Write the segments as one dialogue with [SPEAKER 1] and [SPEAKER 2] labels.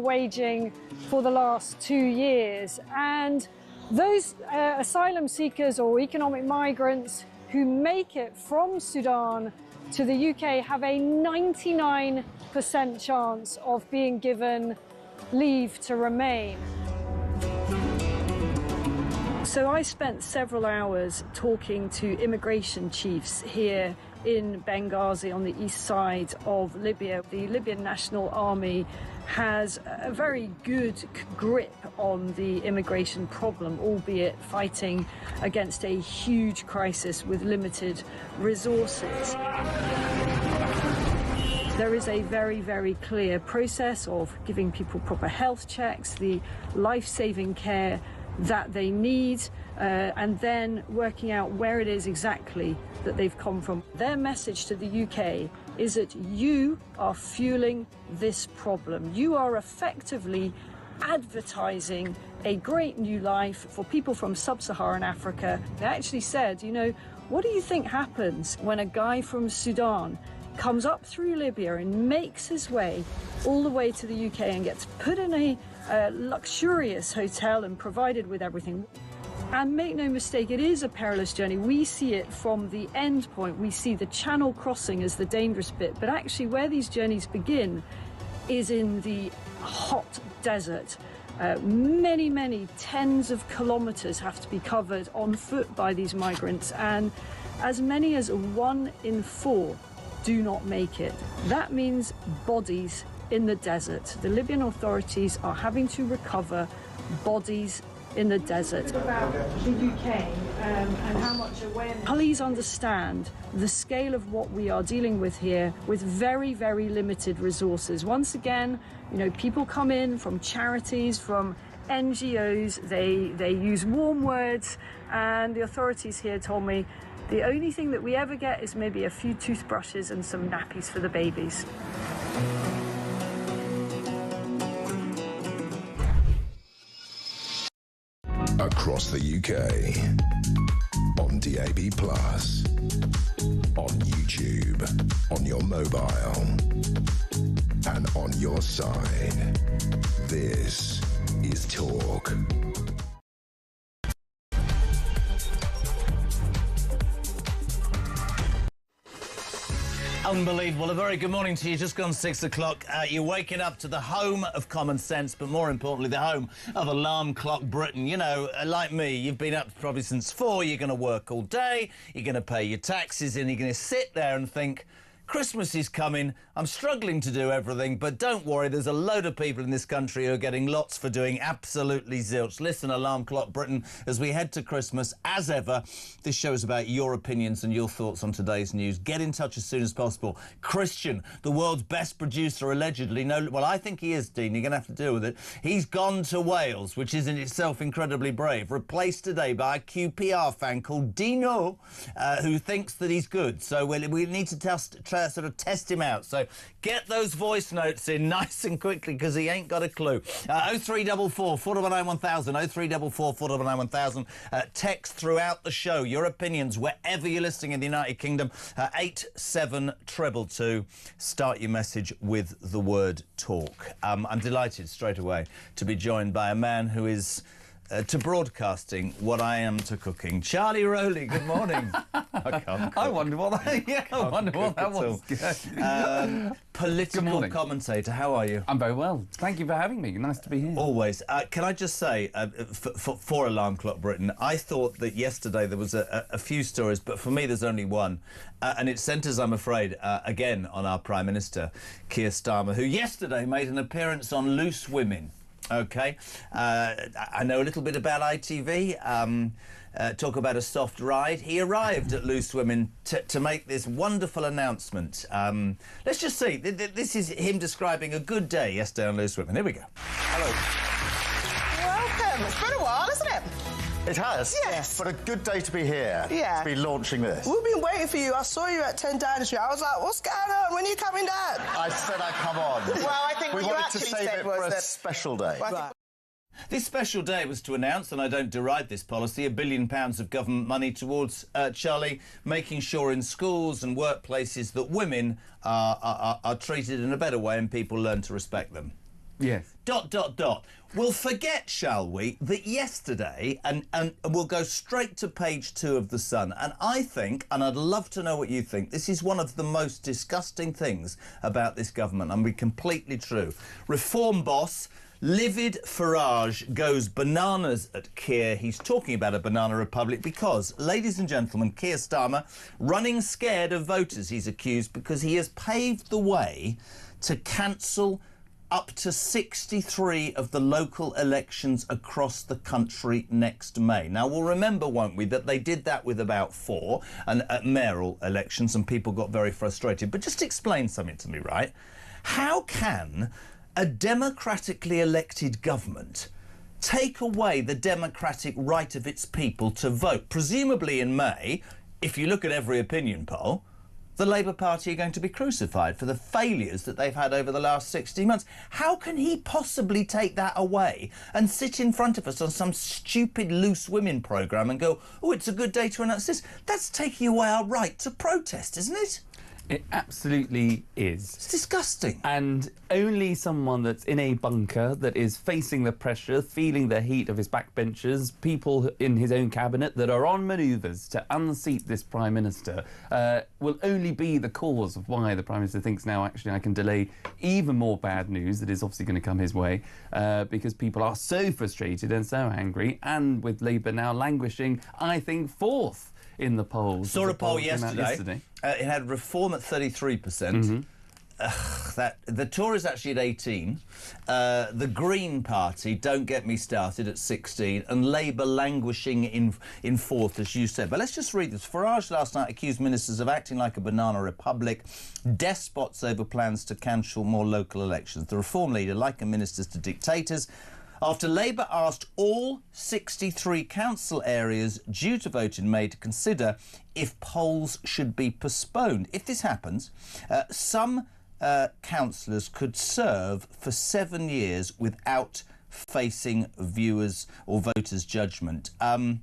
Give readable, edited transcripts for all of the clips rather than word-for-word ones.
[SPEAKER 1] waging for the last 2 years. And those asylum seekers or economic migrants who make it from Sudan to the UK have a 99% chance of being given leave to remain. So I spent several hours talking to immigration chiefs here in Benghazi on the east side of Libya. The Libyan National Army has a very good grip on the immigration problem, albeit fighting against a huge crisis with limited resources. There is a very, very clear process of giving people proper health checks, the life-saving care that they need, and then working out where it is exactly that they've come from. Their message to the UK is that you are fueling this problem. You are effectively advertising a great new life for people from sub-Saharan Africa. They actually said, you know, what do you think happens when a guy from Sudan comes up through Libya and makes his way all the way to the UK and gets put in a luxurious hotel and provided with everything? And make no mistake, it is a perilous journey. We see it from the end point. We see the Channel crossing as the dangerous bit, but actually where these journeys begin is in the hot desert. Many, many tens of kilometers have to be covered on foot by these migrants, and as many as 1 in 4 do not make it. That means bodies in the desert. The Libyan authorities are having to recover bodies in the desert. About the UK and how much awareness. Please understand the scale of what we are dealing with here with very, very limited resources. Once again, you know, people come in from charities, from NGOs, they use warm words, and the authorities here told me the only thing that we ever get is maybe a few toothbrushes and some nappies for the babies.
[SPEAKER 2] Across the UK, on DAB+, on YouTube, on your mobile, and on your side. This is Talk.
[SPEAKER 3] Unbelievable. A very good morning to you. Just gone 6 o'clock. You're waking up to the home of common sense, but more importantly, the home of Alarm Clock Britain. You know, like me, you've been up probably since 4. You're going to work all day. You're going to pay your taxes, and you're going to sit there and think, Christmas is coming. I'm struggling to do everything, but don't worry, there's a load of people in this country who are getting lots for doing absolutely zilch. Listen, Alarm Clock Britain, as we head to Christmas, as ever, this show is about your opinions and your thoughts on today's news. Get in touch as soon as possible. Christian, the world's best producer, allegedly, no, well, I think he is, Dean, you're going to have to deal with it. He's gone to Wales, which is in itself incredibly brave, replaced today by a QPR fan called Dino, who thinks that he's good. So we need to sort of test him out. So get those voice notes in nice and quickly, because he ain't got a clue. 0344 499 1000, 0344 499 1000. Text throughout the show your opinions wherever you're listening in the United Kingdom. 87222. Start your message with the word talk. I'm delighted straight away to be joined by a man who is to broadcasting what I am to cooking. Charlie Rowley, good morning.
[SPEAKER 4] I wonder what that was.
[SPEAKER 3] Political commentator, how are you?
[SPEAKER 4] I'm very well. Thank you for having me. Nice to be here.
[SPEAKER 3] Always. Can I just say, for Alarm Clock Britain, I thought that yesterday there was a few stories, but for me there's only one. And it centres, I'm afraid, again on our Prime Minister, Keir Starmer, who yesterday made an appearance on Loose Women. OK, I know a little bit about ITV, talk about a soft ride. He arrived at Loose Women to make this wonderful announcement. Let's just see, this is him describing a good day yesterday on Loose Women. Here we go.
[SPEAKER 5] Hello. Welcome. It's been a while, isn't it?
[SPEAKER 6] It has?
[SPEAKER 5] Yes.
[SPEAKER 6] But a good day to be here.
[SPEAKER 5] Yeah.
[SPEAKER 6] To be launching this.
[SPEAKER 5] We've been waiting for you. I saw you at 10 Downing Street. I was like, what's going on? When are you coming down?
[SPEAKER 6] I said I'd come on.
[SPEAKER 5] Well, I think
[SPEAKER 6] we
[SPEAKER 5] what you
[SPEAKER 6] wanted to
[SPEAKER 5] actually
[SPEAKER 6] save
[SPEAKER 5] said
[SPEAKER 6] it
[SPEAKER 5] was
[SPEAKER 6] for a
[SPEAKER 5] that...
[SPEAKER 6] special day.
[SPEAKER 5] Right.
[SPEAKER 3] This special day was to announce, and I don't deride this policy, £1 billion of government money towards, Charlie, making sure in schools and workplaces that women are treated in a better way and people learn to respect them.
[SPEAKER 4] Yes. ...
[SPEAKER 3] We'll forget, shall we, that yesterday, and we'll go straight to page 2 of The Sun, and I think, and I'd love to know what you think, this is one of the most disgusting things about this government, and be completely true. Reform boss, livid Farage, goes bananas at Keir. He's talking about a banana republic because, ladies and gentlemen, Keir Starmer, running scared of voters, he's accused, because he has paved the way to cancel up to 63 of the local elections across the country next May. Now, we'll remember, won't we, that they did that with about 4 and at mayoral elections, and people got very frustrated. But just explain something to me, right? How can a democratically elected government take away the democratic right of its people to vote? Presumably in May, if you look at every opinion poll, the Labour Party are going to be crucified for the failures that they've had over the last 60 months. How can he possibly take that away and sit in front of us on some stupid loose women programme and go, oh, it's a good day to announce this? That's taking away our right to protest, isn't it?
[SPEAKER 4] It absolutely is.
[SPEAKER 3] It's disgusting.
[SPEAKER 4] And only someone that's in a bunker, that is facing the pressure, feeling the heat of his backbenchers, people in his own cabinet that are on manoeuvres to unseat this Prime Minister, will only be the cause of why the Prime Minister thinks now, actually, I can delay even more bad news that is obviously going to come his way, because people are so frustrated and so angry, and with Labour now languishing, I think, 4th in the polls.
[SPEAKER 3] Saw a poll yesterday. It had Reform at 33%. The Tories actually at 18. The Green Party, don't get me started, at 16. And Labour languishing in 4th, as you said. But let's just read this. Farage last night accused ministers of acting like a banana republic, despots over plans to cancel more local elections. The Reform leader likened ministers to dictators after Labour asked all 63 council areas due to vote in May to consider if polls should be postponed. If this happens, some councillors could serve for 7 years without facing viewers' or voters' judgment. Farage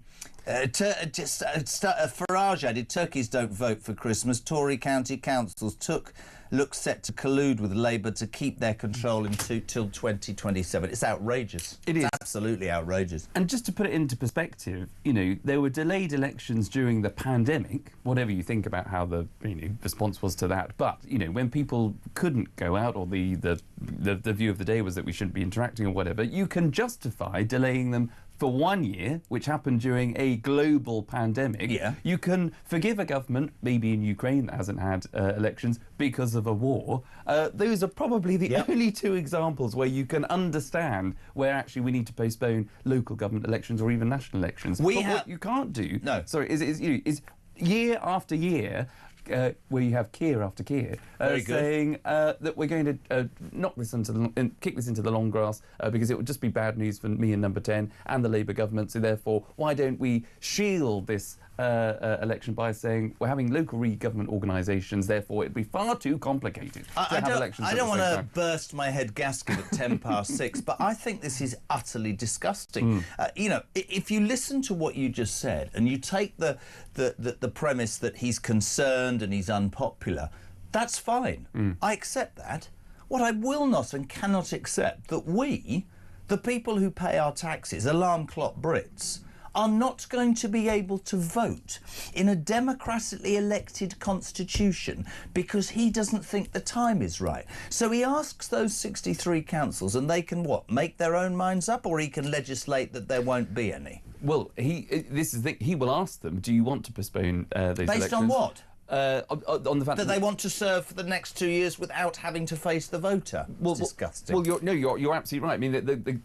[SPEAKER 3] added, turkeys don't vote for Christmas. Tory county councils look set to collude with Labour to keep their control till 2027. It's outrageous.
[SPEAKER 4] It is.
[SPEAKER 3] It's absolutely outrageous.
[SPEAKER 4] And just to put it into perspective, you know, there were delayed elections during the pandemic, whatever you think about how the response was to that. But, you know, when people couldn't go out, or the view of the day was that we shouldn't be interacting or whatever, you can justify delaying them for 1 year, which happened during a global pandemic.
[SPEAKER 3] Yeah.
[SPEAKER 4] You can forgive a government, maybe in Ukraine that hasn't had elections because of a war. Those are probably the only 2 examples where you can understand where actually we need to postpone local government elections or even national elections. What you can't do, is year after year, where you have Keir after Keir saying that we're going to kick this into the long grass because it would just be bad news for me and Number 10 and the Labour government. So therefore, why don't we shield this election by saying we're having local government organisations, therefore it'd be far too complicated to have elections.
[SPEAKER 3] I don't want to burst my head gasket at 6:10, but I think this is utterly disgusting. If you listen to what you just said and you take the premise that he's concerned and he's unpopular, that's fine. I accept that. What I will not and cannot accept, that we, the people who pay our taxes, alarm clock Brits, are not going to be able to vote in a democratically elected constitution because he doesn't think the time is right. So he asks those 63 councils, and they can make their own minds up, or he can legislate that there won't be any.
[SPEAKER 4] Well, he will ask them, do you want to postpone those elections?
[SPEAKER 3] Based on what?
[SPEAKER 4] On the fact
[SPEAKER 3] that they want to serve for the next 2 years without having to face the voter. It's disgusting.
[SPEAKER 4] Well, you're absolutely right. I mean,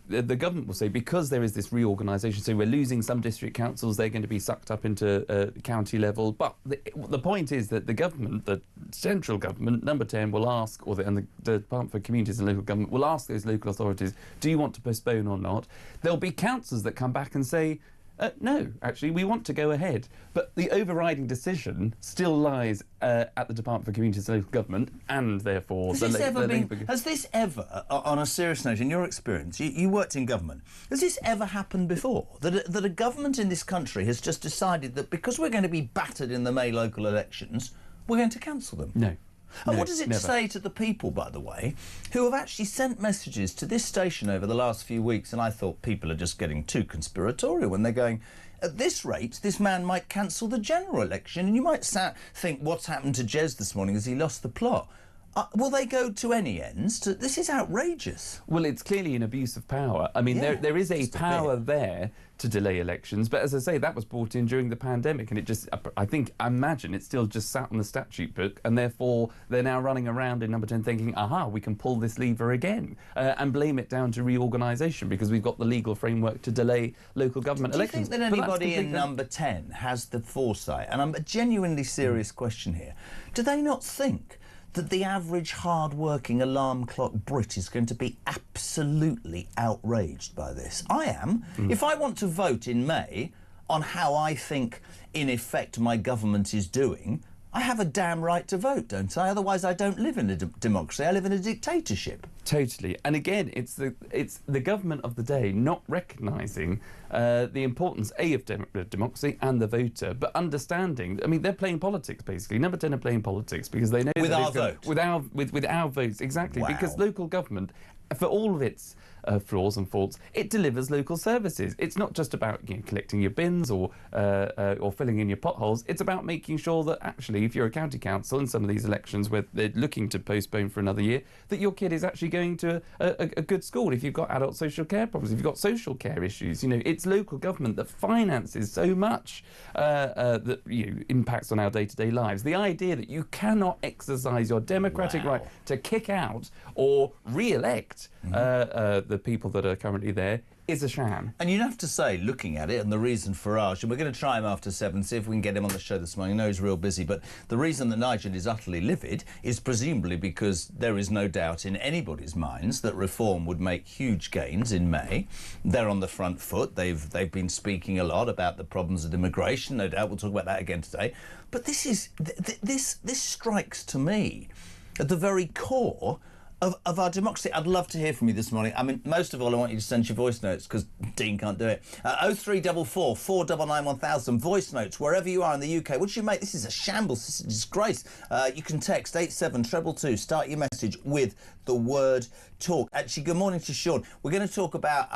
[SPEAKER 4] the government will say, because there is this reorganisation, so we're losing some district councils, they're going to be sucked up into county level. But the point is that the government, the central government, Number 10, will ask, and the Department for Communities and Local Government will ask those local authorities, do you want to postpone or not? There'll be councils that come back and say, no, actually, we want to go ahead. But the overriding decision still lies at the Department for Communities and Local Government, and therefore
[SPEAKER 3] has this ever, on a serious note, in your experience, you worked in government, has this ever happened before? That a government in this country has just decided that because we're going to be battered in the May local elections, we're going to cancel them?
[SPEAKER 4] No.
[SPEAKER 3] And
[SPEAKER 4] No,
[SPEAKER 3] what does it
[SPEAKER 4] never.
[SPEAKER 3] say to the people, by the way, who have actually sent messages to this station over the last few weeks? And I thought people are just getting too conspiratorial when they're going, at this rate, this man might cancel the general election. And you might think, what's happened to Jez this morning? Has he lost the plot? Will they go to any ends? This is outrageous.
[SPEAKER 4] Well, it's clearly an abuse of power. I mean,
[SPEAKER 3] Yeah,
[SPEAKER 4] there is a
[SPEAKER 3] just a
[SPEAKER 4] power
[SPEAKER 3] bit.
[SPEAKER 4] there to delay elections, but as I say, that was brought in during the pandemic, and it just, I imagine it's still just sat on the statute book, and therefore they're now running around in Number 10 thinking, aha, we can pull this lever again, and blame it down to reorganisation because we've got the legal framework to delay local government
[SPEAKER 3] Do you
[SPEAKER 4] elections.
[SPEAKER 3] think that
[SPEAKER 4] But that's
[SPEAKER 3] anybody in
[SPEAKER 4] completely-
[SPEAKER 3] Number 10 has the foresight? And I'm a genuinely serious question here. Do they not think that the average hard-working alarm clock Brit is going to be absolutely outraged by this? I am. If I want to vote in May on how I think, in effect, my government is doing, I have a damn right to vote, don't I? Otherwise, I don't live in a democracy. I live in a dictatorship.
[SPEAKER 4] Totally. And again, it's the government of the day not recognising the importance, of democracy and the voter, but understanding, I mean, they're playing politics, basically. Number 10 are playing politics because they know...
[SPEAKER 3] With
[SPEAKER 4] that
[SPEAKER 3] our
[SPEAKER 4] it's gonna-
[SPEAKER 3] vote.
[SPEAKER 4] With our votes, exactly.
[SPEAKER 3] Wow.
[SPEAKER 4] Because local government, for all of its flaws and faults, it delivers local services. It's not just about collecting your bins or filling in your potholes. It's about making sure that actually, if you're a county council in some of these elections where they're looking to postpone for another year, that your kid is actually going to a good school. If you've got adult social care problems, if you've got social care issues, it's local government that finances so much that impacts on our day-to-day lives. The idea that you cannot exercise your democratic right to kick out or re-elect the people that are currently there is a sham.
[SPEAKER 3] And you'd have to say, looking at it, and the reason Farage, and we're going to try him after 7, see if we can get him on the show this morning. I know he's real busy, but the reason that Nigel is utterly livid is presumably because there is no doubt in anybody's minds that Reform would make huge gains in May. They're on the front foot. They've been speaking a lot about the problems of immigration. No doubt we'll talk about that again today. But this strikes to me at the very core of our democracy. I'd love to hear from you this morning. I mean, most of all, I want you to send your voice notes because Dean can't do it. 0344 499 1000 voice notes wherever you are in the UK. What do you make? This is a shambles. This is a disgrace. You can text 87222. Start your message with the word talk. Actually, good morning to Sean. We're going to talk about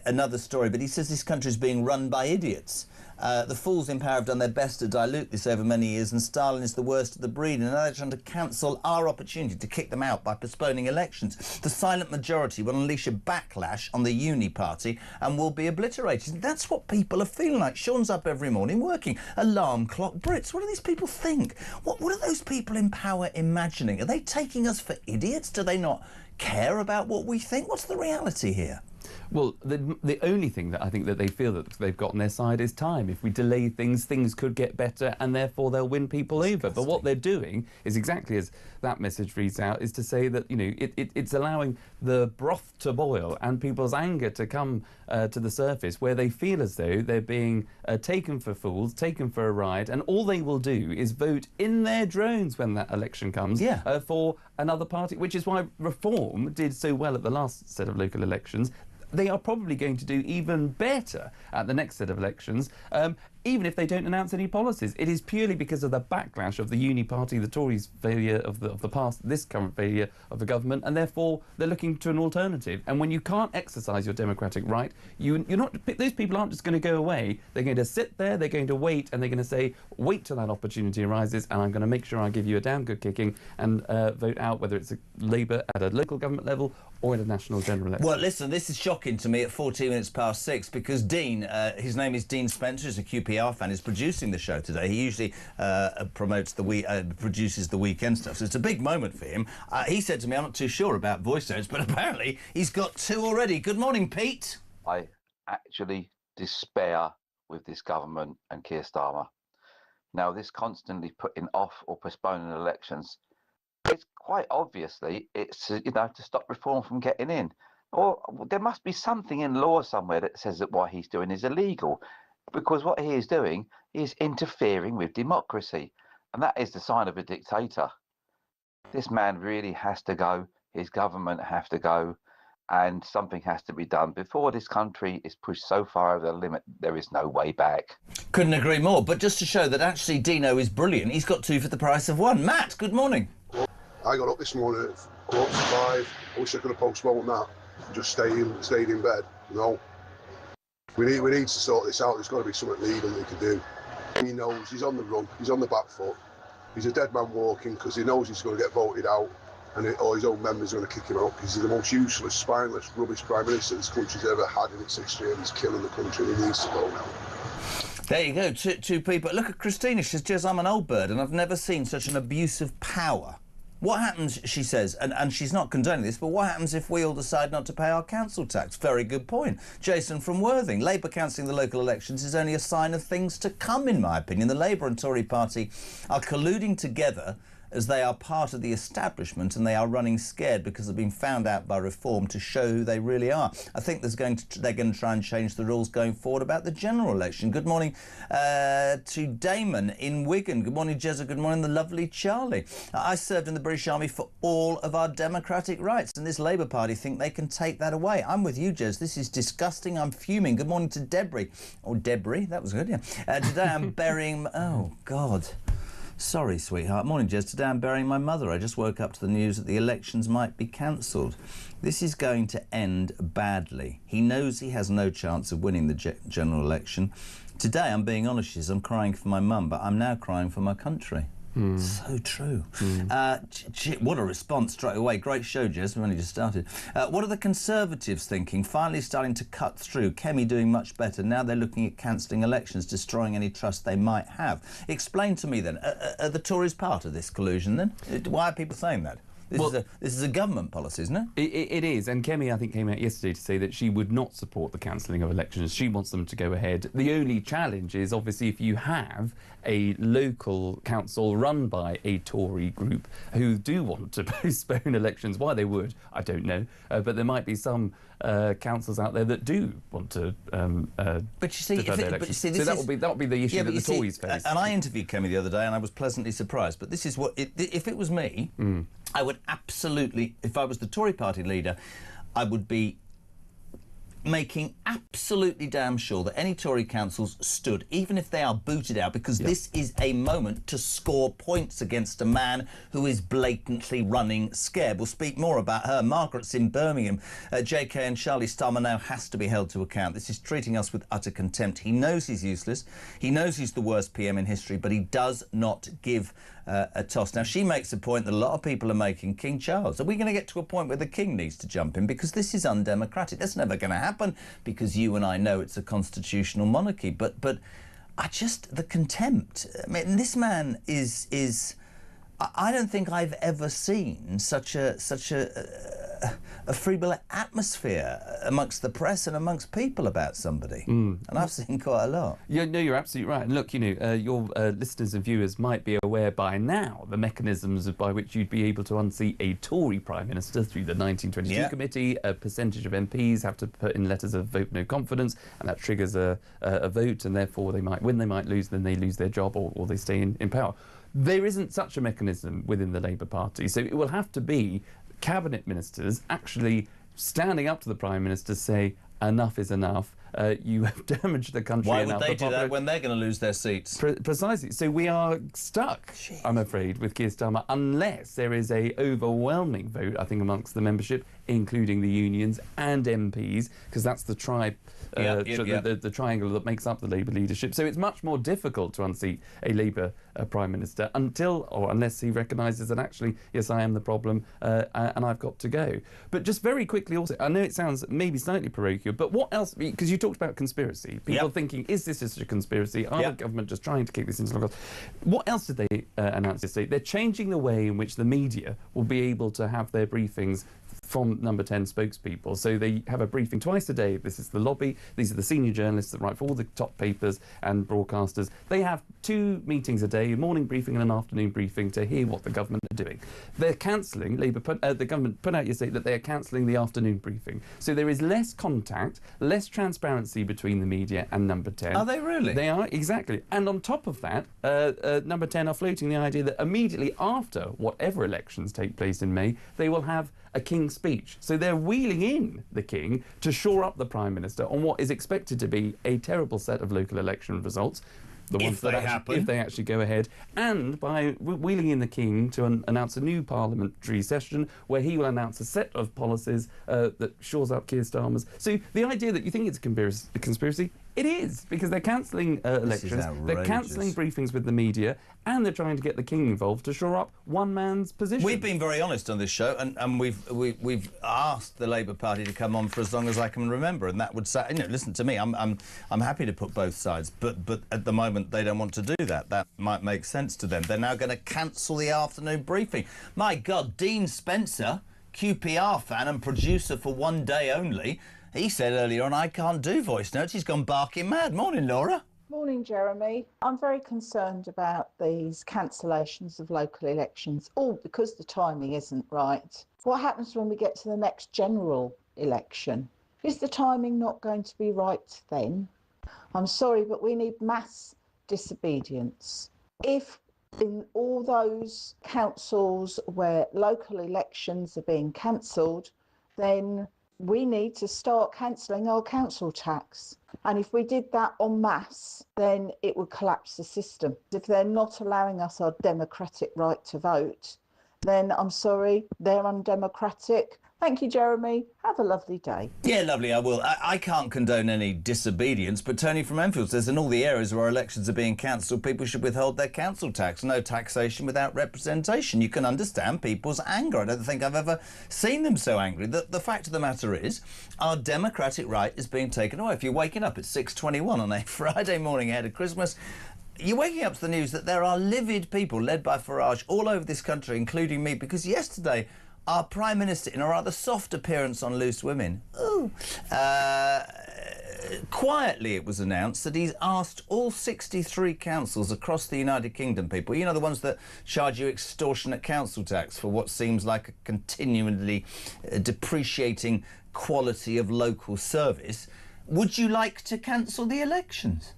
[SPEAKER 3] another story, but he says this country is being run by idiots. The fools in power have done their best to dilute this over many years, and Stalin is the worst of the breed, and now they're trying to cancel our opportunity to kick them out by postponing elections. The silent majority will unleash a backlash on the uni party and will be obliterated. That's what people are feeling like. Sean's up every morning working. Alarm clock Brits. What do these people think? What are those people in power imagining? Are they taking us for idiots? Do they not care about what we think? What's the reality here?
[SPEAKER 4] Well, the only thing that I think that they feel that they've got on their side is time. If we delay things, things could get better, and therefore they'll win people over. But what they're doing is exactly as that message reads out, is to say that it's allowing the broth to boil and people's anger to come to the surface, where they feel as though they're being taken for fools, taken for a ride, and all they will do is vote in their drones when that election comes for another party, which is why Reform did so well at the last set of local elections. They are probably going to do even better at the next set of elections, even if they don't announce any policies. It is purely because of the backlash of the uni party, the Tories' failure of the past, this current failure of the government, and therefore they're looking to an alternative. And when you can't exercise your democratic right, those people aren't just going to go away. They're going to sit there, they're going to wait, and they're going to say, wait till that opportunity arises, and I'm going to make sure I give you a damn good kicking and vote out, whether it's a Labour at a local government level or in a national general election.
[SPEAKER 3] Well, listen, this is shocking to me at 14 minutes past 6 because Dean, his name is Dean Spencer, is a QPR fan, is producing the show today. He usually produces the weekend stuff, so it's a big moment for him. He said to me, I'm not too sure about voice notes, but apparently he's got 2 already. Good morning, Pete.
[SPEAKER 7] I actually despair with this government and Keir Starmer. Now, this constantly putting off or postponing elections, it's quite obviously it's to stop Reform from getting in. Or there must be something in law somewhere that says that what he's doing is illegal, because what he is doing is interfering with democracy, and that is the sign of a dictator. This man really has to go. His government have to go, and something has to be done before this country is pushed so far over the limit there is no way back.
[SPEAKER 3] Couldn't agree more. But just to show that actually Dino is brilliant, he's got 2 for the price of 1. Matt, good morning.
[SPEAKER 8] I got up this morning at 4:45. I wish I could have postponed that and just stayed in bed. No. We need to sort this out. There's got to be something legal they can do. He knows he's on the run. He's on the back foot. He's a dead man walking because he knows he's going to get voted out, and all his own members are going to kick him out because he's the most useless, spineless, rubbish prime minister this country's ever had in its history, and he's killing the country. And he needs to go now.
[SPEAKER 3] There you go, two people. Look at Christina. She says, I'm an old bird and I've never seen such an abuse of power. What happens, she says, and she's not condoning this, but what happens if we all decide not to pay our council tax? Very good point. Jason from Worthing. Labour cancelling the local elections is only a sign of things to come, in my opinion. The Labour and Tory party are colluding together as they are part of the establishment, and they are running scared because they've been found out by reform to show who they really are. I think they're going to try and change the rules going forward about the general election. Good morning to Damon in Wigan. Good morning, Jezza. Good morning, the lovely Charlie. I served in the British Army for all of our democratic rights, and this Labour Party think they can take that away. I'm with you, Jez. This is disgusting. I'm fuming. Good morning to Debris. Or Debris. That was good, yeah. Today I'm burying... Oh, God. Sorry, sweetheart. Morning, Jez. Today I'm burying my mother. I just woke up to the news that the elections might be cancelled. This is going to end badly. He knows he has no chance of winning the general election. Today, I'm being honest, she says, I'm crying for my mum, but I'm now crying for my country. So true. What a response straight away. Great show, Jez. We've only just started. What are the Conservatives thinking? Finally starting to cut through. Kemi doing much better. Now they're looking at cancelling elections, destroying any trust they might have. Explain to me then, are the Tories part of this collusion then? Why are people saying that? This is a government policy, isn't it?
[SPEAKER 4] It is, and Kemi, I think, came out yesterday to say that she would not support the cancelling of elections. She wants them to go ahead. The only challenge is, obviously, if you have a local council run by a Tory group who do want to postpone elections, why they would, I don't know, but there might be some councils out there that do want to
[SPEAKER 3] but you see,
[SPEAKER 4] that would be the issue that the Tories face.
[SPEAKER 3] And I interviewed Kemi the other day and I was pleasantly surprised, but this is what if it was me, I would absolutely, if I was the Tory party leader, I would be making absolutely damn sure that any Tory councils stood, even if they are booted out, because this is a moment to score points against a man who is blatantly running scared. We'll speak more about her. Margaret's in Birmingham. JK and Charlie Starmer now has to be held to account. This is treating us with utter contempt. He knows he's useless. He knows he's the worst PM in history, but he does not give a toss. Now, she makes a point that a lot of people are making. King Charles. Are we going to get to a point where the King needs to jump in? Because this is undemocratic. That's never going to happen because you and I know it's a constitutional monarchy. But I just, the contempt. I mean, this man is I don't think I've ever seen such a feeble atmosphere amongst the press and amongst people about somebody. And I've seen quite a lot.
[SPEAKER 4] Yeah, no, you're absolutely right. And look, you know, your listeners and viewers might be aware by now the mechanisms by which you'd be able to unseat a Tory Prime Minister through the 1922 committee. A percentage of MPs have to put in letters of vote no confidence, and that triggers a vote, and therefore they might win, they might lose, then they lose their job or they stay in power. There isn't such a mechanism within the Labour Party, so it will have to be cabinet ministers actually standing up to the Prime Minister, say enough is enough. You have damaged the country.
[SPEAKER 3] Why would they do that when they're going to lose their seats?
[SPEAKER 4] Precisely. So we are stuck, I'm afraid, with Keir Starmer, unless there is a overwhelming vote, I think, amongst the membership, including the unions and MPs, because that's the the triangle that makes up the Labour leadership. So it's much more difficult to unseat a Labour Prime Minister unless he recognises that actually, yes, I am the problem and I've got to go. But just very quickly also, I know it sounds maybe slightly parochial, but what else, because you talked about conspiracy, people thinking, is this just a conspiracy? Are the government just trying to kick this into the What else did they announce yesterday? They're changing the way in which the media will be able to have their briefings from Number 10 spokespeople. So they have a briefing twice a day. This is the lobby. These are the senior journalists that write for all the top papers and broadcasters. They have 2 meetings a day, a morning briefing and an afternoon briefing, to hear what the government are doing. They're cancelling, the government put out yesterday that they are cancelling the afternoon briefing. So there is less contact, less transparency between the media and Number 10.
[SPEAKER 3] Are they really?
[SPEAKER 4] They are, exactly. And on top of that, Number 10 are floating the idea that immediately after whatever elections take place in May, they will have a King's speech. So they're wheeling in the King to shore up the Prime Minister on what is expected to be a terrible set of local election results. the ones
[SPEAKER 3] they
[SPEAKER 4] that
[SPEAKER 3] happen.
[SPEAKER 4] if they actually go ahead, and by wheeling in the King to announce a new parliamentary session where he will announce a set of policies that shores up Keir Starmer's. So the idea that you think it's a conspiracy, it is, because they're cancelling elections, they're cancelling briefings with the media, and they're trying to get the King involved to shore up one man's position.
[SPEAKER 3] We've been very honest on this show, and we've asked the Labour Party to come on for as long as I can remember, and that would say, listen to me, I'm happy to put both sides, but at the moment they don't want to do that. That might make sense to them. They're now going to cancel the afternoon briefing. My God, Dean Spencer, QPR fan and producer for one day only, he said earlier on, I can't do voice notes. He's gone barking mad. Morning, Laura.
[SPEAKER 9] Morning, Jeremy. I'm very concerned about these cancellations of local elections, all because the timing isn't right. What happens when we get to the next general election? Is the timing not going to be right then? I'm sorry, but we need mass disobedience. If in all those councils where local elections are being cancelled, then we need to start cancelling our council tax. And if we did that en masse, then it would collapse the system. If they're not allowing us our democratic right to vote, then I'm sorry, they're undemocratic. Thank you, Jeremy. Have a lovely day.
[SPEAKER 3] Yeah, lovely, I will. I can't condone any disobedience, but Tony from Enfield says in all the areas where elections are being cancelled, people should withhold their council tax. No taxation without representation. You can understand people's anger. I don't think I've ever seen them so angry. The fact of the matter is, our democratic right is being taken away. If you're waking up at 6:21 on a Friday morning ahead of Christmas, you're waking up to the news that there are livid people led by Farage all over this country, including me, because yesterday our Prime Minister, in a rather soft appearance on Loose Women, quietly it was announced that he's asked all 63 councils across the United Kingdom, people, you know, the ones that charge you extortionate council tax for what seems like a continually depreciating quality of local service, would you like to cancel the elections?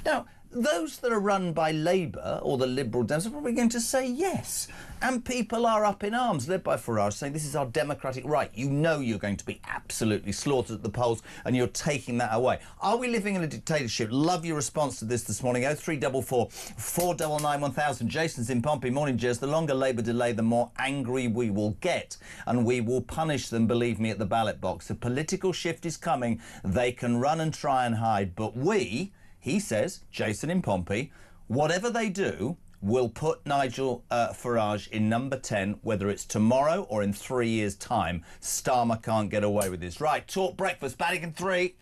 [SPEAKER 3] Now, those that are run by Labour or the Liberal Dems are probably going to say yes. And people are up in arms, led by Farage, saying this is our democratic right. You know you're going to be absolutely slaughtered at the polls and you're taking that away. Are we living in a dictatorship? Love your response to this morning. 0344 499 1000. Jason's in Pompey. Morning, Jez. The longer Labour delay, the more angry we will get. And we will punish them, believe me, at the ballot box. The political shift is coming. They can run and try and hide. But we, he says, Jason in Pompey, whatever they do, will put Nigel Farage in number 10, whether it's tomorrow or in 3 years' time. Starmer can't get away with this. Right, Talk Breakfast, Vatican 3.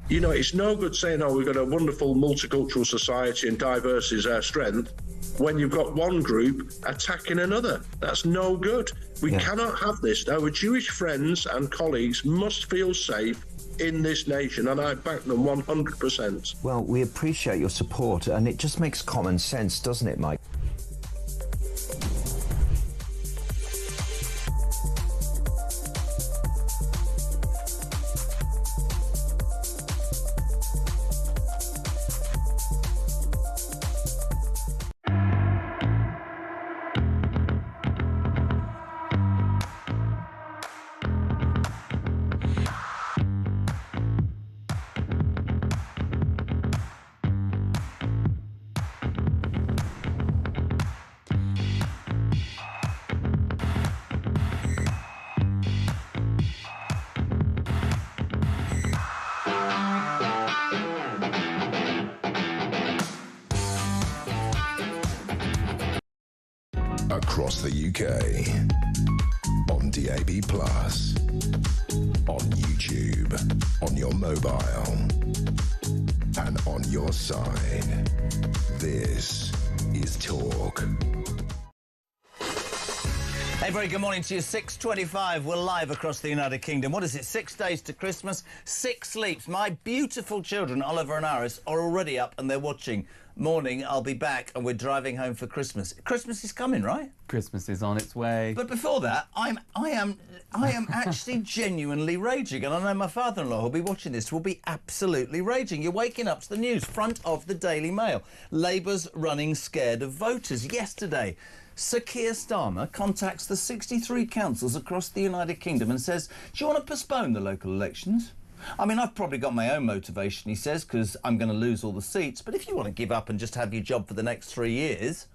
[SPEAKER 10] You know, it's no good saying, oh, we've got a wonderful multicultural society and diverse is our strength, when you've got one group attacking another. That's no good. We cannot have this. Our Jewish friends and colleagues must feel safe in this nation, and I back them 100%.
[SPEAKER 11] Well, we appreciate your support, and it just makes common sense, doesn't it, Mike?
[SPEAKER 2] Across the UK, on DAB+, on YouTube, on your mobile, and on your side. This is Talk.
[SPEAKER 3] Hey, very good morning to you. 6:25. We're live across the United Kingdom. What is it? 6 days to Christmas, 6 sleeps. My beautiful children, Oliver and Iris, are already up and they're watching. Morning, I'll be back and we're driving home for Christmas. Christmas is coming, right?
[SPEAKER 4] Christmas is on its way.
[SPEAKER 3] But before that, I am actually genuinely raging, and I know my father-in-law who'll be watching this will be absolutely raging. You're waking up to the news, front of the Daily Mail. Labour's running scared of voters. Yesterday, Sir Keir Starmer contacts the 63 councils across the United Kingdom and says, do you want to postpone the local elections? I mean, I've probably got my own motivation, he says, because I'm going to lose all the seats. But if you want to give up and just have your job for the next 3 years,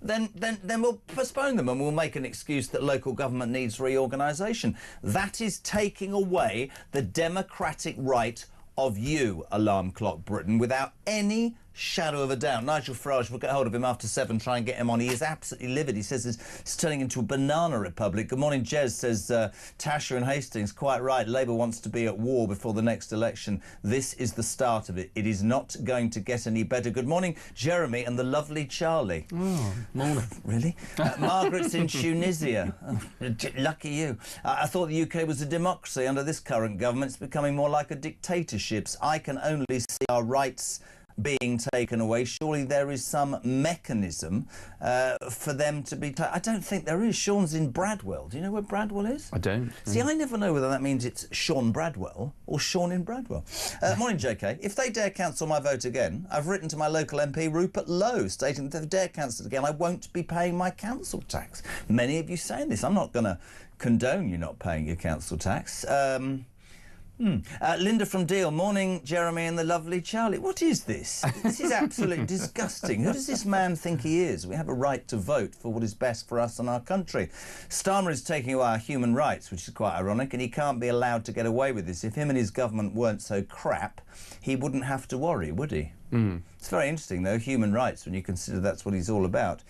[SPEAKER 3] then we'll postpone them and we'll make an excuse that local government needs reorganisation. That is taking away the democratic right of you, Alarm Clock Britain, without any shadow of a doubt. Nigel Farage, we'll get hold of him after 7, try and get him on. He is absolutely livid. He says it's turning into a banana republic. Good morning, Jez, says Tasha and Hastings, quite right. Labour wants to be at war before the next election. This is the start of it. It is not going to get any better. Good morning, Jeremy and the lovely Charlie.
[SPEAKER 4] Oh, morning.
[SPEAKER 3] Really? Margaret's in Tunisia. Oh, lucky you. I thought the UK was a democracy. Under this current government, it's becoming more like a dictatorship. I can only see our rights being taken away. Surely there is some mechanism for them to be... I don't think there is. Sean's in Bradwell. Do you know where Bradwell is?
[SPEAKER 4] I don't.
[SPEAKER 3] See, I never know whether that means it's Sean Bradwell or Sean in Bradwell. Morning, JK. If they dare cancel my vote again, I've written to my local MP, Rupert Lowe, stating that if they dare cancel it again, I won't be paying my council tax. Many of you saying this. I'm not going to condone you not paying your council tax. Linda from Deal. Morning, Jeremy and the lovely Charlie. What is this? This is absolutely disgusting. Who does this man think he is? We have a right to vote for what is best for us and our country. Starmer is taking away our human rights, which is quite ironic, and he can't be allowed to get away with this. If him and his government weren't so crap, he wouldn't have to worry, would he? It's very interesting, though, human rights, when you consider that's what he's all about.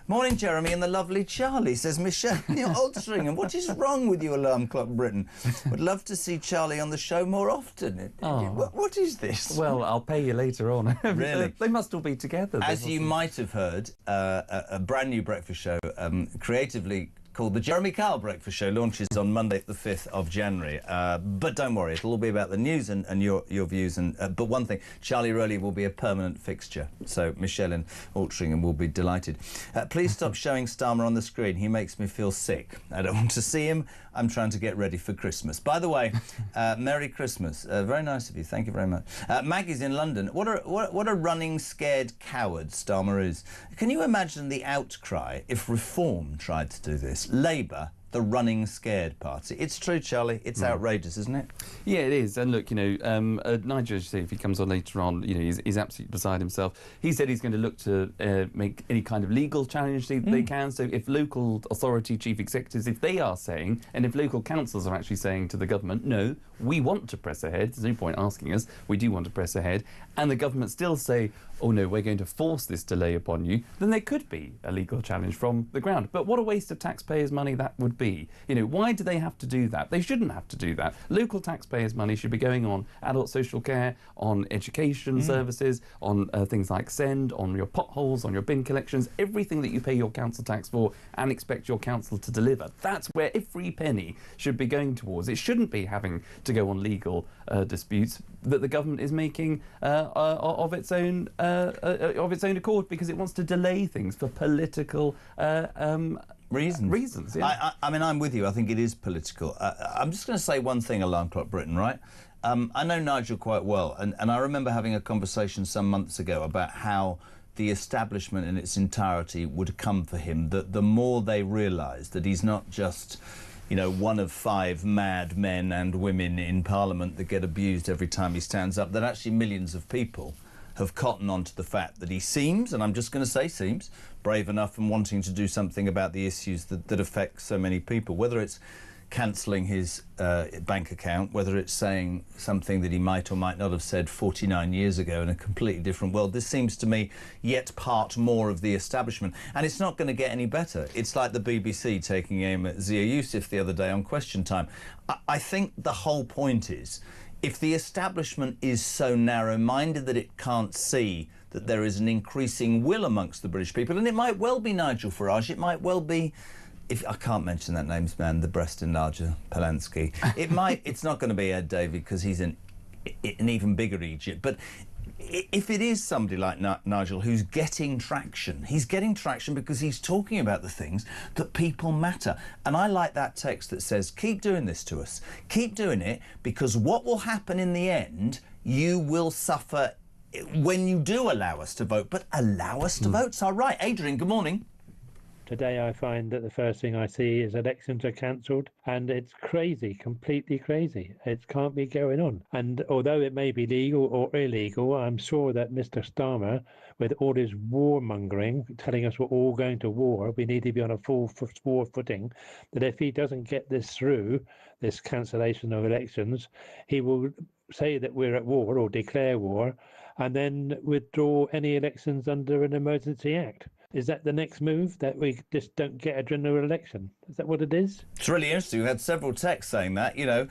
[SPEAKER 3] Morning, Jeremy and the lovely Charlie, says Michelle in Altrincham. What is wrong with you, Alarm Clock Britain? Would love to see Charlie on the show more often. What is this?
[SPEAKER 4] Well, I'll pay you later on.
[SPEAKER 3] Really?
[SPEAKER 4] They must all be together.
[SPEAKER 3] As you might have heard, a brand new breakfast show, creatively called the Jeremy Kyle Breakfast Show, launches on Monday the 5th of January. But don't worry, it'll all be about the news and your views. But one thing, Charlie Rowley will be a permanent fixture, so Michelle in Altrincham will be delighted. Please stop showing Starmer on the screen. He makes me feel sick. I don't want to see him. I'm trying to get ready for Christmas. By the way, Merry Christmas. Very nice of you. Thank you very much. Maggie's in London. What a running scared coward Starmer is. Can you imagine the outcry if Reform tried to do this? Labour, the running scared party. It's true, Charlie. It's outrageous, isn't it?
[SPEAKER 4] Yeah, it is. And look, you know, Nigel, if he comes on later on, you know, he's absolutely beside himself. He said he's going to look to make any kind of legal challenge they can. So if local authority chief executives, if they are saying, and if local councils are actually saying to the government, no, we want to press ahead, there's no point asking us, we do want to press ahead, and the government still say, oh no, we're going to force this delay upon you, then there could be a legal challenge from the ground. But what a waste of taxpayers' money that would be. be. You know, why do they have to do that? They shouldn't have to do that. Local taxpayers' money should be going on adult social care, on education services, on things like Send, on your potholes, on your bin collections, everything that you pay your council tax for and expect your council to deliver. That's where every penny should be going towards. It shouldn't be having to go on legal disputes that the government is making of its own accord because it wants to delay things for political reasons. Yeah.
[SPEAKER 3] I mean, I'm with you. I think it is political. I'm just going to say one thing, Alarm Clock Britain, right? I know Nigel quite well, and I remember having a conversation some months ago about how the establishment in its entirety would come for him, that the more they realised that he's not just, you know, one of 5 mad men and women in Parliament that get abused every time he stands up, that actually millions of people have cottoned on to the fact that he seems, and I'm just going to say seems, brave enough and wanting to do something about the issues that affect so many people, whether it's cancelling his bank account, whether it's saying something that he might or might not have said 49 years ago in a completely different world. This seems to me yet part more of the establishment, and it's not going to get any better. It's like the BBC taking aim at Zia Yusuf the other day on Question Time. I think the whole point is, if the establishment is so narrow-minded that it can't see that there is an increasing will amongst the British people, and it might well be Nigel Farage, it might well be, if I can't mention that name's man, the breast enlarger, Polanski. It's not going to be Ed Davey because he's an even bigger Egypt. But if it is somebody like Nigel who's getting traction, he's getting traction because he's talking about the things that people matter. And I like that text that says, keep doing this to us. Keep doing it, because what will happen in the end, you will suffer when you do allow us to vote. But allow us to vote. So, right, Adrian, good morning.
[SPEAKER 12] Today I find that the first thing I see is elections are cancelled, and it's crazy, completely crazy. It can't be going on. And although it may be legal or illegal, I'm sure that Mr. Starmer, with all his warmongering, telling us we're all going to war, we need to be on a full war footing, that if he doesn't get this through, this cancellation of elections, he will say that we're at war or declare war, and then withdraw any elections under an emergency act. Is that the next move, that we just don't get a general election? Is that what it is?
[SPEAKER 3] It's really interesting. We had several texts saying that, you know,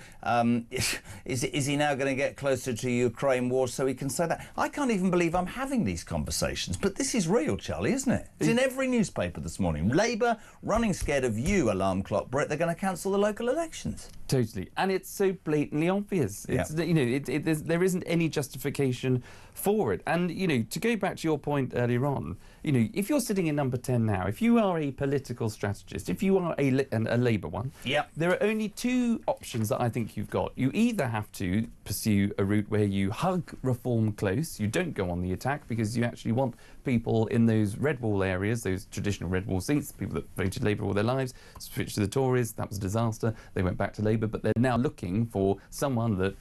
[SPEAKER 3] is he now going to get closer to Ukraine war so he can say that? I can't even believe I'm having these conversations, but this is real, Charlie, isn't it? It's in every newspaper this morning. Labour running scared of you, Alarm Clock Brit. They're going to cancel the local elections.
[SPEAKER 4] Totally. And it's so blatantly obvious. It's, you know, there isn't any justification for it. And, you know, to go back to your point earlier on, you know, if you're sitting in number 10 now, if you are a political strategist, if you are a Labour one, there are only 2 options that I think you've got. You either have to pursue a route where you hug reform close, you don't go on the attack because you actually want people in those red wall areas, those traditional red wall seats, people that voted Labour all their lives, switched to the Tories, that was a disaster, they went back to Labour, but they're now looking for someone that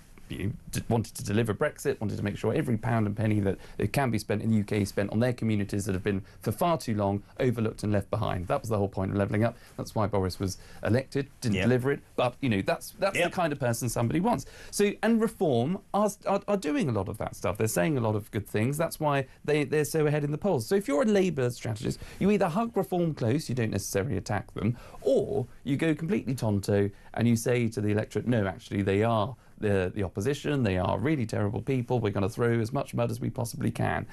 [SPEAKER 4] wanted to deliver Brexit, wanted to make sure every pound and penny that it can be spent in the UK is spent on their communities that have been for far too long overlooked and left behind. That was the whole point of levelling up. That's why Boris was elected, didn't deliver it, but you know that's the kind of person somebody wants. So, and Reform are doing a lot of that stuff. They're saying a lot of good things. That's why they're so ahead in the polls. So if you're a Labour strategist, you either hug Reform close, you don't necessarily attack them, or you go completely tonto and you say to the electorate, no, actually they are the opposition, they are really terrible people, we're going to throw as much mud as we possibly can.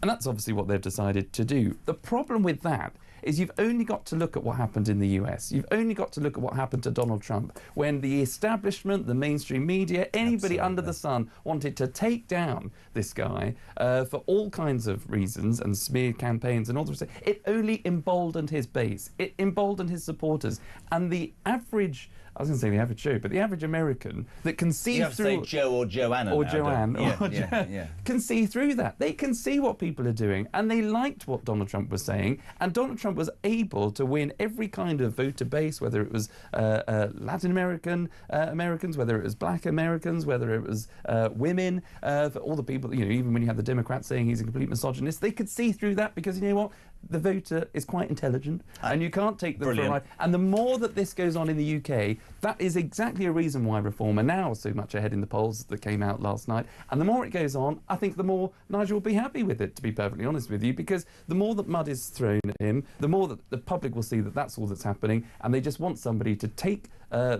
[SPEAKER 4] And that's obviously what they've decided to do. The problem with that is you've only got to look at what happened in the US. You've only got to look at what happened to Donald Trump when the establishment, the mainstream media, anybody under the sun wanted to take down this guy for all kinds of reasons and smear campaigns and all the rest. It only emboldened his base. It emboldened his supporters. And the average, I was going to say the average Joe, but the average American that can see
[SPEAKER 3] you have
[SPEAKER 4] through...
[SPEAKER 3] to say Joe or Joanna.
[SPEAKER 4] Or
[SPEAKER 3] now,
[SPEAKER 4] Joanne. Can see through that. They can see what people are doing, and they liked what Donald Trump was saying, and Donald Trump was able to win every kind of voter base, whether it was Latin American Americans, whether it was black Americans, whether it was women, for all the people, you know, even when you have the Democrats saying he's a complete misogynist, they could see through that because, you know what, the voter is quite intelligent, and you can't take them for a
[SPEAKER 3] Brilliant.
[SPEAKER 4] ride. And the more that this goes on in the UK, that is exactly a reason why Reform are now so much ahead in the polls that came out last night. And the more it goes on, I think the more Nigel will be happy with it, to be perfectly honest with you, because the more that mud is thrown at him, the more that the public will see that that's all that's happening, and they just want somebody to take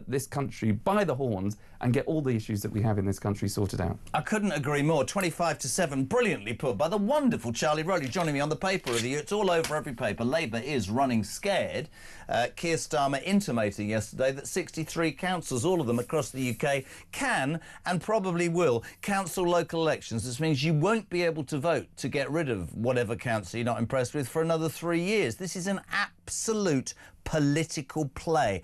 [SPEAKER 4] this country by the horns and get all the issues that we have in this country sorted out.
[SPEAKER 3] I couldn't agree more. 25-7, brilliantly put by the wonderful Charlie Rowley joining me on the paper review. It's all over every paper. Labour is running scared. Keir Starmer intimating yesterday that 63 councils, all of them across the UK, can and probably will cancel local elections. This means you won't be able to vote to get rid of whatever council you're not impressed with for another 3 years. This is an absolute political play.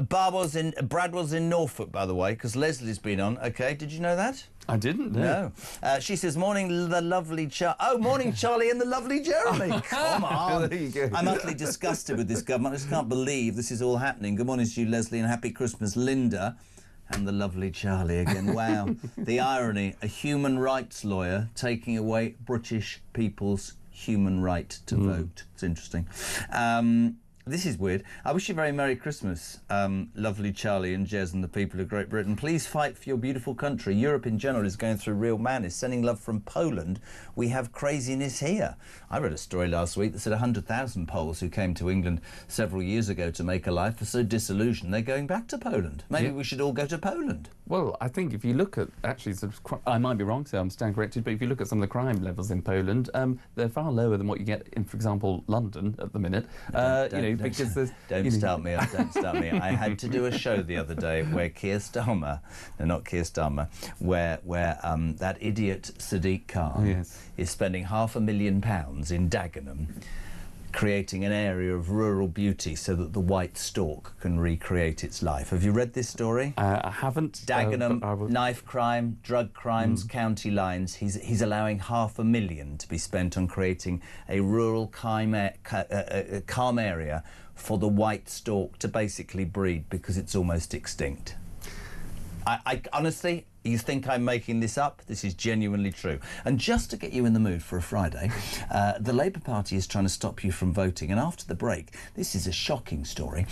[SPEAKER 3] Brad was in Norfolk, by the way, because Leslie's been on. OK, did you know that?
[SPEAKER 4] I didn't,
[SPEAKER 3] no. She says, morning, the lovely morning, Charlie and the lovely Jeremy. Come on.
[SPEAKER 4] There you go.
[SPEAKER 3] I'm utterly disgusted with this government. I just can't believe this is all happening. Good morning to you, Leslie, and happy Christmas, Linda. And the lovely Charlie again. Wow. The irony, a human rights lawyer taking away British people's human right to vote. It's interesting. This is weird. I wish you a very Merry Christmas, lovely Charlie and Jez and the people of Great Britain. Please fight for your beautiful country. Europe in general is going through real madness. Sending love from Poland. We have craziness here. I read a story last week that said 100,000 Poles who came to England several years ago to make a life are so disillusioned they're going back to Poland. Maybe we should all go to Poland.
[SPEAKER 4] Well, I think if you look at, actually, I might be wrong, so I'm stand corrected, but if you look at some of the crime levels in Poland, they're far lower than what you get in, for example, London at the minute. Because there's...
[SPEAKER 3] Don't start me up, don't start me. I had to do a show the other day where Keir Starmer, no, not Keir Starmer, where that idiot Sadiq Khan is spending £500,000 in Dagenham, creating an area of rural beauty so that the white stork can recreate its life. Have you read this story?
[SPEAKER 4] I haven't.
[SPEAKER 3] Dagenham, knife crime, drug crimes, county lines. He's allowing £500,000 to be spent on creating a rural calm area for the white stork to basically breed because it's almost extinct. I honestly, you think I'm making this up? This is genuinely true. And just to get you in the mood for a Friday, the Labour Party is trying to stop you from voting. And after the break, this is a shocking story.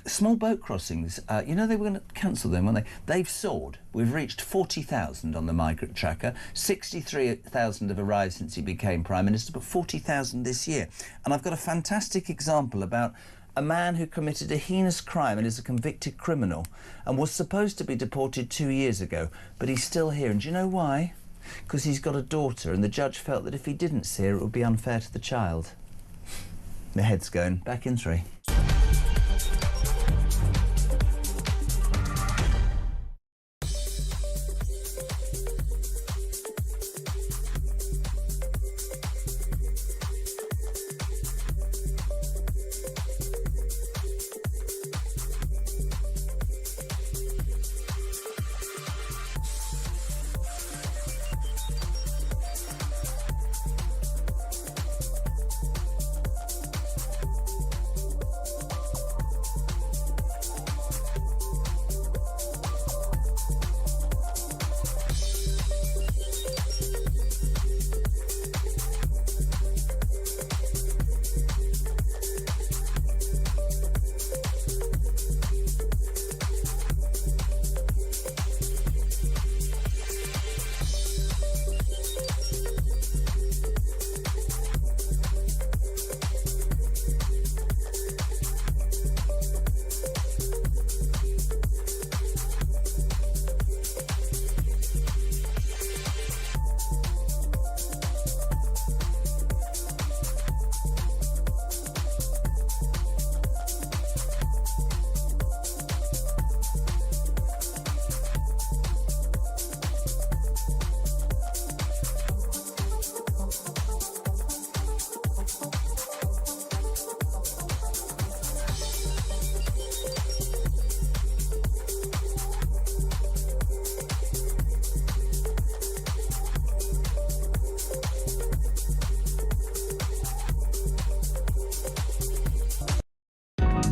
[SPEAKER 3] Small boat crossings, you know they were going to cancel them, weren't they? They've soared. We've reached 40,000 on the migrant tracker. 63,000 have arrived since he became Prime Minister, but 40,000 this year. And I've got a fantastic example about a man who committed a heinous crime and is a convicted criminal and was supposed to be deported 2 years ago, but he's still here. And do you know why? Because he's got a daughter, and the judge felt that if he didn't see her, it would be unfair to the child. The head's going. Back in 3.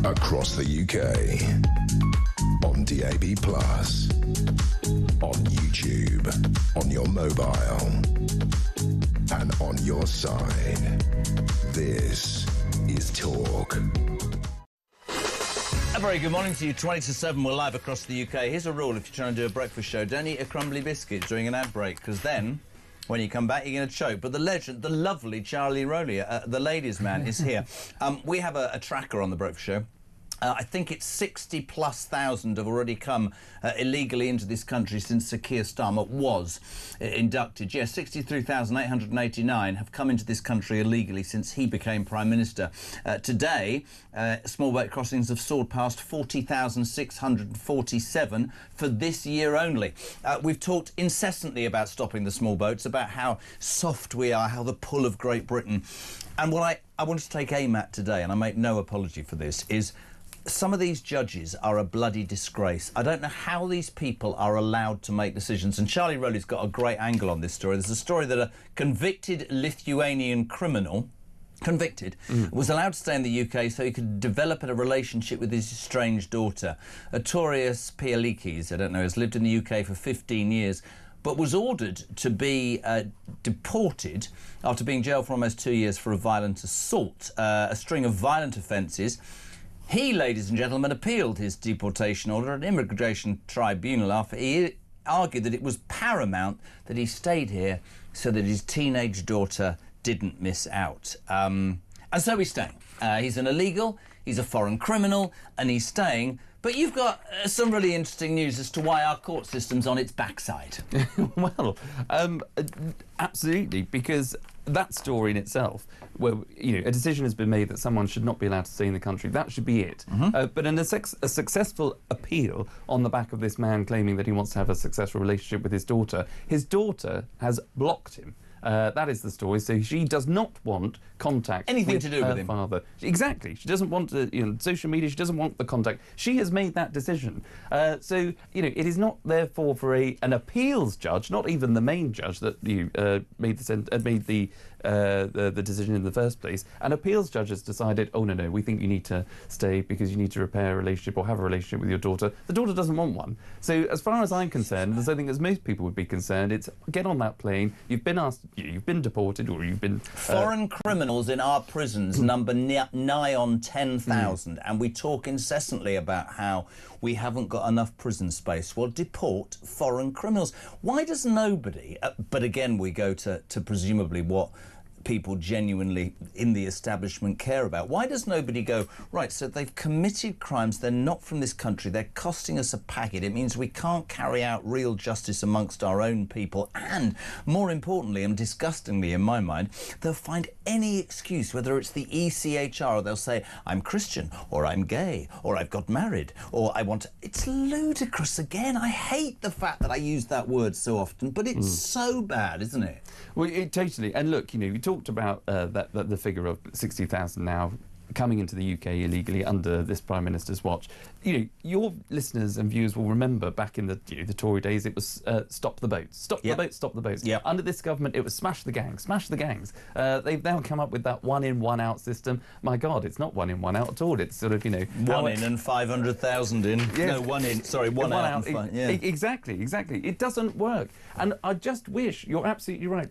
[SPEAKER 2] Across the UK, on DAB+, on YouTube, on your mobile, and on your side. This is Talk.
[SPEAKER 3] A very good morning to you. 20 to 7, we're live across the UK. Here's a rule: if you're trying to do a breakfast show, don't eat a crumbly biscuit during an ad break, because then, when you come back, you're going to choke. But the legend, the lovely Charlie Rowley, the ladies' man, is here. We have a tracker on the breakfast show. I think it's 60,000+ have already come illegally into this country since Sir Keir Starmer was inducted. Yes, 63,889 have come into this country illegally since he became Prime Minister. Today, small boat crossings have soared past 40,647 for this year only. We've talked incessantly about stopping the small boats, about how soft we are, how the pull of Great Britain. And what I want to take aim at today, and I make no apology for this, is some of these judges are a bloody disgrace. I don't know how these people are allowed to make decisions. And Charlie Rowley's got a great angle on this story. There's a story that a convicted Lithuanian criminal, was allowed to stay in the UK so he could develop a relationship with his estranged daughter. Atorius Pielikis, I don't know, has lived in the UK for 15 years, but was ordered to be deported after being jailed for almost 2 years for a violent assault, a string of violent offences. He, ladies and gentlemen, appealed his deportation order at an immigration tribunal after he argued that it was paramount that he stayed here so that his teenage daughter didn't miss out. And so he's staying. He's an illegal, he's a foreign criminal, and he's staying. But you've got some really interesting news as to why our court system's on its backside.
[SPEAKER 4] Well, absolutely, because that story in itself, where a decision has been made that someone should not be allowed to stay in the country, that should be it. But in a successful appeal on the back of this man claiming that he wants to have a successful relationship with his daughter has blocked him. That is the story. So she does not want contact
[SPEAKER 3] anything
[SPEAKER 4] with
[SPEAKER 3] to do
[SPEAKER 4] her
[SPEAKER 3] with him.
[SPEAKER 4] Father. Exactly. She doesn't want social media. She doesn't want the contact. She has made that decision. So it is not therefore for an appeals judge, not even the main judge that made the decision in the first place. An appeals judge has decided, oh no, we think you need to stay because you need to repair a relationship or have a relationship with your daughter. The daughter doesn't want one. So as far as I'm concerned, as I think as most people would be concerned, it's get on that plane. You've been asked. You've been deported, or you've been...
[SPEAKER 3] Foreign criminals in our prisons number nigh on 10,000, and we talk incessantly about how we haven't got enough prison space. Well, deport foreign criminals. Why does nobody... but again, we go to presumably what people genuinely in the establishment care about. Why does nobody go, right, so they've committed crimes, they're not from this country, they're costing us a packet, it means we can't carry out real justice amongst our own people, and more importantly and disgustingly in my mind, they'll find any excuse, whether it's the ECHR, or they'll say, I'm Christian, or I'm gay, or I've got married, or I want to... It's ludicrous again. I hate the fact that I use that word so often, but it's so bad, isn't it?
[SPEAKER 4] Well, totally. And look, you talked about the figure of 60,000 now coming into the UK illegally under this Prime Minister's watch. Your listeners and viewers will remember back in the Tory days, it was stop the boats, stop the boats, stop the boats.
[SPEAKER 3] Yep.
[SPEAKER 4] Under this government, it was smash the gangs, smash the gangs. They've now come up with that one in, one out system. My God, it's not one in, one out at all. It's sort of,
[SPEAKER 3] one in and 500,000 in.
[SPEAKER 4] Yes.
[SPEAKER 3] No, one in. Sorry, one out. And
[SPEAKER 4] Exactly. It doesn't work. And I just wish, you're absolutely right,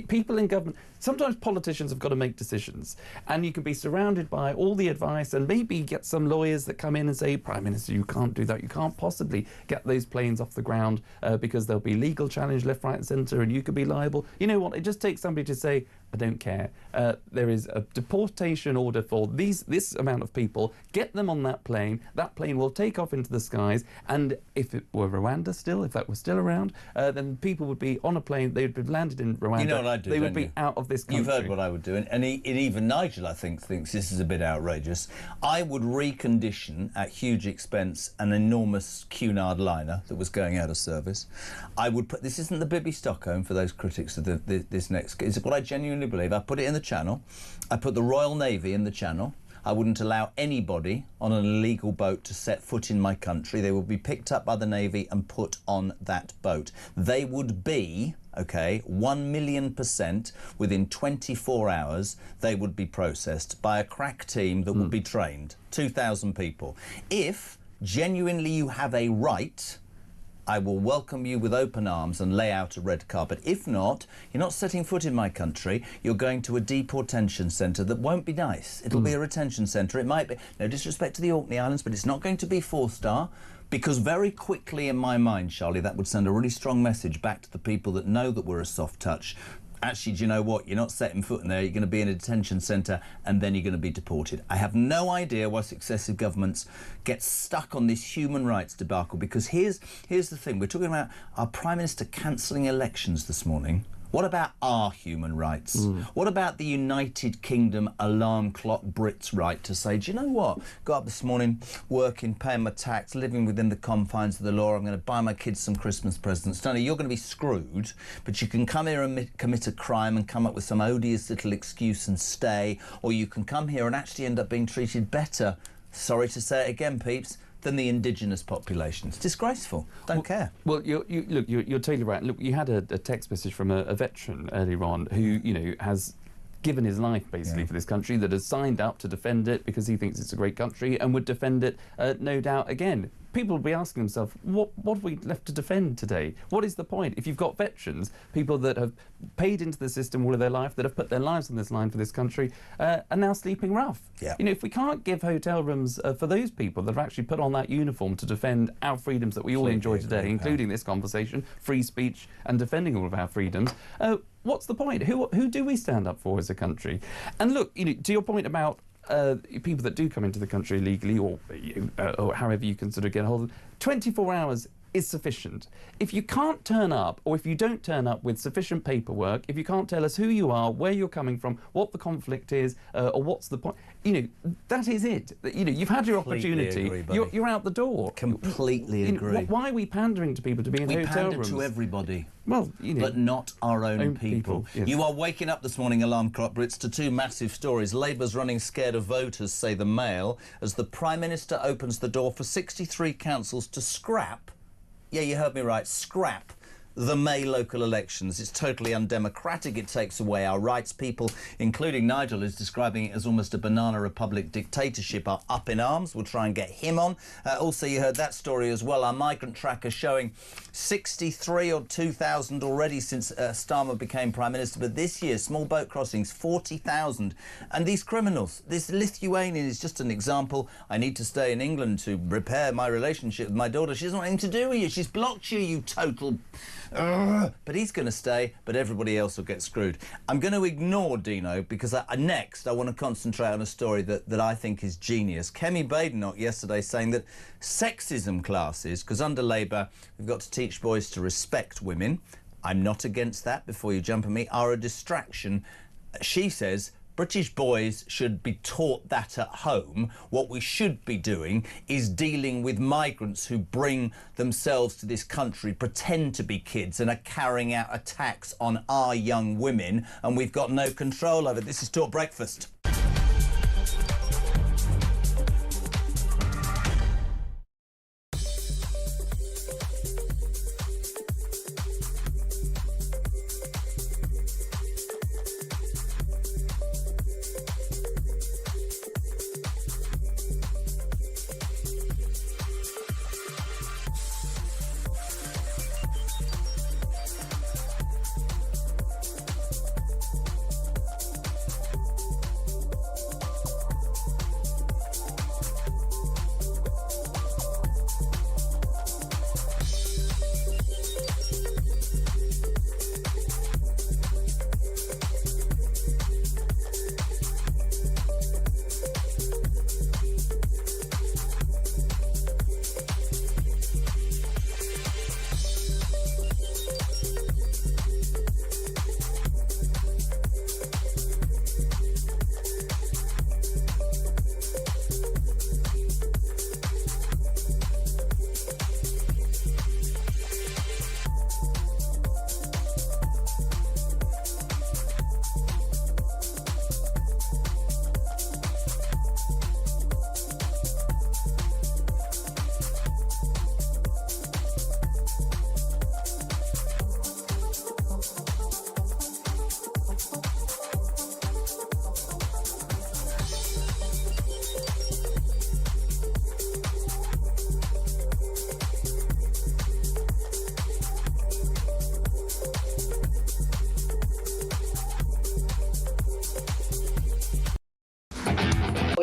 [SPEAKER 4] people in government, sometimes politicians have got to make decisions, and you can be surrounded by all the advice and maybe get some lawyers that come in and say, Prime Minister, you can't do that, you can't possibly get those planes off the ground because there'll be legal challenge left, right and centre and you could be liable. You know what, it just takes somebody to say, I don't care. There is a deportation order for this amount of people, get them on that plane will take off into the skies, and if it were Rwanda still, if that was still around, then people would be on a plane, they would have landed in Rwanda.
[SPEAKER 3] You know what I'd do,
[SPEAKER 4] they would be out of this country.
[SPEAKER 3] You've heard what I would do, and even Nigel, I think, thinks this is a bit outrageous. I would recondition at huge expense an enormous Cunard liner that was going out of service. I would put, this isn't the Bibby Stockholm for those critics of this next, it's what I genuinely believe. I put it in the Channel. I put the Royal Navy in the Channel. I wouldn't allow anybody on an illegal boat to set foot in my country. They would be picked up by the Navy and put on that boat. They would be, 1,000,000% within 24 hours, they would be processed by a crack team that would be trained, 2,000 people. If genuinely you have a right, I will welcome you with open arms and lay out a red carpet. If not, you're not setting foot in my country. You're going to a deportation centre that won't be nice. It'll be a retention centre. It might be, no disrespect to the Orkney Islands, but it's not going to be 4-star. Because very quickly in my mind, Charlie, that would send a really strong message back to the people that know that we're a soft touch. Actually, do you know what? You're not setting foot in there. You're going to be in a detention centre and then you're going to be deported. I have no idea why successive governments get stuck on this human rights debacle, because here's the thing. We're talking about our Prime Minister cancelling elections this morning. What about our human rights? What about the United Kingdom alarm clock Brits' right to say, do you know what? Got up this morning, working, paying my tax, living within the confines of the law. I'm going to buy my kids some Christmas presents. Tony, you're going to be screwed, but you can come here and commit a crime and come up with some odious little excuse and stay, or you can come here and actually end up being treated better, sorry to say it again, peeps, than the indigenous population. It's disgraceful. Don't care.
[SPEAKER 4] Well, you're totally right. Look, you had a text message from a veteran earlier on who, you know, has given his life basically for this country, that has signed up to defend it because he thinks it's a great country and would defend it, no doubt, again. People will be asking themselves, what have we left to defend today? What is the point? If you've got veterans, people that have paid into the system all of their life, that have put their lives on this line for this country, are now sleeping rough.
[SPEAKER 3] Yeah.
[SPEAKER 4] You know, if we can't give hotel rooms for those people that have actually put on that uniform to defend our freedoms that we all enjoy today, including this conversation, free speech and defending all of our freedoms, what's the point? Who do we stand up for as a country? And look, you know, to your point about people that do come into the country illegally, or however you can sort of get hold of them, 24 hours is sufficient. If you can't turn up, or if you don't turn up with sufficient paperwork, if you can't tell us who you are, where you're coming from, what the conflict is, or what's the point, you know, that is it. You know, you've had your opportunity. You're out the door.
[SPEAKER 3] Completely agree.
[SPEAKER 4] Why are we pandering to people to be in hotel rooms?
[SPEAKER 3] We pander to everybody.
[SPEAKER 4] Well, you know,
[SPEAKER 3] but not our own people.
[SPEAKER 4] Yes.
[SPEAKER 3] You are waking up this morning, alarm clock Brits, to two massive stories. Labour's running scared of voters, say the Mail, as the Prime Minister opens the door for 63 councils to scrap, yeah, you heard me right, scrap the May local elections. It's totally undemocratic. It takes away our rights. People, including Nigel, is describing it as almost a banana republic dictatorship, are up in arms. We'll try and get him on. Also, you heard that story as well. Our migrant tracker showing 63 or 2,000 already since Starmer became Prime Minister. But this year, small boat crossings, 40,000. And these criminals, this Lithuanian is just an example. I need to stay in England to repair my relationship with my daughter. She doesn't want anything to do with you. She's blocked you, you total... But he's going to stay, but everybody else will get screwed. I'm going to ignore Dino because next I want to concentrate on a story that I think is genius. Kemi Badenoch yesterday saying that sexism classes, because under Labour we've got to teach boys to respect women. I'm not against that, before you jump at me, are a distraction. She says British boys should be taught that at home. What we should be doing is dealing with migrants who bring themselves to this country, pretend to be kids and are carrying out attacks on our young women, and we've got no control over it. This is Talk Breakfast.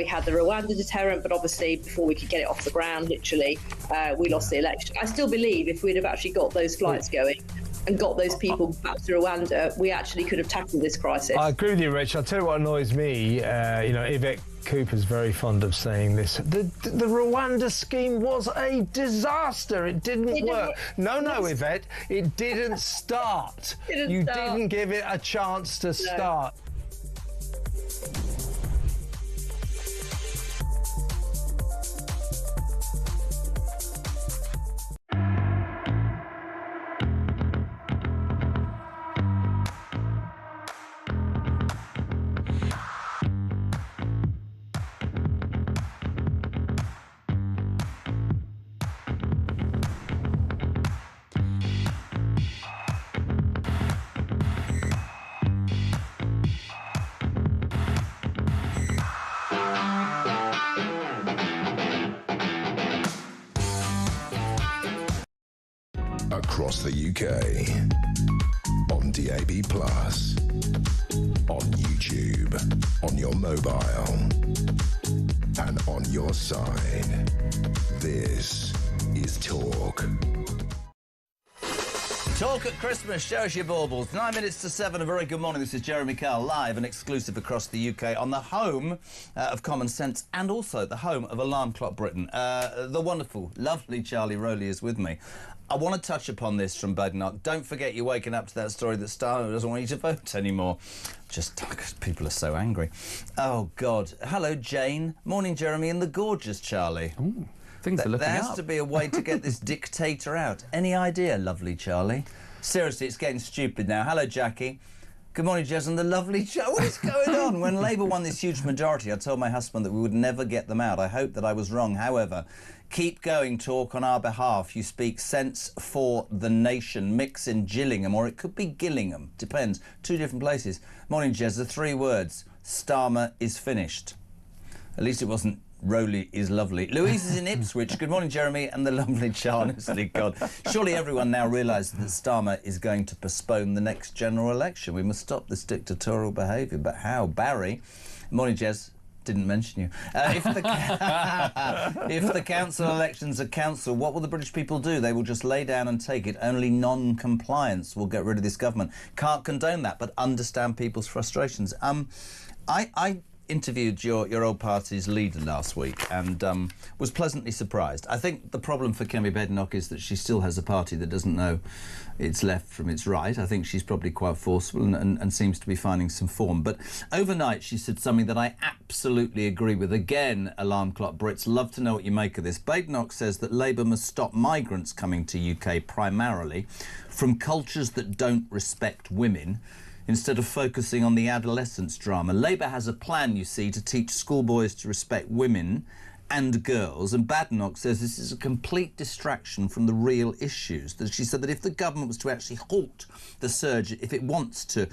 [SPEAKER 13] had the Rwanda deterrent, but obviously before we could get it off the ground, literally, we lost the election. I still believe if we'd have actually got those flights going and got those people back to Rwanda, we actually could have tackled this crisis.
[SPEAKER 14] I agree with you, Rich. I'll tell you what annoys me. Yvette Cooper's very fond of saying this. The Rwanda scheme was a disaster. It didn't work. No, Yvette, it didn't start. You didn't give it a chance to start.
[SPEAKER 2] Across the UK, on DAB+, on YouTube, on your mobile, and on your side. This is Talk.
[SPEAKER 3] Talk at Christmas, show us your baubles. 9 minutes to 7, a very good morning. This is Jeremy Kyle, live and exclusive across the UK on the home of Common Sense and also the home of Alarm Clock Britain. The wonderful, lovely Charlie Rowley is with me. I want to touch upon this from Badenoch. Don't forget you're waking up to that story that Starmer doesn't want you to vote anymore. Just because people are so angry. Oh, God. Hello, Jane. Morning, Jeremy, and the gorgeous Charlie.
[SPEAKER 4] Ooh. Things are looking
[SPEAKER 3] There has
[SPEAKER 4] up.
[SPEAKER 3] to be a way to get this dictator out. Any idea, lovely Charlie? Seriously, it's getting stupid now. Hello, Jackie. Good morning, Jez, and the lovely Joe. What is going on? When Labour won this huge majority, I told my husband that we would never get them out. I hope that I was wrong. However, keep going, Talk, on our behalf. You speak sense for the nation. Mix in Gillingham, or it could be Gillingham. Depends. 2 different places. Morning, Jez. The 3 words. Starmer is finished. At least it wasn't Rowley is lovely. Louise is in Ipswich. Good morning, Jeremy, and the lovely Charlie. Honestly, God. Surely everyone now realises that Starmer is going to postpone the next general election. We must stop this dictatorial behaviour. But how? Barry. Morning, Jez. Didn't mention you. If the council elections are cancelled, what will the British people do? They will just lay down and take it. Only non-compliance will get rid of this government. Can't condone that, but understand people's frustrations. I interviewed your old party's leader last week and was pleasantly surprised. I think the problem for Kemi Badenoch is that she still has a party that doesn't know its left from its right. I think she's probably quite forceful and seems to be finding some form. But overnight she said something that I absolutely agree with. Again, Alarm Clock Brits, love to know what you make of this. Badenoch says that Labour must stop migrants coming to UK primarily from cultures that don't respect women, instead of focusing on the adolescence drama. Labour has a plan, you see, to teach schoolboys to respect women and girls, and Badenoch says this is a complete distraction from the real issues. She said that if the government was to actually halt the surge, if it wants to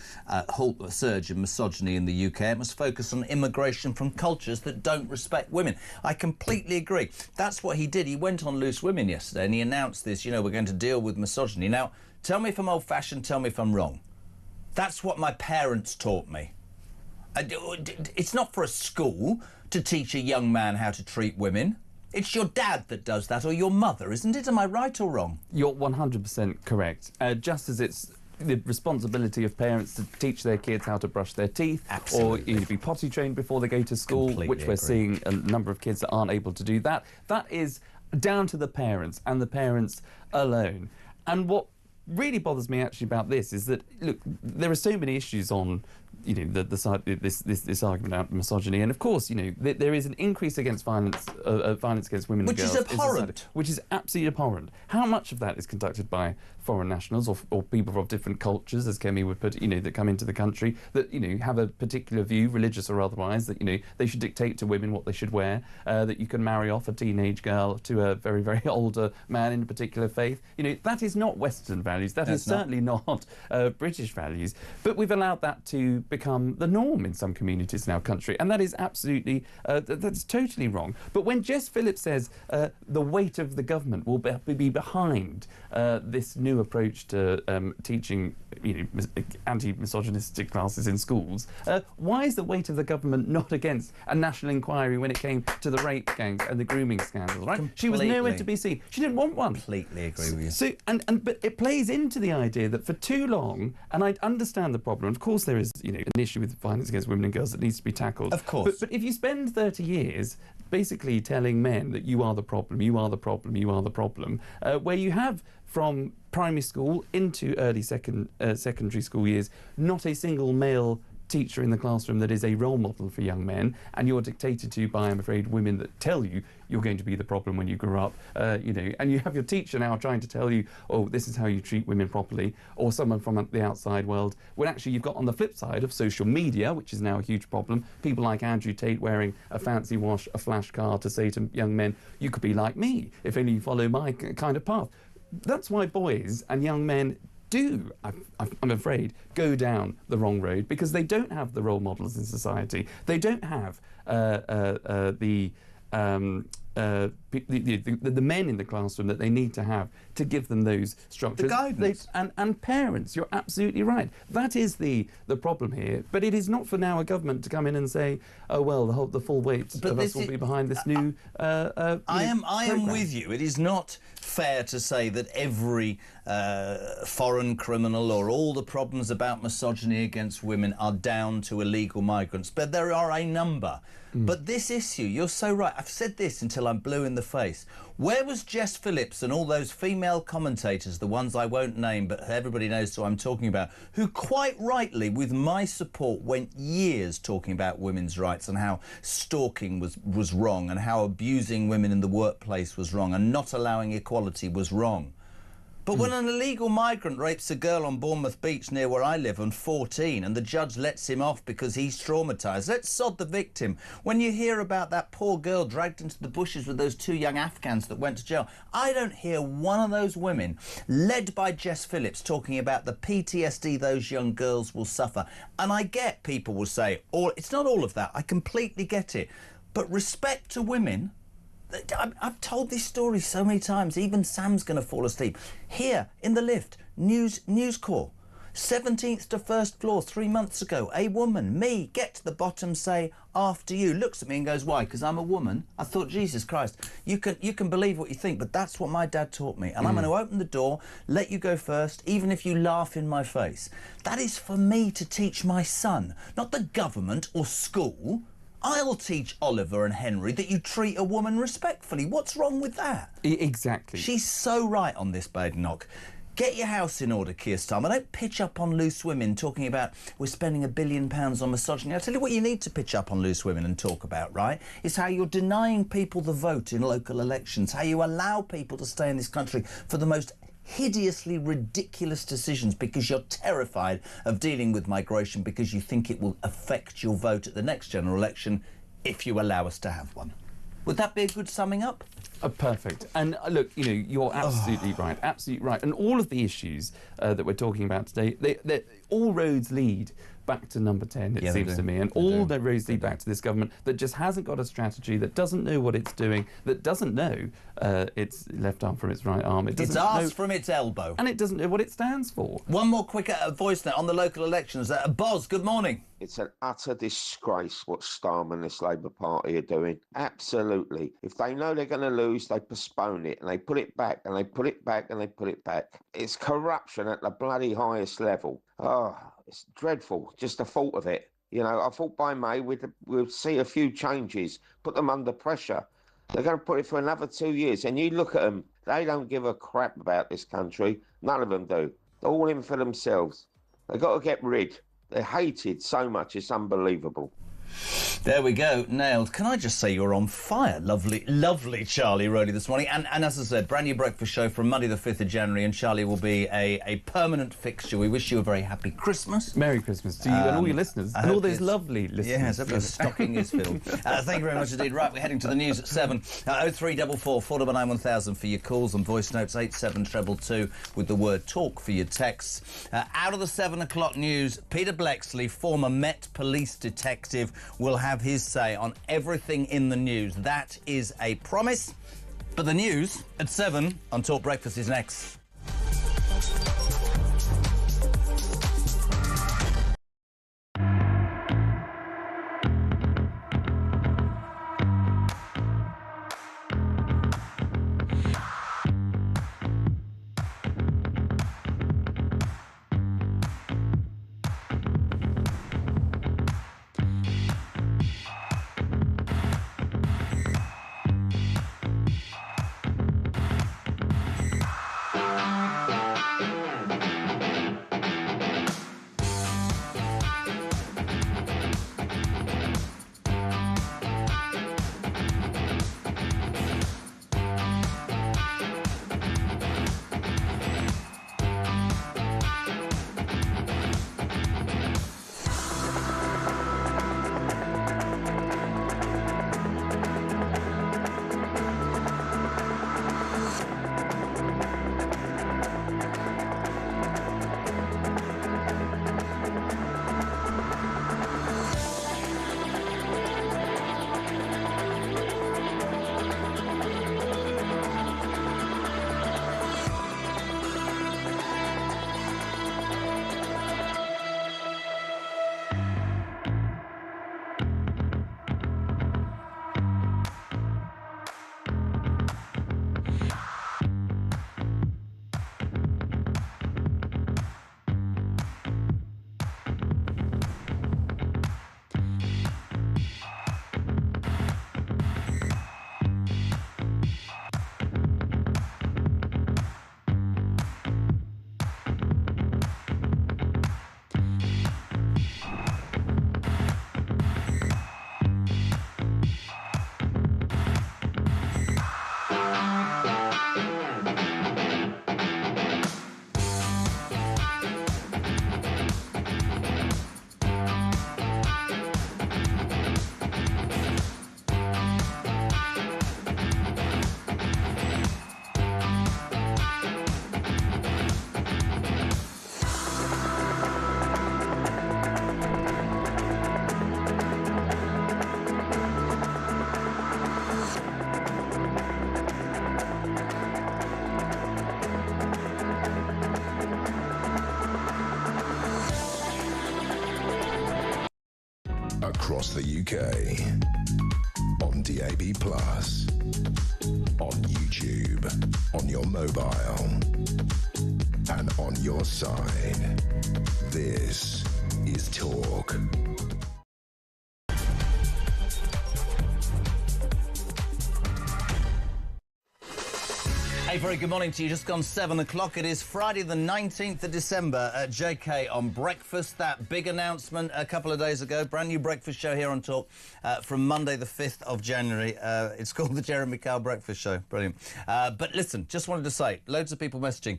[SPEAKER 3] halt the surge of misogyny in the UK, it must focus on immigration from cultures that don't respect women. I completely agree. That's what he did. He went on Loose Women yesterday and he announced this, we're going to deal with misogyny. Now, tell me if I'm old-fashioned, tell me if I'm wrong. That's what my parents taught me. It's not for a school to teach a young man how to treat women. It's your dad that does that, or your mother, isn't it? Am I right or wrong?
[SPEAKER 4] You're 100% correct. Just as it's the responsibility of parents to teach their kids how to brush their teeth,
[SPEAKER 3] Absolutely.
[SPEAKER 4] or be potty trained before they go to school,
[SPEAKER 3] Completely
[SPEAKER 4] which we're
[SPEAKER 3] agree.
[SPEAKER 4] seeing a number of kids that aren't able to do that. That is down to the parents and the parents alone. And what really bothers me actually about this is that, look, there are so many issues on the side, this argument about misogyny, and of course there is an increase against violence against women and girls,
[SPEAKER 3] which is abhorrent.
[SPEAKER 4] which is absolutely abhorrent. How much of that is conducted by foreign nationals or people of different cultures, as Kemi would put it, that come into the country, that have a particular view, religious or otherwise, that they should dictate to women what they should wear, that you can marry off a teenage girl to a very, very older man in a particular faith. That is not Western values. That is certainly not British values. But we've allowed that to become the norm in some communities in our country, and that is absolutely, that's totally wrong. But when Jess Phillips says the weight of the government will be behind this new approach to teaching, anti-misogynistic classes in schools, why is the weight of the government not against a national inquiry when it came to the rape gangs and the grooming scandals, right? She was nowhere to be seen. She didn't want one.
[SPEAKER 3] Completely agree with you.
[SPEAKER 4] So, but it plays into the idea that for too long, and I understand the problem, of course there is, an issue with violence against women and girls that needs to be tackled.
[SPEAKER 3] Of course.
[SPEAKER 4] But if you spend 30 years basically telling men that you are the problem, you are the problem, you are the problem, where you have from primary school into early secondary school years not a single male teacher in the classroom that is a role model for young men, and you're dictated to by, I'm afraid, women that tell you you're going to be the problem when you grow up, and you have your teacher now trying to tell you, oh, this is how you treat women properly, or someone from the outside world, when actually you've got on the flip side of social media, which is now a huge problem, people like Andrew Tate wearing a fancy wash, a flash car to say to young men, you could be like me if only you follow my kind of path. That's why boys and young men do, I'm afraid, go down the wrong road, because they don't have the role models in society. They don't have the men in the classroom that they need to have to give them those structures.
[SPEAKER 3] The guidance.
[SPEAKER 4] And parents, you're absolutely right. That is the problem here. But it is not for now a government to come in and say, oh, well, the full weight of us will be behind this new
[SPEAKER 3] I am with you. It is not fair to say that every foreign criminal or all the problems about misogyny against women are down to illegal migrants, but there are a number. But this issue, you're so right. I've said this until I'm blue in the face. Where was Jess Phillips and all those female commentators, the ones I won't name, but everybody knows who I'm talking about, who quite rightly, with my support, went years talking about women's rights and how stalking was wrong and how abusing women in the workplace was wrong and not allowing equality was wrong. But when an illegal migrant rapes a girl on Bournemouth Beach near where I live on 14 and the judge lets him off because he's traumatised, let's sod the victim. When you hear about that poor girl dragged into the bushes with those 2 young Afghans that went to jail, I don't hear one of those women, led by Jess Phillips, talking about the PTSD those young girls will suffer. And I get people will say, it's not all of that, I completely get it. But respect to women, I've told this story so many times, even Sam's going to fall asleep. Here, in the lift, News Corps, 17th to 1st floor 3 months ago, a woman, me, get to the bottom, say, after you, looks at me and goes, why, because I'm a woman? I thought, Jesus Christ, you can believe what you think, but that's what my dad taught me, and I'm going to open the door, let you go first, even if you laugh in my face. That is for me to teach my son, not the government or school. I'll teach Oliver and Henry that you treat a woman respectfully. What's wrong with that?
[SPEAKER 4] Exactly.
[SPEAKER 3] She's so right on this, Badenoch. Get your house in order, Keir Starmer. Don't pitch up on loose women talking about we're spending £1 billion on misogyny. I'll tell you what you need to pitch up on loose women and talk about, right, is how you're denying people the vote in local elections, how you allow people to stay in this country for the most hideously ridiculous decisions because you're terrified of dealing with migration because you think it will affect your vote at the next general election if you allow us to have one. Would that be a good summing up?
[SPEAKER 4] Perfect. And look, you're absolutely right, absolutely right. And all of the issues that we're talking about today, all roads lead back to number 10, it seems to me. And all the roads lead back to this government that just hasn't got a strategy, that doesn't know what it's doing, that doesn't know its left arm from its right arm.
[SPEAKER 3] It's arse from its elbow.
[SPEAKER 4] And it doesn't know what it stands for.
[SPEAKER 3] One more quick voice note on the local elections. Boz, good morning.
[SPEAKER 15] It's an utter disgrace what Starmer and this Labour Party are doing. Absolutely. If they know they're going to lose, they postpone it and they put it back and they put it back and they put it back. It's corruption at the bloody highest level. Oh, it's dreadful, just the thought of it. I thought by May we'd see a few changes, put them under pressure. They're going to put it for another 2 years. And you look at them, they don't give a crap about this country. None of them do. They're all in for themselves. They've got to get rid. They're hated so much, it's unbelievable.
[SPEAKER 3] There we go, nailed. Can I just say you're on fire? Lovely, lovely Charlie Rowley this morning. And as I said, brand new breakfast show from Monday the 5th of January, and Charlie will be a permanent fixture. We wish you a very happy Christmas.
[SPEAKER 4] Merry Christmas to you and all your listeners, and all those lovely listeners.
[SPEAKER 3] Yes, hope your stocking is filled. Thank you very much indeed. Right, we're heading to the news at 7. 0344 499 1000 for your calls and voice notes, 87222 with the word talk for your texts. Out of the 7 o'clock news, Peter Blexley, former Met police detective, will have his say on everything in the news. That is a promise. But the news at 7 on Talk Breakfast is next.
[SPEAKER 2] Across the UK, on DAB+, on YouTube, on your mobile, and on your side. This is Talk.
[SPEAKER 3] A very good morning to you. Just gone 7 o'clock. It is Friday the 19th of December at JK on Breakfast. That big announcement a couple of days ago. Brand new breakfast show here on Talk from Monday the 5th of January. It's called the Jeremy Kyle Breakfast Show. Brilliant. But listen, just wanted to say, loads of people messaging.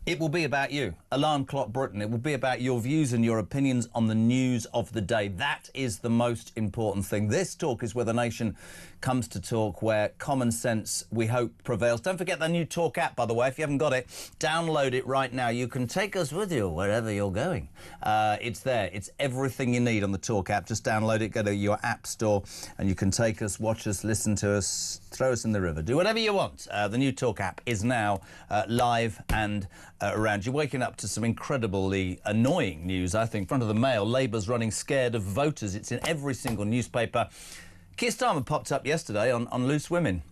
[SPEAKER 3] It will be about you. Alarm Clock Britain. It will be about your views and your opinions on the news of the day. That is the most important thing. This talk is where the nation comes to talk, where common sense, we hope, prevails. Don't forget the new Talk app, by the way. If you haven't got it, download it right now. You can take us with you wherever you're going. It's there. It's everything you need on the Talk app. Just download it, go to your app store, and you can take us, watch us, listen to us, throw us in the river. Do whatever you want. The new Talk app is now live and around. You're waking up to some incredibly annoying news, I think. Front of the Mail, Labour's running scared of voters. It's in every single newspaper. Keir Starmer popped up yesterday on Loose Women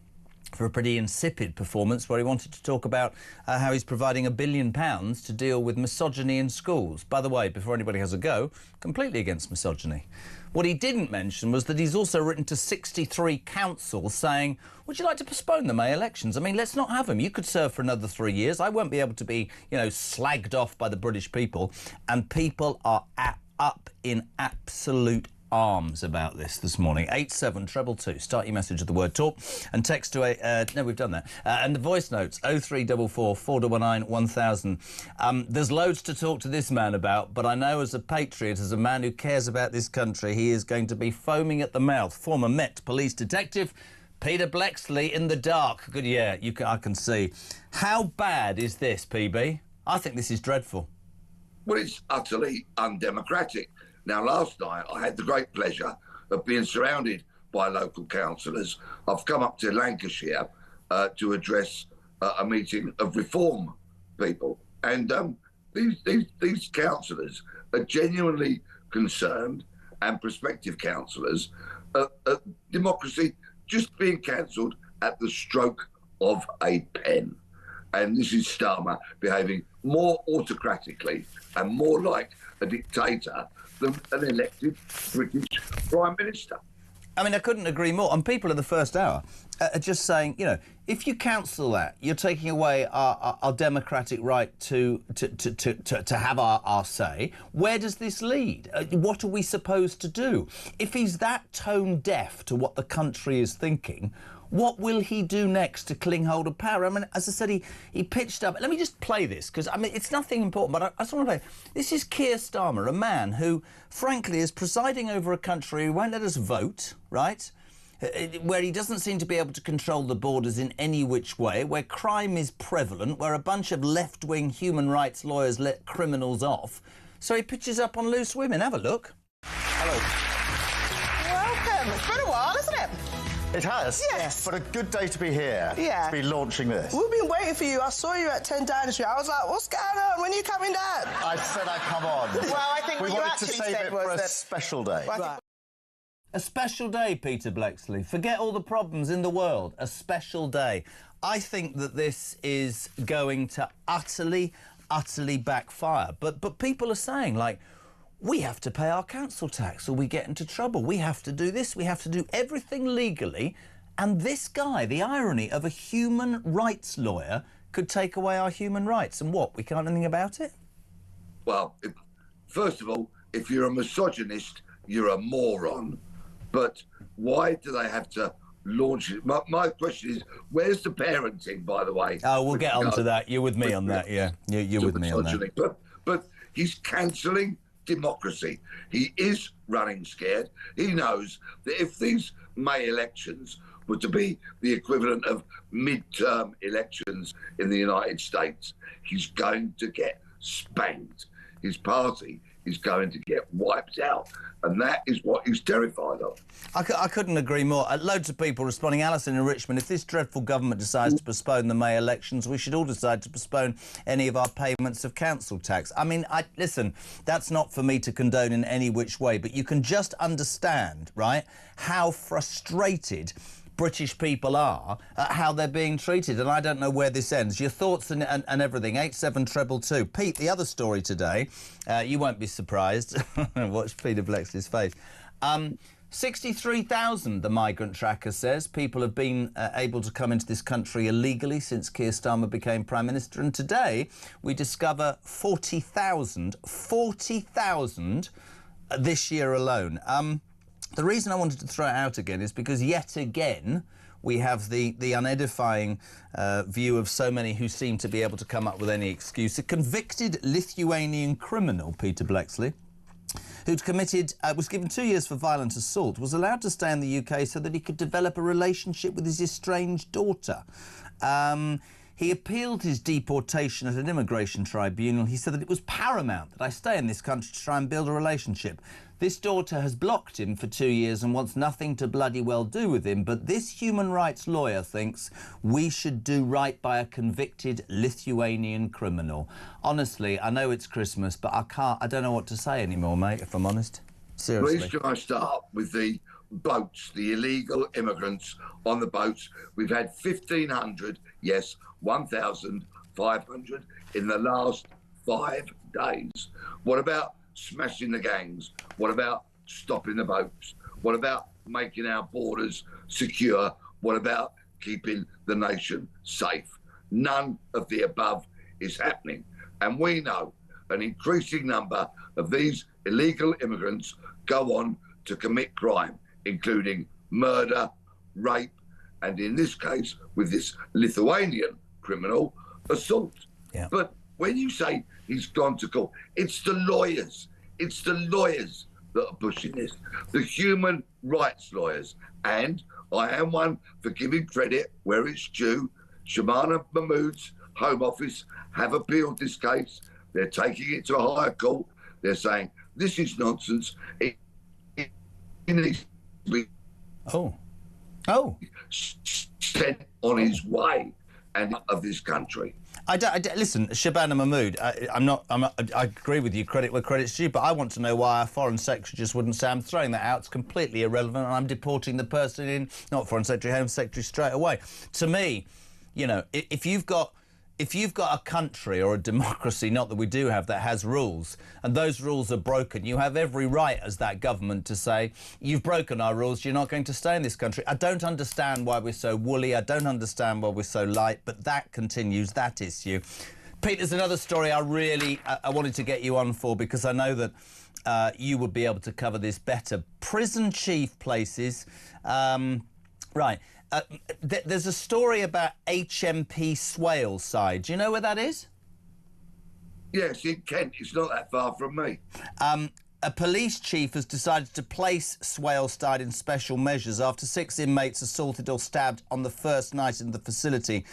[SPEAKER 3] for a pretty insipid performance where he wanted to talk about how he's providing £1 billion to deal with misogyny in schools. By the way, before anybody has a go, completely against misogyny. What he didn't mention was that he's also written to 63 councils saying, would you like to postpone the May elections? I mean, let's not have them. You could serve for another 3 years. I won't be able to be, slagged off by the British people. And people are up in absolute arms about this morning. 87222. Start your message with the word talk and text to a... no, we've done that. And the voice notes, 0344 419 1000. There's loads to talk to this man about, but I know as a patriot, as a man who cares about this country, he is going to be foaming at the mouth. Former Met police detective Peter Blexley in the dark. Good, yeah, I can see. How bad is this, PB? I think this is dreadful.
[SPEAKER 16] Well, it's utterly undemocratic. Now, last night I had the great pleasure of being surrounded by local councillors. I've come up to Lancashire to address a meeting of reform people. And these councillors are genuinely concerned, and prospective councillors, democracy just being cancelled at the stroke of a pen. And this is Starmer behaving more autocratically and more like a dictator than an elected British Prime Minister.
[SPEAKER 3] I mean, I couldn't agree more. And people in the first hour are just saying, you know, if you cancel that, you're taking away our democratic right to have our say. Where does this lead? What are we supposed to do? If he's that tone deaf to what the country is thinking, what will he do next to cling hold of power? I mean, as I said, he pitched up. Let me just play this, because, I mean, it's nothing important, but I just want to play. This is Keir Starmer, a man who, frankly, is presiding over a country who won't let us vote, right? Where he doesn't seem to be able to control the borders in any which way, where crime is prevalent, where a bunch of left-wing human rights lawyers let criminals off. So he pitches up on loose women. Have a look.
[SPEAKER 6] Hello.
[SPEAKER 5] Welcome. It's been a while, isn't it?
[SPEAKER 6] It has?
[SPEAKER 5] Yes.
[SPEAKER 6] But a good day to be here.
[SPEAKER 5] Yeah.
[SPEAKER 6] To be launching this.
[SPEAKER 5] We've been waiting for you. I saw you at 10 Downing Street. I was like, what's going on? When are you coming down?
[SPEAKER 6] I said I'd come on.
[SPEAKER 5] Well, I think
[SPEAKER 6] we
[SPEAKER 5] what you
[SPEAKER 6] wanted to
[SPEAKER 5] actually
[SPEAKER 6] save
[SPEAKER 5] said
[SPEAKER 6] it
[SPEAKER 5] was
[SPEAKER 6] for a
[SPEAKER 5] that...
[SPEAKER 6] special day.
[SPEAKER 5] Right.
[SPEAKER 3] A special day, Peter Blexley. Forget all the problems in the world. A special day. I think that this is going to utterly backfire. But people are saying, like, we have to pay our council tax or we get into trouble. We have to do this. We have to do everything legally. And this guy, the irony of a human rights lawyer, could take away our human rights. And what? We can't do anything about it?
[SPEAKER 16] Well, first of all, if you're a misogynist, you're a moron. But why do they have to launch it? My question is, where's the parenting, by the way?
[SPEAKER 3] Oh, we'll get on to that. You're with me on that, yeah. You're with me on that.
[SPEAKER 16] But he's cancelling democracy. He is running scared. He knows that if these May elections were to be the equivalent of mid-term elections in the United States, he's going to get spanked. His party is going to get wiped out. And that is what he's terrified of.
[SPEAKER 3] I couldn't agree more. Loads of people responding. Alison in Richmond, if this dreadful government decides to postpone the May elections, we should all decide to postpone any of our payments of council tax. I mean, listen, that's not for me to condone in any which way, but you can just understand, right, how frustrated British people are at how they're being treated, and I don't know where this ends. Your thoughts and everything. 87222. Pete, the other story today, you won't be surprised. Watch Peter Blexley's face. 63,000, the migrant tracker says, people have been able to come into this country illegally since Keir Starmer became Prime Minister, and today we discover 40,000 this year alone. The reason I wanted to throw it out again is because yet again we have the unedifying view of so many who seem to be able to come up with any excuse. A convicted Lithuanian criminal, Peter Blexley, who'd committed, was given 2 years for violent assault, was allowed to stay in the UK so that he could develop a relationship with his estranged daughter. He appealed his deportation at an immigration tribunal. He said that it was paramount that I stay in this country to try and build a relationship. This daughter has blocked him for 2 years and wants nothing to bloody well do with him, but this human rights lawyer thinks we should do right by a convicted Lithuanian criminal. Honestly, I know it's Christmas, but I don't know what to say anymore, mate, if I'm honest. Seriously.
[SPEAKER 16] Please can I start with the boats, the illegal immigrants on the boats. We've had 1,500, yes, 1,500 in the last 5 days. What about smashing the gangs? What about stopping the boats? What about making our borders secure? What about keeping the nation safe? None of the above is happening. And we know an increasing number of these illegal immigrants go on to commit crime, including murder, rape, and in this case, with this Lithuanian criminal, assault.
[SPEAKER 3] Yeah.
[SPEAKER 16] But when you say he's gone to court, it's the lawyers. It's the lawyers that are pushing this, the human rights lawyers. And I am one for giving credit where it's due. Shabana Mahmood's Home Office have appealed this case. They're taking it to a higher court. They're saying, this is nonsense. It needs to be sent on his way and of this country.
[SPEAKER 3] Listen, Shabana Mahmood, I agree with you, credit where credit's due, but I want to know why our Foreign Secretary just wouldn't say, I'm throwing that out, it's completely irrelevant, and I'm deporting the person in, not Foreign Secretary, Home Secretary straight away. To me, you know, if you've got a country or a democracy, not that we do have, that has rules, and those rules are broken, you have every right as that government to say, you've broken our rules, you're not going to stay in this country. I don't understand why we're so woolly, I don't understand why we're so light, but that continues, that issue. Pete, there's another story I wanted to get you on for, because I know that you would be able to cover this better. Prison chief places, right. There's a story about HMP Swaleside. Do you know where that is?
[SPEAKER 16] Yes, in Kent. It's not that far from me.
[SPEAKER 3] A police chief has decided to place Swaleside in special measures after 6 inmates assaulted or stabbed on the first night in the facility.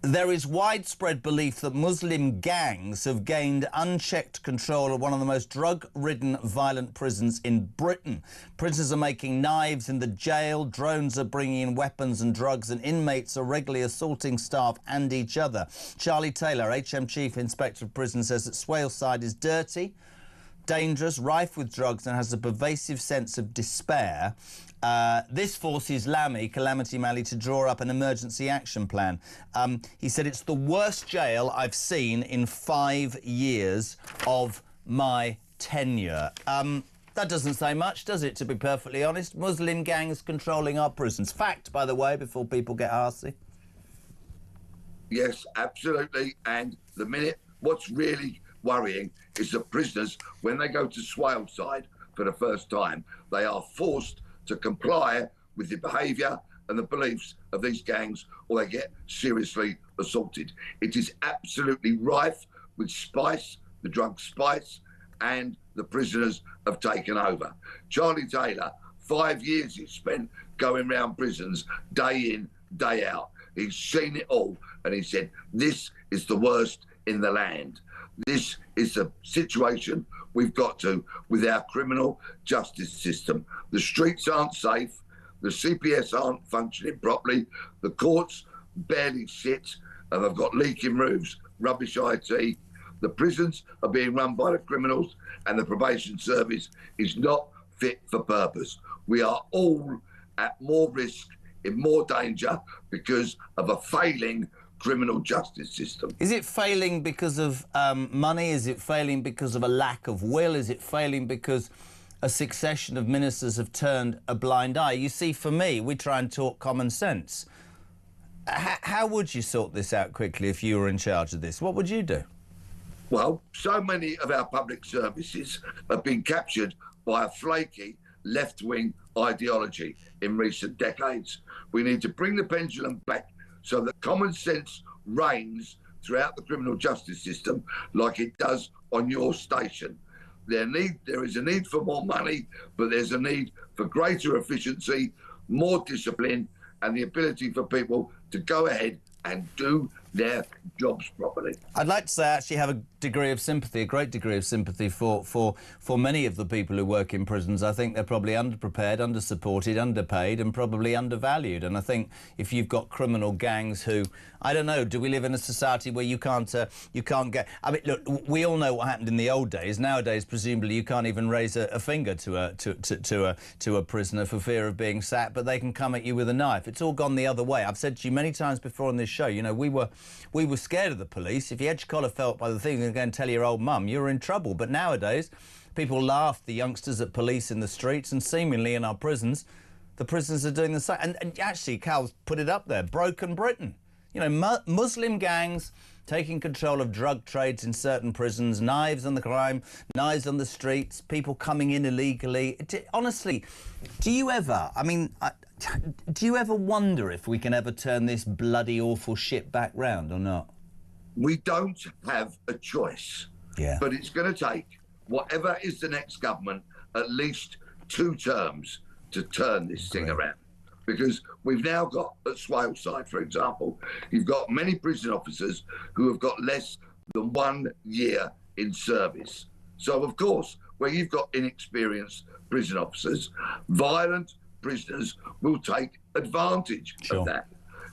[SPEAKER 3] There is widespread belief that Muslim gangs have gained unchecked control of one of the most drug-ridden, violent prisons in Britain. Prisoners are making knives in the jail, drones are bringing in weapons and drugs, and inmates are regularly assaulting staff and each other. Charlie Taylor, HM Chief Inspector of Prison, says that Swaleside is dirty, dangerous, rife with drugs, and has a pervasive sense of despair. This forces Calamity Malley, to draw up an emergency action plan. He said, it's the worst jail I've seen in 5 years of my tenure. That doesn't say much, does it, to be perfectly honest? Muslim gangs controlling our prisons. Fact, by the way, before people get arsey.
[SPEAKER 16] Yes, absolutely. And the minute, what's really worrying is that prisoners, when they go to Swaleside for the first time, they are forced to comply with the behaviour and the beliefs of these gangs, or they get seriously assaulted. It is absolutely rife with spice, the drug spice, and the prisoners have taken over. Charlie Taylor, 5 years he's spent going round prisons day in, day out. He's seen it all, and he said, this is the worst in the land. This is the situation we've got to with our criminal justice system. The streets aren't safe, the CPS aren't functioning properly, the courts barely sit, and they've got leaking roofs, rubbish IT. The prisons are being run by the criminals, and the probation service is not fit for purpose. We are all at more risk, in more danger, because of a failing criminal justice system.
[SPEAKER 3] Is it failing because of money? Is it failing because of a lack of will? Is it failing because a succession of ministers have turned a blind eye? You see, for me, we try and talk common sense. How would you sort this out quickly if you were in charge of this? What would you do?
[SPEAKER 16] Well, so many of our public services have been captured by a flaky left-wing ideology in recent decades. We need to bring the pendulum back so that common sense reigns throughout the criminal justice system like it does on your station. There is a need for more money, but there's a need for greater efficiency, more discipline, and the ability for people to go ahead and do their jobs properly.
[SPEAKER 3] I'd like to say I actually have a degree of sympathy, a great degree of sympathy for many of the people who work in prisons. I think they're probably underprepared, undersupported, underpaid, and probably undervalued. And I think if you've got criminal gangs who, I don't know, do we live in a society where you can't get? I mean, look, we all know what happened in the old days. Nowadays, presumably, you can't even raise a finger to a prisoner for fear of being sacked, but they can come at you with a knife. It's all gone the other way. I've said to you many times before on this show, you know, we were scared of the police. If your edge collar felt by the thing and go and tell your old mum, you were in trouble. But nowadays, people laugh the youngsters at police in the streets, and seemingly in our prisons, the prisoners are doing the same. And actually, Cal's put it up there, broken Britain. You know, Muslim gangs taking control of drug trades in certain prisons, knives on the crime, knives on the streets, people coming in illegally. Honestly, do you ever, do you ever wonder if we can ever turn this bloody awful shit back round or not?
[SPEAKER 16] We don't have a choice.
[SPEAKER 3] Yeah.
[SPEAKER 16] But it's going to take whatever is the next government at least 2 terms to turn this thing around. Because we've now got, at Swaleside, for example, you've got many prison officers who have got less than 1 year in service. So, of course, where you've got inexperienced prison officers, violent prisoners will take advantage of that.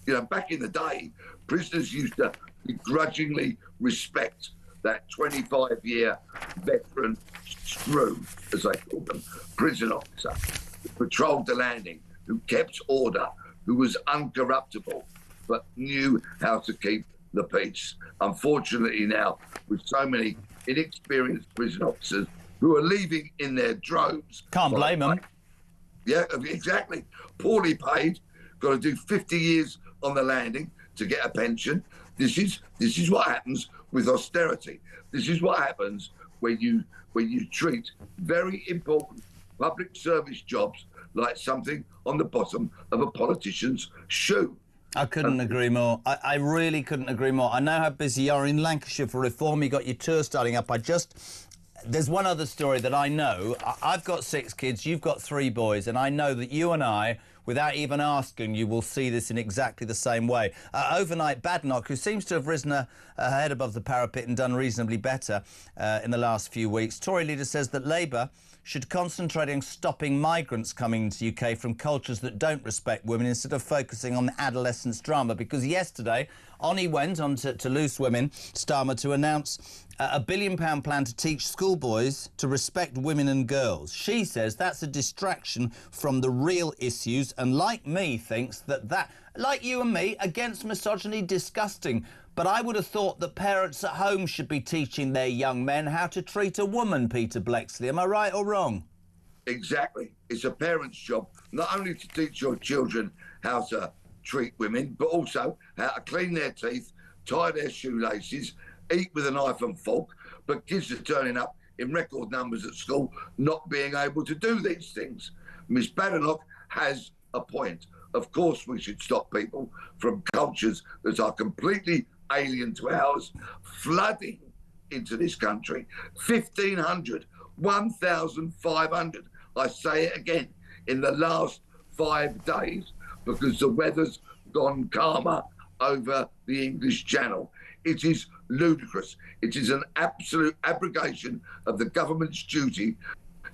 [SPEAKER 16] You know, back in the day, prisoners used to begrudgingly respect that 25-year veteran screw, as they call them, prison officer, who patrolled the landing, who kept order, who was uncorruptible, but knew how to keep the peace. Unfortunately now, with so many inexperienced prison officers who are leaving in their droves.
[SPEAKER 3] Can't blame them.
[SPEAKER 16] Yeah, exactly. Poorly paid, got to do 50 years on the landing to get a pension. This is what happens with austerity. This is what happens when you treat very important public service jobs like something on the bottom of a politician's shoe.
[SPEAKER 3] I couldn't agree more. I really couldn't agree more. I know how busy you are in Lancashire for reform. You got your tour starting up. There's one other story that I know. I've got 6 kids, you've got 3 boys, and I know that you and I, without even asking, you will see this in exactly the same way. Overnight, Badenoch, who seems to have risen a head above the parapet and done reasonably better in the last few weeks. Tory leader says that Labour should concentrate on stopping migrants coming into the UK from cultures that don't respect women instead of focusing on adolescence drama. Because yesterday, on he went on to Loose Women, Starmer, to announce a £1 billion plan to teach schoolboys to respect women and girls. She says that's a distraction from the real issues, and like me, thinks that, like you and me, against misogyny, disgusting. But I would have thought that parents at home should be teaching their young men how to treat a woman, Peter Bleksley. Am I right or wrong?
[SPEAKER 16] Exactly. It's a parent's job not only to teach your children how to treat women, but also how to clean their teeth, tie their shoelaces, eat with a knife and fork. But kids are turning up in record numbers at school not being able to do these things. Miss Badenoch has a point. Of course we should stop people from cultures that are completely alien to ours flooding into this country. 1,500, 1,500, I say it again, in the last 5 days, because the weather's gone calmer over the English Channel. It is ludicrous. It is an absolute abrogation of the government's duty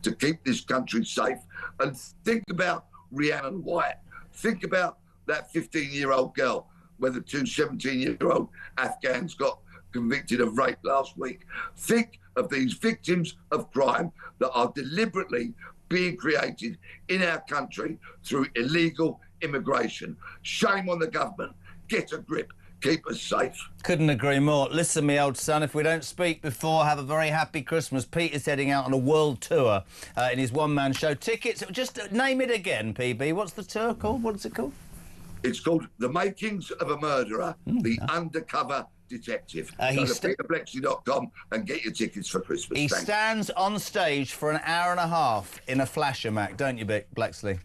[SPEAKER 16] to keep this country safe. And think about Rhiannon White. Think about that 15-year-old girl where the 2 17-year-old Afghans got convicted of rape last week. Think of these victims of crime that are deliberately being created in our country through illegal immigration. Shame on the government. Get a grip. Keep us safe.
[SPEAKER 3] Couldn't agree more. Listen, me old son, if we don't speak before, have a very happy Christmas. Peter's heading out on a world tour in his one-man show. Tickets, just name it again, PB. What's the tour called? What is it called?
[SPEAKER 16] It's called The Makings of a Murderer, The Undercover Detective. Go to peterblexley.com and get your tickets for Christmas.
[SPEAKER 3] He stands on stage for an hour and a half in a flasher, Mac, don't you, Blexley?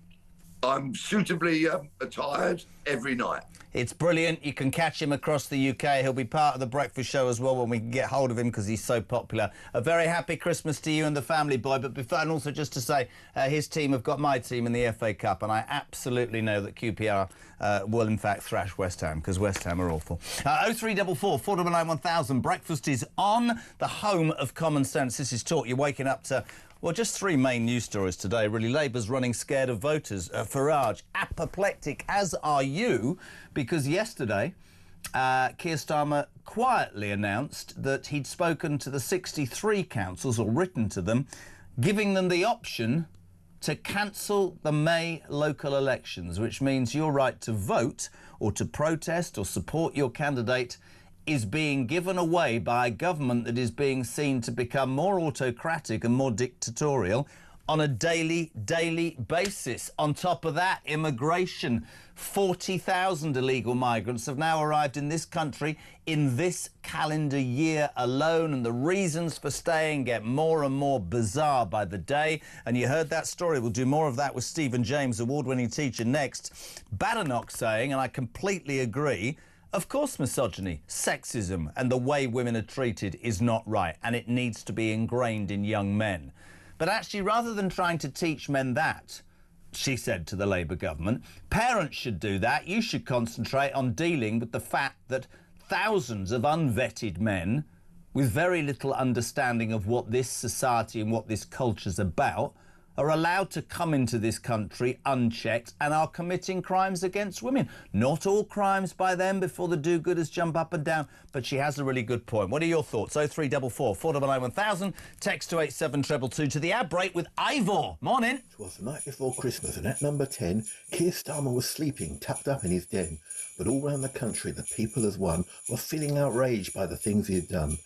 [SPEAKER 16] I'm suitably attired every night.
[SPEAKER 3] It's brilliant. You can catch him across the UK. He'll be part of the breakfast show as well when we can get hold of him because he's so popular. A very happy Christmas to you and the family, boy. But before, and also just to say, his team have got my team in the FA Cup, and I absolutely know that QPR will in fact thrash West Ham because West Ham are awful. 0344 499 1000. Breakfast is on, the home of common sense. This is Talk. You're waking up to... Well, just 3 main news stories today, really. Labour's running scared of voters. Farage, apoplectic, as are you, because yesterday Keir Starmer quietly announced that he'd spoken to the 63 councils, or written to them, giving them the option to cancel the May local elections, which means your right to vote or to protest or support your candidate is being given away by a government that is being seen to become more autocratic and more dictatorial on a daily basis. On top of that, immigration. 40,000 illegal migrants have now arrived in this country in this calendar year alone, and the reasons for staying get more and more bizarre by the day. And you heard that story. We'll do more of that with Stephen James, award-winning teacher, next. Badenoch saying, and I completely agree, of course misogyny, sexism and the way women are treated is not right, and it needs to be ingrained in young men. But actually, rather than trying to teach men that, she said to the Labour government, parents should do that. You should concentrate on dealing with the fact that thousands of unvetted men with very little understanding of what this society and what this culture's about are allowed to come into this country unchecked and are committing crimes against women. Not all crimes by them before the do-gooders jump up and down, but she has a really good point. What are your thoughts? 0344 499 1000, text to 87222 to the ad break with Ivor. Morning.
[SPEAKER 17] It was the night before Christmas, and at number 10, Keir Starmer was sleeping, tucked up in his den. But all round the country, the people as one were feeling outraged by the things he had done.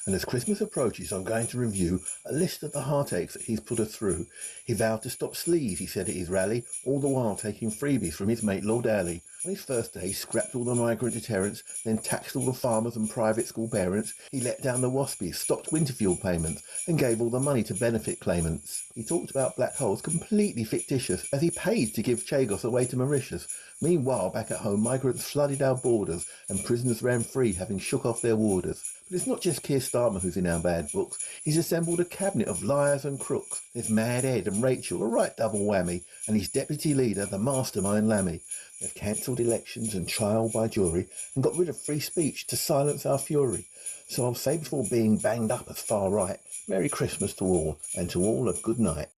[SPEAKER 17] And as Christmas approaches, I'm going to review a list of the heartaches that he's put her through. He vowed to stop sleaze, he said at his rally, all the while taking freebies from his mate Lord Alley. On his first day, he scrapped all the migrant deterrents, then taxed all the farmers and private school parents. He let down the waspies, stopped winter fuel payments, and gave all the money to benefit claimants. He talked about black holes completely fictitious, as he paid to give Chagos away to Mauritius. Meanwhile, back at home, migrants flooded our borders, and prisoners ran free, having shook off their warders. But it's not just Keir Starmer who's in our bad books. He's assembled a cabinet of liars and crooks. There's Mad Ed and Rachel, a right double whammy, and his deputy leader, the mastermind Lammy. They've cancelled elections and trial by jury and got rid of free speech to silence our fury. So I'll say before being banged up as far right, Merry Christmas to all, and to all a good night.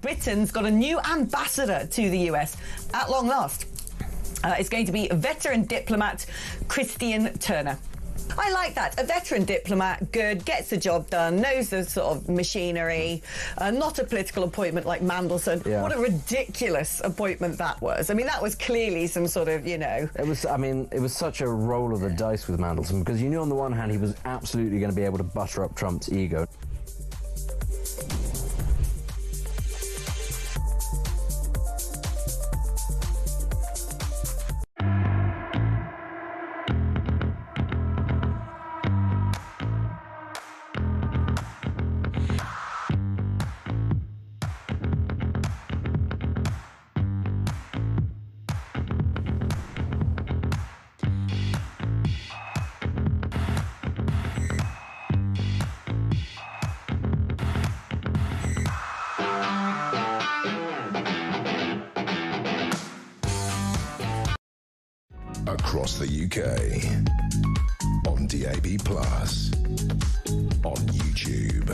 [SPEAKER 18] Britain's got a new ambassador to the US at long last. It's going to be veteran diplomat Christian Turner. I like that. A veteran diplomat, good, gets the job done, knows the sort of machinery, not a political appointment like Mandelson. Yeah. What a ridiculous appointment that was. I mean, that was clearly some sort of, you know...
[SPEAKER 19] It was, I mean, it was such a roll of the dice with Mandelson, because you knew on the one hand he was absolutely going to be able to butter up Trump's ego.
[SPEAKER 2] Across the UK, on on DAB+, on YouTube,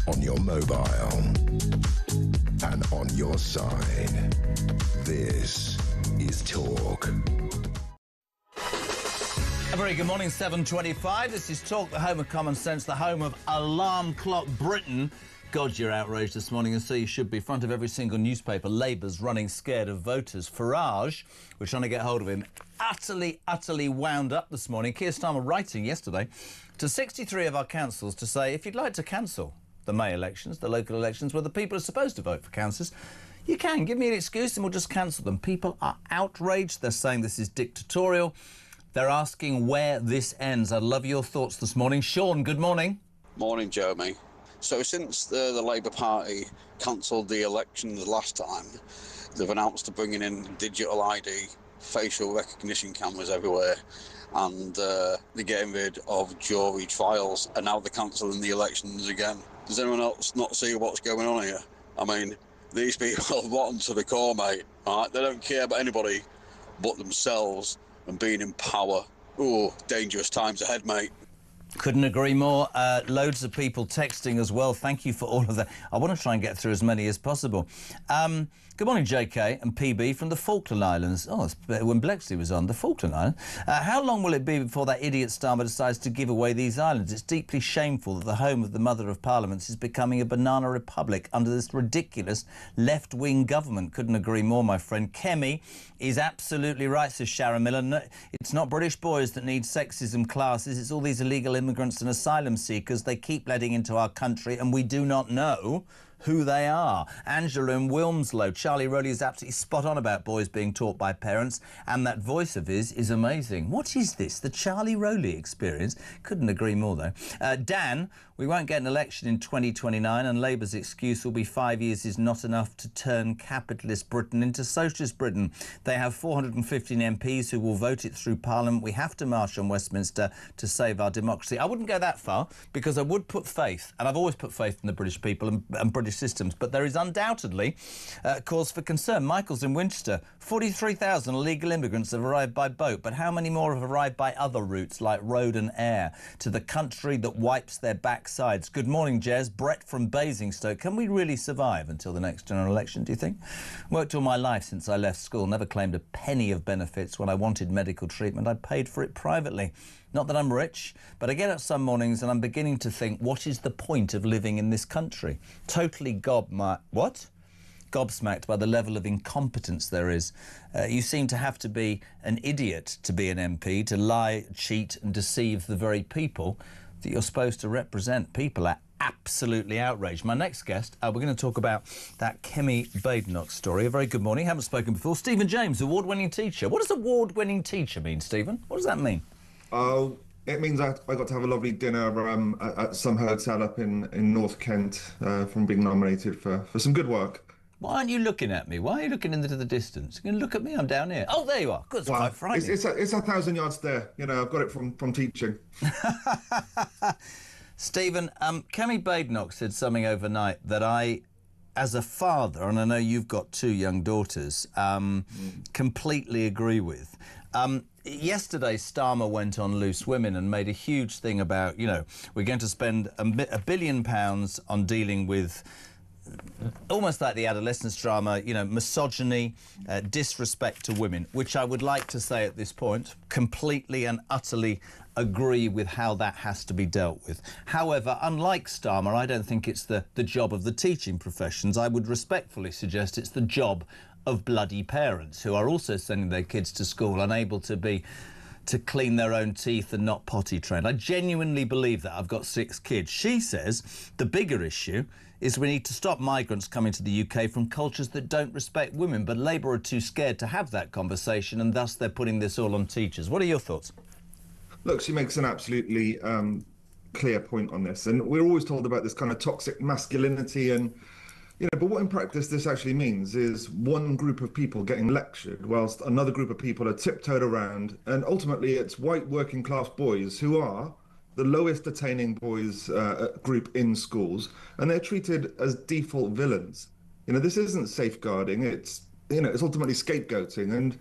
[SPEAKER 2] on your mobile, and on your side. This is Talk.
[SPEAKER 3] A very good morning, 7:25. This is Talk, the home of common sense, the home of Alarm Clock Britain. God, you're outraged this morning, and so you should be. Front of every single newspaper, Labour's running scared of voters. Farage, we're trying to get hold of him, utterly wound up this morning. Keir Starmer writing yesterday to 63 of our councils to say, if you'd like to cancel the May elections, the local elections, where the people are supposed to vote for councillors, you can. Give me an excuse and we'll just cancel them. People are outraged. They're saying this is dictatorial. They're asking where this ends. I'd love your thoughts this morning. Sean, good morning.
[SPEAKER 20] Morning, Jeremy. So since the Labour Party cancelled the elections last time, they've announced they're bringing in digital ID, facial recognition cameras everywhere, and they're getting rid of jury trials, and now they're cancelling the elections again. Does anyone else not see what's going on here? I mean, these people are rotten to the core, mate. All right? They don't care about anybody but themselves and being in power. Oh, dangerous times ahead, mate.
[SPEAKER 3] Couldn't agree more. Loads of people texting as well. Thank you for all of that. I want to try and get through as many as possible. Good morning, JK and PB from the Falkland Islands. Oh, it's when Blexley was on, the Falkland Islands. How long will it be before that idiot Starmer decides to give away these islands? It's deeply shameful that the home of the Mother of Parliaments is becoming a banana republic under this ridiculous left-wing government. Couldn't agree more, my friend. Kemi is absolutely right, says Sharon Miller. No, it's not British boys that need sexism classes. It's all these illegal immigrants and asylum seekers they keep letting into our country, and we do not know who they are. Angela in Wilmslow. Charlie Rowley is absolutely spot on about boys being taught by parents, and that voice of his is amazing. What is this? The Charlie Rowley experience? Couldn't agree more, though. Dan, we won't get an election in 2029, and Labour's excuse will be 5 years is not enough to turn capitalist Britain into socialist Britain. They have 415 MPs who will vote it through Parliament. We have to march on Westminster to save our democracy. I wouldn't go that far, because I would put faith, and I've always put faith in the British people and British systems, but there is undoubtedly cause for concern. Michael's in Winchester. 43,000 illegal immigrants have arrived by boat, but how many more have arrived by other routes like road and air to the country that wipes their backsides? Good morning, Jez. Brett from Basingstoke. Can we really survive until the next general election, do you think? Worked all my life since I left school, never claimed a penny of benefits. When I wanted medical treatment, I paid for it privately. Not that I'm rich, but I get up some mornings and I'm beginning to think, what is the point of living in this country? Totally gobsmacked by the level of incompetence there is. You seem to have to be an idiot to be an MP, to lie, cheat and deceive the very people that you're supposed to represent. People are absolutely outraged. My next guest, we're going to talk about that Kemi Badenoch story. A very good morning. Haven't spoken before. Stephen James, award-winning teacher. What does award-winning teacher mean, Stephen? What does that mean?
[SPEAKER 21] Oh, it means I got to have a lovely dinner at some hotel up in North Kent from being nominated for some good work.
[SPEAKER 3] Why aren't you looking at me? Why are you looking into the distance? You can look at me, I'm down here. Oh, there you are. Good, it's quite frightening.
[SPEAKER 21] It's 1,000 yards there. You know, I've got it from teaching.
[SPEAKER 3] Stephen, Kemi Badenoch said something overnight that I, as a father, and I know you've got two young daughters, completely agree with. Yesterday, Starmer went on Loose Women and made a huge thing about, you know, we're going to spend £1 billion on dealing with almost like the adolescence drama, you know, misogyny, disrespect to women, which I would like to say at this point, completely and utterly agree with how that has to be dealt with. However, unlike Starmer, I don't think it's the job of the teaching professions. I would respectfully suggest it's the job of bloody parents who are also sending their kids to school unable to clean their own teeth and not potty trained. I genuinely believe that. I've got 6 kids. She says the bigger issue is we need to stop migrants coming to the UK from cultures that don't respect women, but Labour are too scared to have that conversation and thus they're putting this all on teachers. What are your thoughts?
[SPEAKER 21] Look, she makes an absolutely clear point on this, and we're always told about this kind of toxic masculinity and, you know, but what in practice this actually means is one group of people getting lectured whilst another group of people are tiptoed around, and ultimately it's white working class boys who are the lowest attaining boys group in schools, and they're treated as default villains. You know, this isn't safeguarding, it's, you know, it's ultimately scapegoating, and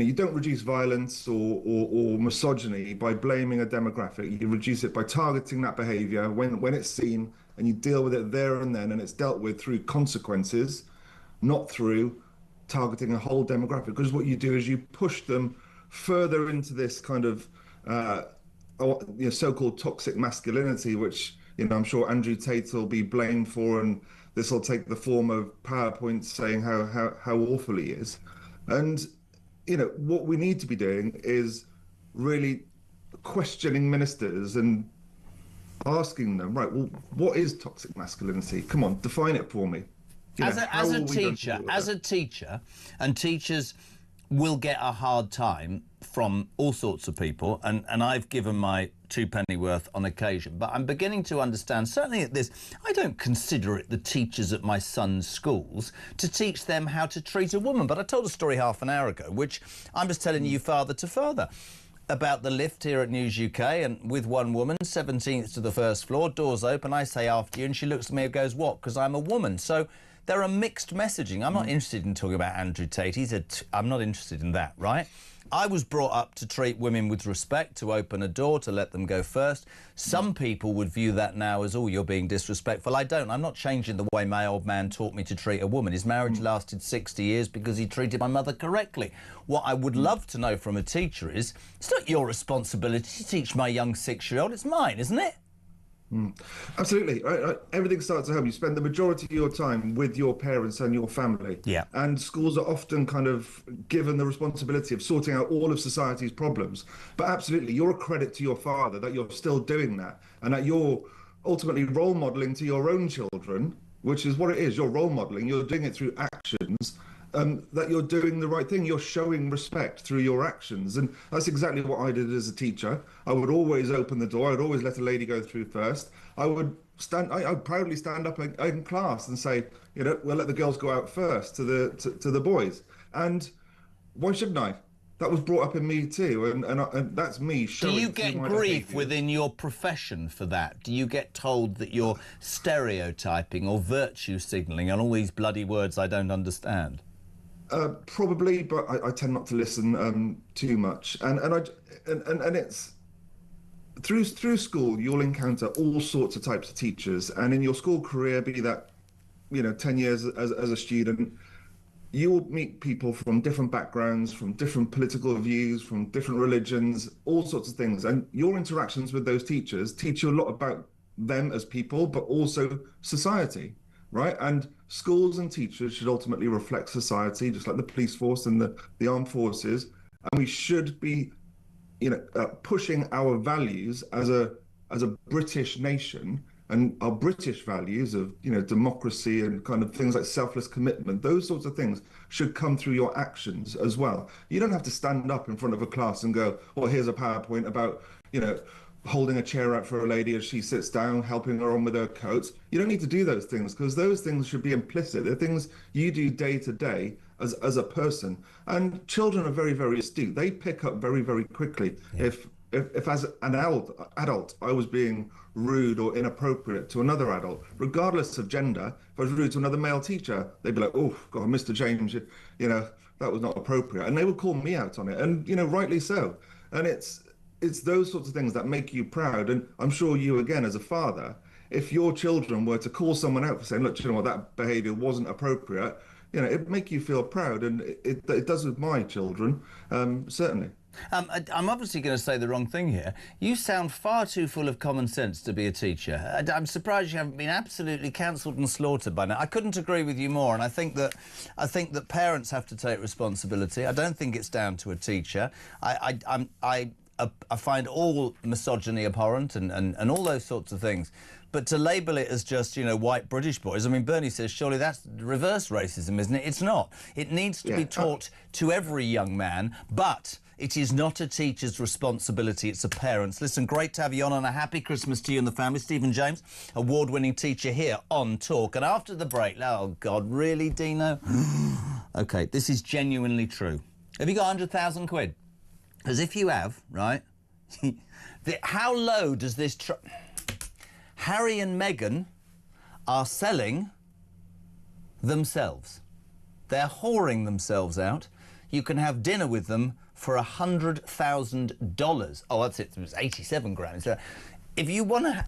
[SPEAKER 21] you don't reduce violence or misogyny by blaming a demographic. You reduce it by targeting that behaviour when it's seen, and you deal with it there and then, and it's dealt with through consequences, not through targeting a whole demographic. Because what you do is you push them further into this kind of so-called toxic masculinity, which I'm sure Andrew Tate will be blamed for, and this will take the form of PowerPoints saying how awful he is. And what we need to be doing is really questioning ministers and asking them, right, well, what is toxic masculinity? Come on, define it for me.
[SPEAKER 3] As a teacher, and teachers will get a hard time from all sorts of people, and I've given my two penny worth on occasion, but I'm beginning to understand, certainly at this, I don't consider it the teachers at my son's schools to teach them how to treat a woman. But I told a story half an hour ago, which I'm just telling you father to father, about the lift here at News UK, and with one woman, 17th to the first floor, doors open, I say after you, and she looks at me and goes, what? Because I'm a woman. So there are mixed messaging. I'm not interested in talking about Andrew Tate. I'm not interested in that, right? I was brought up to treat women with respect, to open a door, to let them go first. Some people would view that now as, oh, you're being disrespectful. I don't. I'm not changing the way my old man taught me to treat a woman. His marriage lasted 60 years because he treated my mother correctly. What I would love to know from a teacher is, it's not your responsibility to teach my young 6-year-old. It's mine, isn't it?
[SPEAKER 21] Absolutely. Right. Everything starts at home. You spend the majority of your time with your parents and your family.
[SPEAKER 3] Yeah.
[SPEAKER 21] And schools are often kind of given the responsibility of sorting out all of society's problems. But absolutely, you're a credit to your father that you're still doing that, and that you're ultimately role modelling to your own children, which is what it is. You're role modelling. You're doing it through actions. That you're doing the right thing. You're showing respect through your actions. And that's exactly what I did as a teacher. I would always open the door. I'd always let a lady go through first. I'd proudly stand up in class and say, we'll let the girls go out first to the boys. And why shouldn't I? That was brought up in me too, and that's me showing.
[SPEAKER 3] Do you get grief within your profession for that? Do you get told that you're stereotyping or virtue signalling and all these bloody words I don't understand?
[SPEAKER 21] Probably, but I tend not to listen too much, and it's through school you'll encounter all sorts of types of teachers, and in your school career, be that 10 years as a student, you will meet people from different backgrounds, from different political views, from different religions, all sorts of things, and your interactions with those teachers teach you a lot about them as people, but also society. Right, and schools and teachers should ultimately reflect society, just like the police force and the armed forces. And we should be, pushing our values as a British nation, and our British values of democracy and kind of things like selfless commitment. Those sorts of things should come through your actions as well. You don't have to stand up in front of a class and go, "Well, here's a PowerPoint about holding a chair out for a lady as she sits down, helping her on with her coats." You don't need to do those things, because those things should be implicit. They're things you do day to day as a person. And children are very, very astute. They pick up very, very quickly. Yeah. If as an adult I was being rude or inappropriate to another adult, regardless of gender, if I was rude to another male teacher, they'd be like, "Oh God, Mr. James, that was not appropriate," and they would call me out on it, and rightly so. And it's those sorts of things that make you proud. And I'm sure you, again, as a father, if your children were to call someone out for saying, "Look, that behaviour wasn't appropriate," it'd make you feel proud, and it does with my children, certainly.
[SPEAKER 3] I'm obviously going to say the wrong thing here. You sound far too full of common sense to be a teacher. I'm surprised you haven't been absolutely cancelled and slaughtered by now. I couldn't agree with you more, and I think that parents have to take responsibility. I don't think it's down to a teacher. I find all misogyny abhorrent and all those sorts of things. But to label it as just, white British boys, I mean, Bernie says, surely that's reverse racism, isn't it? It's not. It needs to be taught to every young man, but it is not a teacher's responsibility, it's a parent's. Listen, great to have you on, and a happy Christmas to you and the family. Stephen James, award-winning teacher here on Talk. And after the break, oh, God, really, Dino? OK, this is genuinely true. Have you got 100,000 quid? As if you have, right? How low does this... Harry and Meghan are selling themselves. They're whoring themselves out. you can have dinner with them for $100,000. Oh, that's it. It was 87 grand. So if you want to...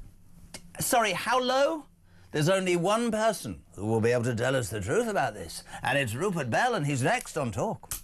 [SPEAKER 3] Sorry, how low? There's only one person who will be able to tell us the truth about this, and it's Rupert Bell, and he's next on Talk.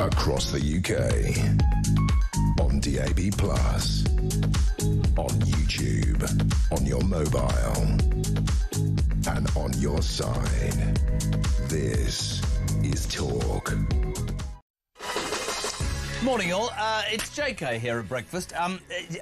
[SPEAKER 2] Across the UK, on DAB+, on YouTube, on your mobile, and on your side. This is Talk.
[SPEAKER 3] Morning, all. It's JK here at breakfast.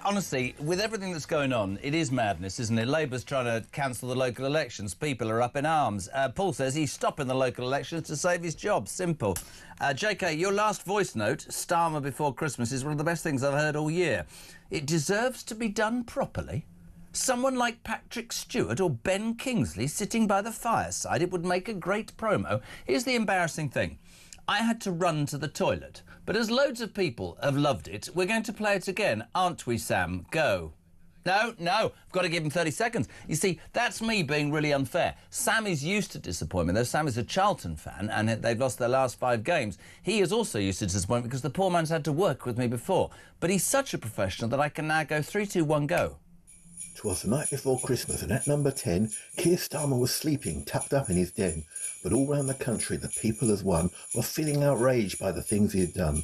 [SPEAKER 3] Honestly, with everything that's going on, it is madness, isn't it? Labour's trying to cancel the local elections. People are up in arms. Paul says he's stopping the local elections to save his job. Simple. JK, your last voice note, Starmer before Christmas, is one of the best things I've heard all year. It deserves to be done properly. Someone like Patrick Stewart or Ben Kingsley sitting by the fireside, it would make a great promo. Here's the embarrassing thing. I had to run to the toilet, but as loads of people have loved it, we're going to play it again, aren't we, Sam? Go. No, I've got to give him 30 seconds. You see, that's me being really unfair. Sam is used to disappointment, though. Sam is a Charlton fan, and they've lost their last 5 games. He is also used to disappointment because the poor man's had to work with me before. But he's such a professional that I can now go 3, 2, 1, go.
[SPEAKER 17] 'Twas the night before Christmas, and at number 10, Keir Starmer was sleeping, tucked up in his den. But all round the country, the people as one were feeling outraged by the things he had done.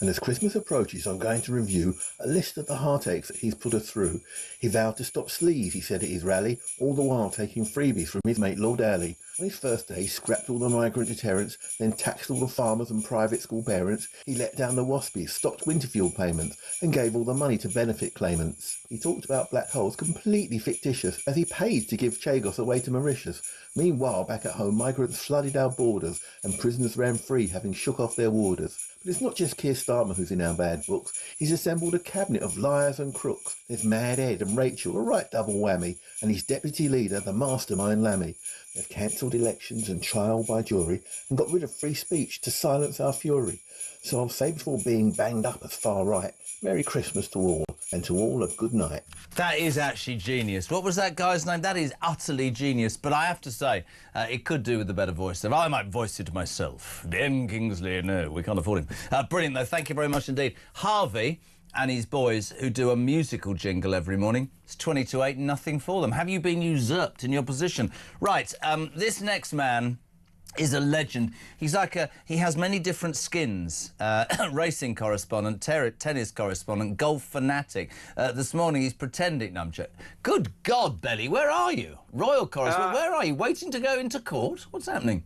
[SPEAKER 17] And as Christmas approaches, I'm going to review a list of the heartaches that he's put us through. He vowed to stop sleaze, he said at his rally, all the while taking freebies from his mate Lord Alley. On his first day, he scrapped all the migrant deterrents, then taxed all the farmers and private school parents. He let down the waspies, stopped Winterfield payments, and gave all the money to benefit claimants. He talked about black holes completely fictitious, as he paid to give Chagos away to Mauritius. Meanwhile, back at home, migrants flooded our borders, and prisoners ran free, having shook off their warders. But it's not just Keir Starmer who's in our bad books. He's assembled a cabinet of liars and crooks. There's Mad Ed and Rachel, a right double whammy, and his deputy leader, the mastermind Lammy. They've cancelled elections and trial by jury and got rid of free speech to silence our fury. So I'll say before being banged up as far right, Merry Christmas to all, and to all a good night.
[SPEAKER 3] That is actually genius. What was that guy's name? That is utterly genius. But I have to say, it could do with a better voice. If I might voice it myself. Ben Kingsley, no, we can't afford him. Brilliant, though. Thank you very much indeed. Harvey and his boys, who do a musical jingle every morning. It's 20 to 8, nothing for them. Have you been usurped in your position? Right, this next man is a legend. He's like he has many different skins. Racing correspondent, tennis correspondent, golf fanatic. This morning he's pretending... No, I'm joking. Good God, Belly, where are you? Royal correspondent, where are you? Waiting to go into court? What's happening?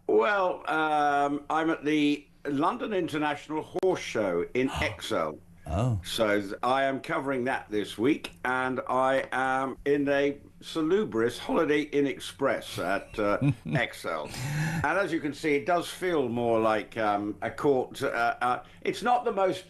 [SPEAKER 1] Well, I'm at the London International Horse Show in Excel.
[SPEAKER 3] Oh.
[SPEAKER 1] So I am covering that this week, and I am in a Salubrious Holiday Inn Express at Excel. And as you can see, it does feel more like a court. It's not the most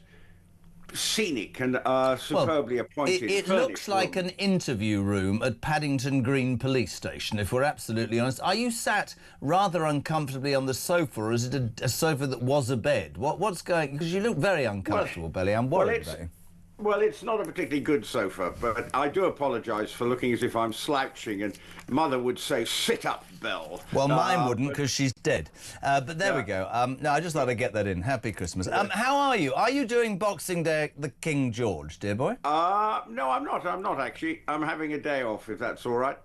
[SPEAKER 1] scenic and superbly appointed.
[SPEAKER 3] It looks like an interview room at Paddington Green Police Station, if we're absolutely honest. Are you sat rather uncomfortably on the sofa, or is it a sofa that was a bed? What's going... Because you look very uncomfortable, Belly. I'm worried about you.
[SPEAKER 1] Well, it's not a particularly good sofa, but I do apologise for looking as if I'm slouching, and Mother would say, sit up, Belle.
[SPEAKER 3] Well, mine wouldn't, because she's dead. But there we go. No, I just thought I'd get that in. Happy Christmas. How are you? Are you doing Boxing Day the King George, dear boy?
[SPEAKER 1] No, I'm not. I'm not, actually. I'm having a day off, if that's all right.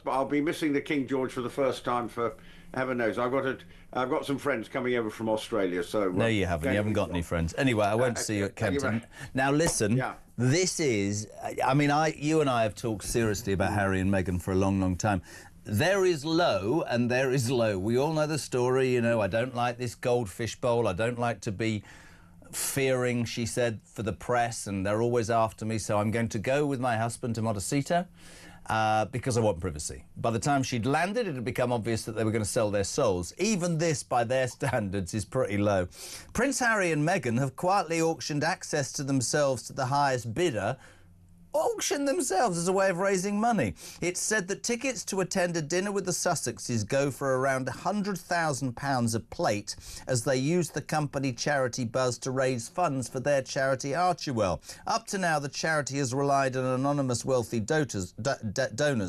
[SPEAKER 1] I'll be missing the King George for the first time for... Heaven knows. I've got some friends coming over from Australia, so...
[SPEAKER 3] No, you haven't. You haven't got any friends. Anyway, I won't see you at Kempton. Now, listen, this is... I mean, you and I have talked seriously about Harry and Meghan for a long, long time. There is low and there is low. We all know the story, you know, I don't like this goldfish bowl. I don't like to be fearing, she said, for the press, and they're always after me, so I'm going to go with my husband to Montecito. Because I want privacy. By the time she'd landed, it had become obvious that they were going to sell their souls. Even this, by their standards, is pretty low. Prince Harry and Meghan have quietly auctioned access to themselves to the highest bidder. Auction themselves as a way of raising money. It's said that tickets to attend a dinner with the Sussexes go for around £100,000 a plate as they use the company charity buzz to raise funds for their charity Archewell. Up to now, the charity has relied on anonymous wealthy donors,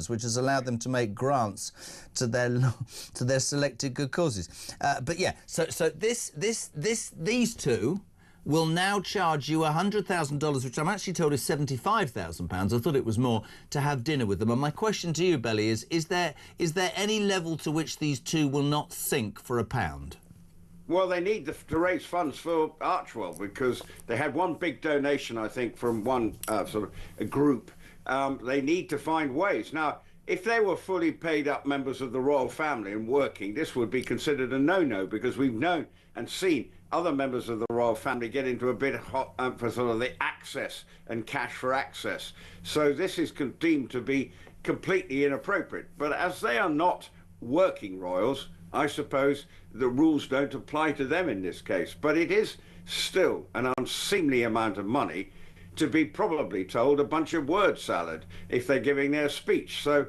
[SPEAKER 3] which has allowed them to make grants to their selected good causes. But yeah, so these two will now charge you $100,000, which I'm actually told is £75,000. I thought it was more, to have dinner with them. And my question to you, Belly, is there any level to which these two will not sink for a pound?
[SPEAKER 1] Well, they need to raise funds for Archewell, because they had one big donation, I think, from one sort of a group. They need to find ways. Now, if they were fully paid up members of the royal family and working, this would be considered a no-no, because we've known and seen other members of the royal family get into a bit hot for sort of the access and cash for access. So this is deemed to be completely inappropriate. But as they are not working royals, I suppose the rules don't apply to them in this case. But it is still an unseemly amount of money to be probably told a bunch of word salad if they're giving their speech. So,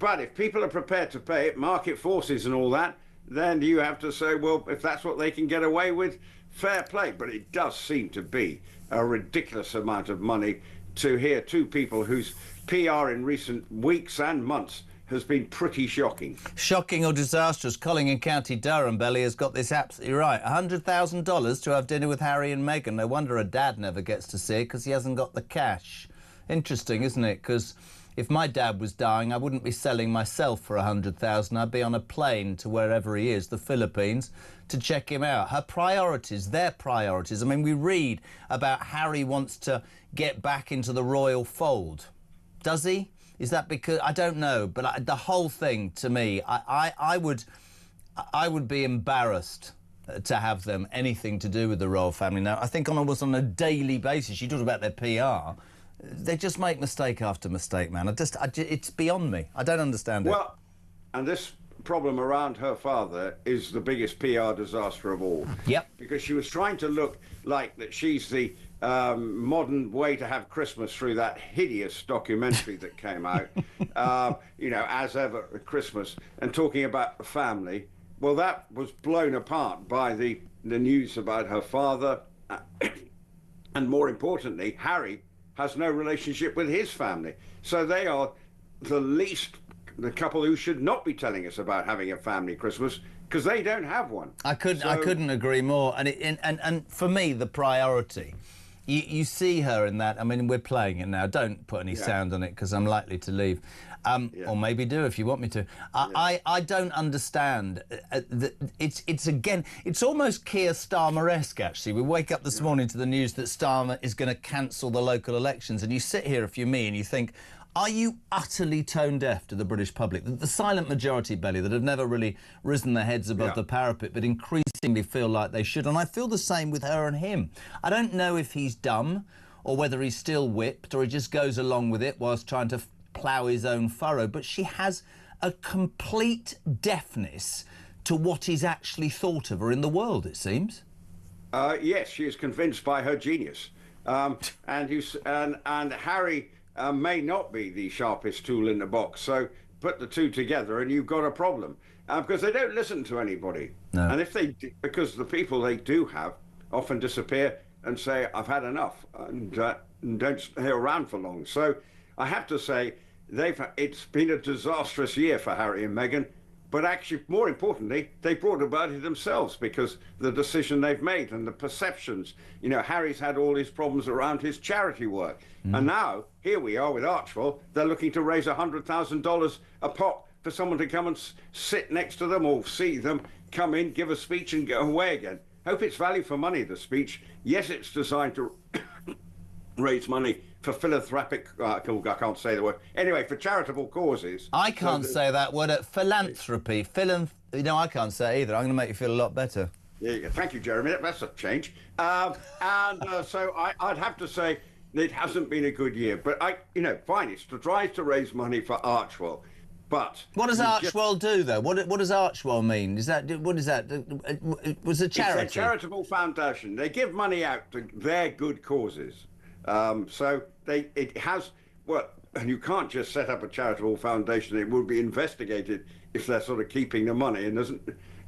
[SPEAKER 1] but if people are prepared to pay it, market forces and all that, then you have to say, well, if that's what they can get away with, fair play. But it does seem to be a ridiculous amount of money to hear two people whose PR in recent weeks and months has been pretty shocking.
[SPEAKER 3] Shocking or disastrous. Colling in County Durham, Belly, has got this absolutely right. $100,000 to have dinner with Harry and Meghan. No wonder a dad never gets to see it, because he hasn't got the cash. Interesting, isn't it? Because if my dad was dying, I wouldn't be selling myself for $100,000. I'd be on a plane to wherever he is, the Philippines, to check him out. Her priorities, their priorities. I mean, we read about Harry wants to get back into the royal fold. Does he? Is that because... I don't know, but the whole thing, to me, I would be embarrassed to have them anything to do with the royal family. Now, I think almost on a daily basis, you talk about their PR, they just make mistake after mistake, man. It's beyond me. I don't understand it.
[SPEAKER 1] Well, and this problem around her father is the biggest PR disaster of all.
[SPEAKER 3] Yep.
[SPEAKER 1] Because she was trying to look like that she's the modern way to have Christmas through that hideous documentary that came out, you know, as ever at Christmas, and talking about the family. Well, that was blown apart by the news about her father, and more importantly, Harry has no relationship with his family. So they are the couple who should not be telling us about having a family Christmas, because they don't have one.
[SPEAKER 3] I couldn't agree more. And for me, the priority, you see her in that. I mean, we're playing it now. Don't put any sound on it, because I'm likely to leave. Or maybe do if you want me to. I don't understand. It's almost Keir Starmer-esque, actually. We wake up this morning to the news that Starmer is going to cancel the local elections, and you sit here, if you're me, and you think, are you utterly tone deaf to the British public? The silent majority, Belly, that have never really risen their heads above the parapet, but increasingly feel like they should. And I feel the same with her and him. I don't know if he's dumb, or whether he's still whipped, or he just goes along with it whilst trying to plough his own furrow, but she has a complete deafness to what is actually thought of her in the world, it seems.
[SPEAKER 1] Yes, she is convinced by her genius. And Harry may not be the sharpest tool in the box, so put the two together and you've got a problem. Because they don't listen to anybody.
[SPEAKER 3] No.
[SPEAKER 1] And if they do, because the people they do have often disappear and say, I've had enough, and don't stay around for long. So I have to say, it's been a disastrous year for Harry and Meghan. But actually, more importantly, they brought about it themselves because the decision they've made and the perceptions. You know, Harry's had all his problems around his charity work. And now, here we are with Archwell. They're looking to raise $100,000 a pop for someone to come and sit next to them or see them, come in, give a speech and go away again. Hope it's value for money, the speech. Yes, it's designed to raise money for philanthropic, I can't say the word. Anyway, for charitable causes.
[SPEAKER 3] I can't say that word. Philanthropy. No, I can't say it either. I'm going to make you feel a lot better.
[SPEAKER 1] Yeah, thank you, Jeremy. That's a change. So I'd have to say it hasn't been a good year. But fine. It's to try to raise money for Archwell. But
[SPEAKER 3] what does Archwell do, though? What does Archwell mean? What is that? It was a charity.
[SPEAKER 1] It's a charitable foundation. They give money out to their good causes. So it has, and you can't just set up a charitable foundation. It will be investigated if they're sort of keeping the money, and there's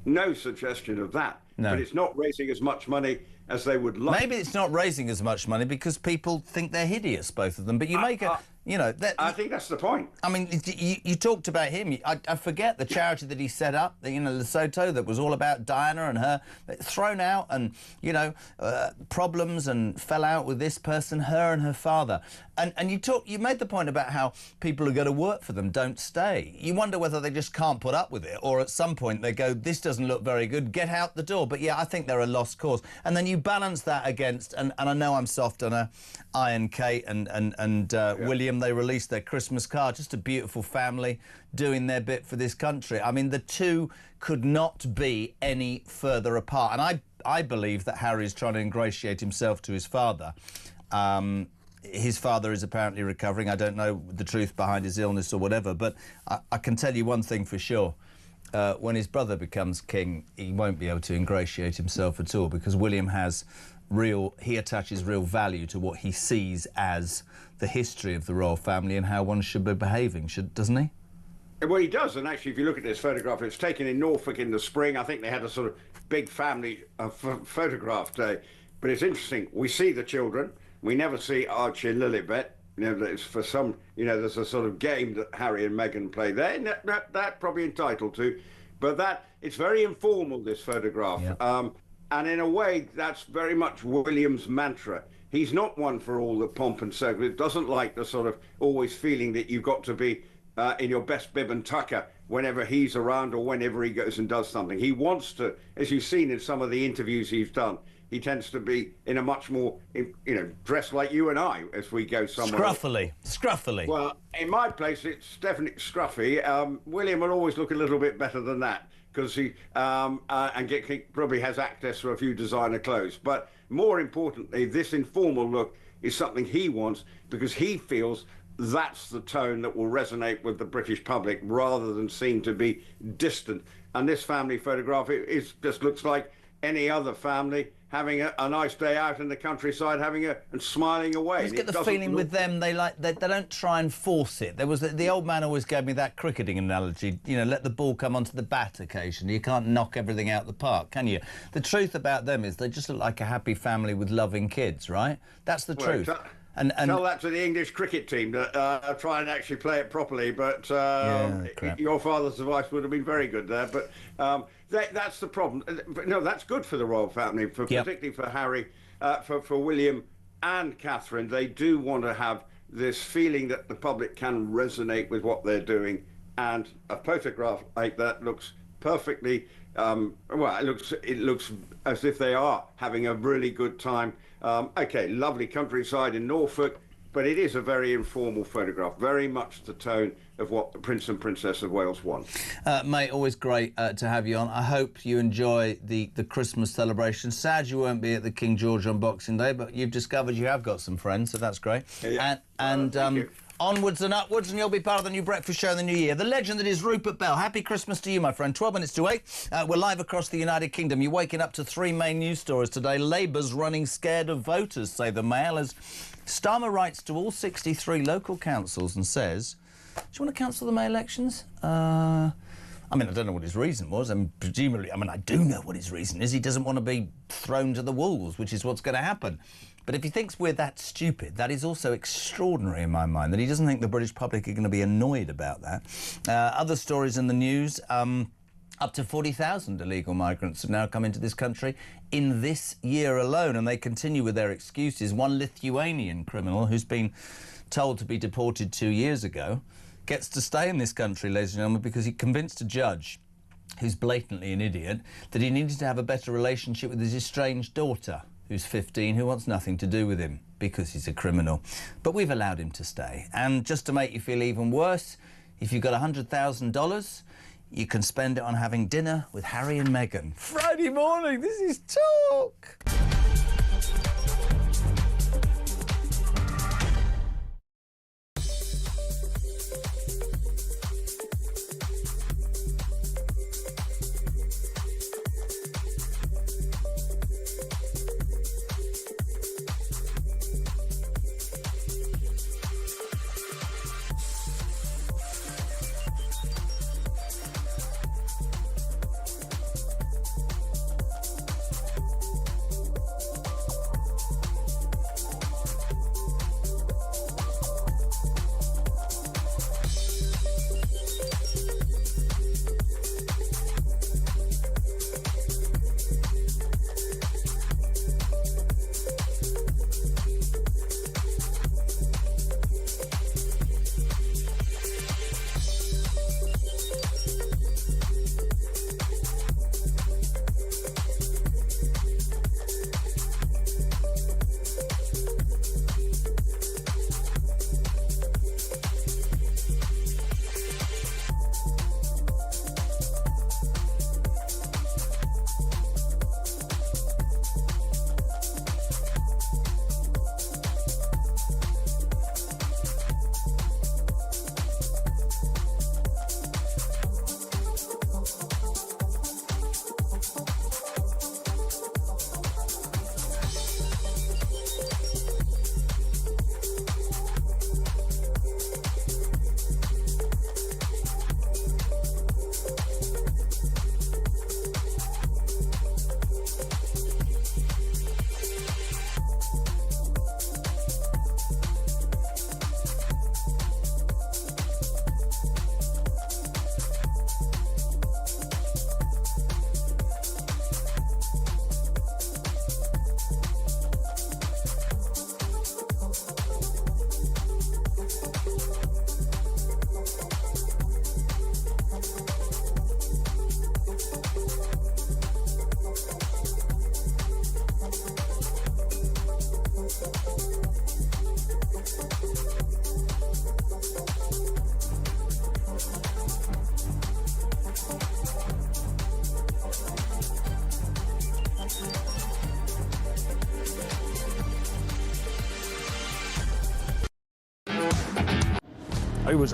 [SPEAKER 1] no suggestion of that.
[SPEAKER 3] No.
[SPEAKER 1] But it's not raising as much money as they would like.
[SPEAKER 3] Maybe it's not raising as much money because people think they're hideous, both of them. But you make a... I
[SPEAKER 1] think that's the point.
[SPEAKER 3] I mean, you talked about him. I forget the charity that he set up, Lesotho, that was all about Diana and her, thrown out and, problems and fell out with this person, her and her father. And you made the point about how people who go to work for them don't stay. You wonder whether they just can't put up with it, or at some point they go, this doesn't look very good, get out the door. But yeah, I think they're a lost cause. And then you balance that against, and I know I'm soft on Ian, Kate and William. They released their Christmas card, just a beautiful family doing their bit for this country. I mean, the two could not be any further apart. And I believe that Harry is trying to ingratiate himself to his father. His father is apparently recovering. I don't know the truth behind his illness or whatever, but I can tell you one thing for sure. When his brother becomes king, he won't be able to ingratiate himself at all, because William has he attaches real value to what he sees as the history of the royal family and how one should be behaving, doesn't he?
[SPEAKER 1] Well, he does, and actually, if you look at this photograph, it's taken in Norfolk in the spring. I think they had a sort of big family photograph day. But it's interesting. We see the children. We never see Archie and Lilibet. It's for some, there's a sort of game that Harry and Meghan play there. That probably entitled to. But it's very informal, this photograph. Yeah. And in a way, that's very much William's mantra. He's not one for all the pomp and circumstance. Doesn't like the sort of always feeling that you've got to be in your best bib and tucker whenever he's around or whenever he goes and does something. He wants to, as you've seen in some of the interviews he's done, he tends to be in a much more, dressed like you and I as we go somewhere.
[SPEAKER 3] Scruffily.
[SPEAKER 1] Well, in my place, it's definitely scruffy. William will always look a little bit better than that, because he probably has access to a few designer clothes. But more importantly, this informal look is something he wants, because he feels that's the tone that will resonate with the British public, rather than seem to be distant. And this family photograph, it just looks like any other family having a nice day out in the countryside, and smiling away.
[SPEAKER 3] I just get the feeling with them, they don't try and force it. There was the old man always gave me that cricketing analogy. Let the ball come onto the bat occasionally. You can't knock everything out the park, can you? The truth about them is they just look like a happy family with loving kids, right? That's the truth. And
[SPEAKER 1] tell that to the English cricket team that try and actually play it properly. But your father's advice would have been very good there. But that's the problem. No, that's good for the royal family, particularly for Harry, for William and Catherine. They do want to have this feeling that the public can resonate with what they're doing. And a photograph like that looks perfectly. It looks as if they are having a really good time. Okay, lovely countryside in Norfolk, but it is a very informal photograph, very much the tone of what the Prince and Princess of Wales want.
[SPEAKER 3] Mate, always great to have you on. I hope you enjoy the Christmas celebration. Sad you won't be at the King George on Boxing Day, but you've discovered you have got some friends, so that's great.
[SPEAKER 1] Yeah.
[SPEAKER 3] And Onwards and upwards, and you'll be part of the new breakfast show in the new year. The legend that is Rupert Bell. Happy Christmas to you, my friend. 12 minutes to 8. We're live across the United Kingdom. You're waking up to 3 main news stories today. Labour's running scared of voters, say the Mail, as Starmer writes to all 63 local councils and says, do you want to cancel the May elections? I mean, I don't know what his reason was, and presumably, I mean, I do know what his reason is. He doesn't want to be thrown to the wolves, which is what's going to happen. But if he thinks we're that stupid, that is also extraordinary in my mind, that he doesn't think the British public are going to be annoyed about that. Other stories in the news, up to 40,000 illegal migrants have now come into this country in this year alone, and they continue with their excuses. One Lithuanian criminal who's been told to be deported 2 years ago gets to stay in this country, ladies and gentlemen, because he convinced a judge, who's blatantly an idiot, that he needed to have a better relationship with his estranged daughter, who's 15, who wants nothing to do with him because he's a criminal. But we've allowed him to stay. And just to make you feel even worse, if you've got $100,000, you can spend it on having dinner with Harry and Meghan. Friday morning, this is Talk!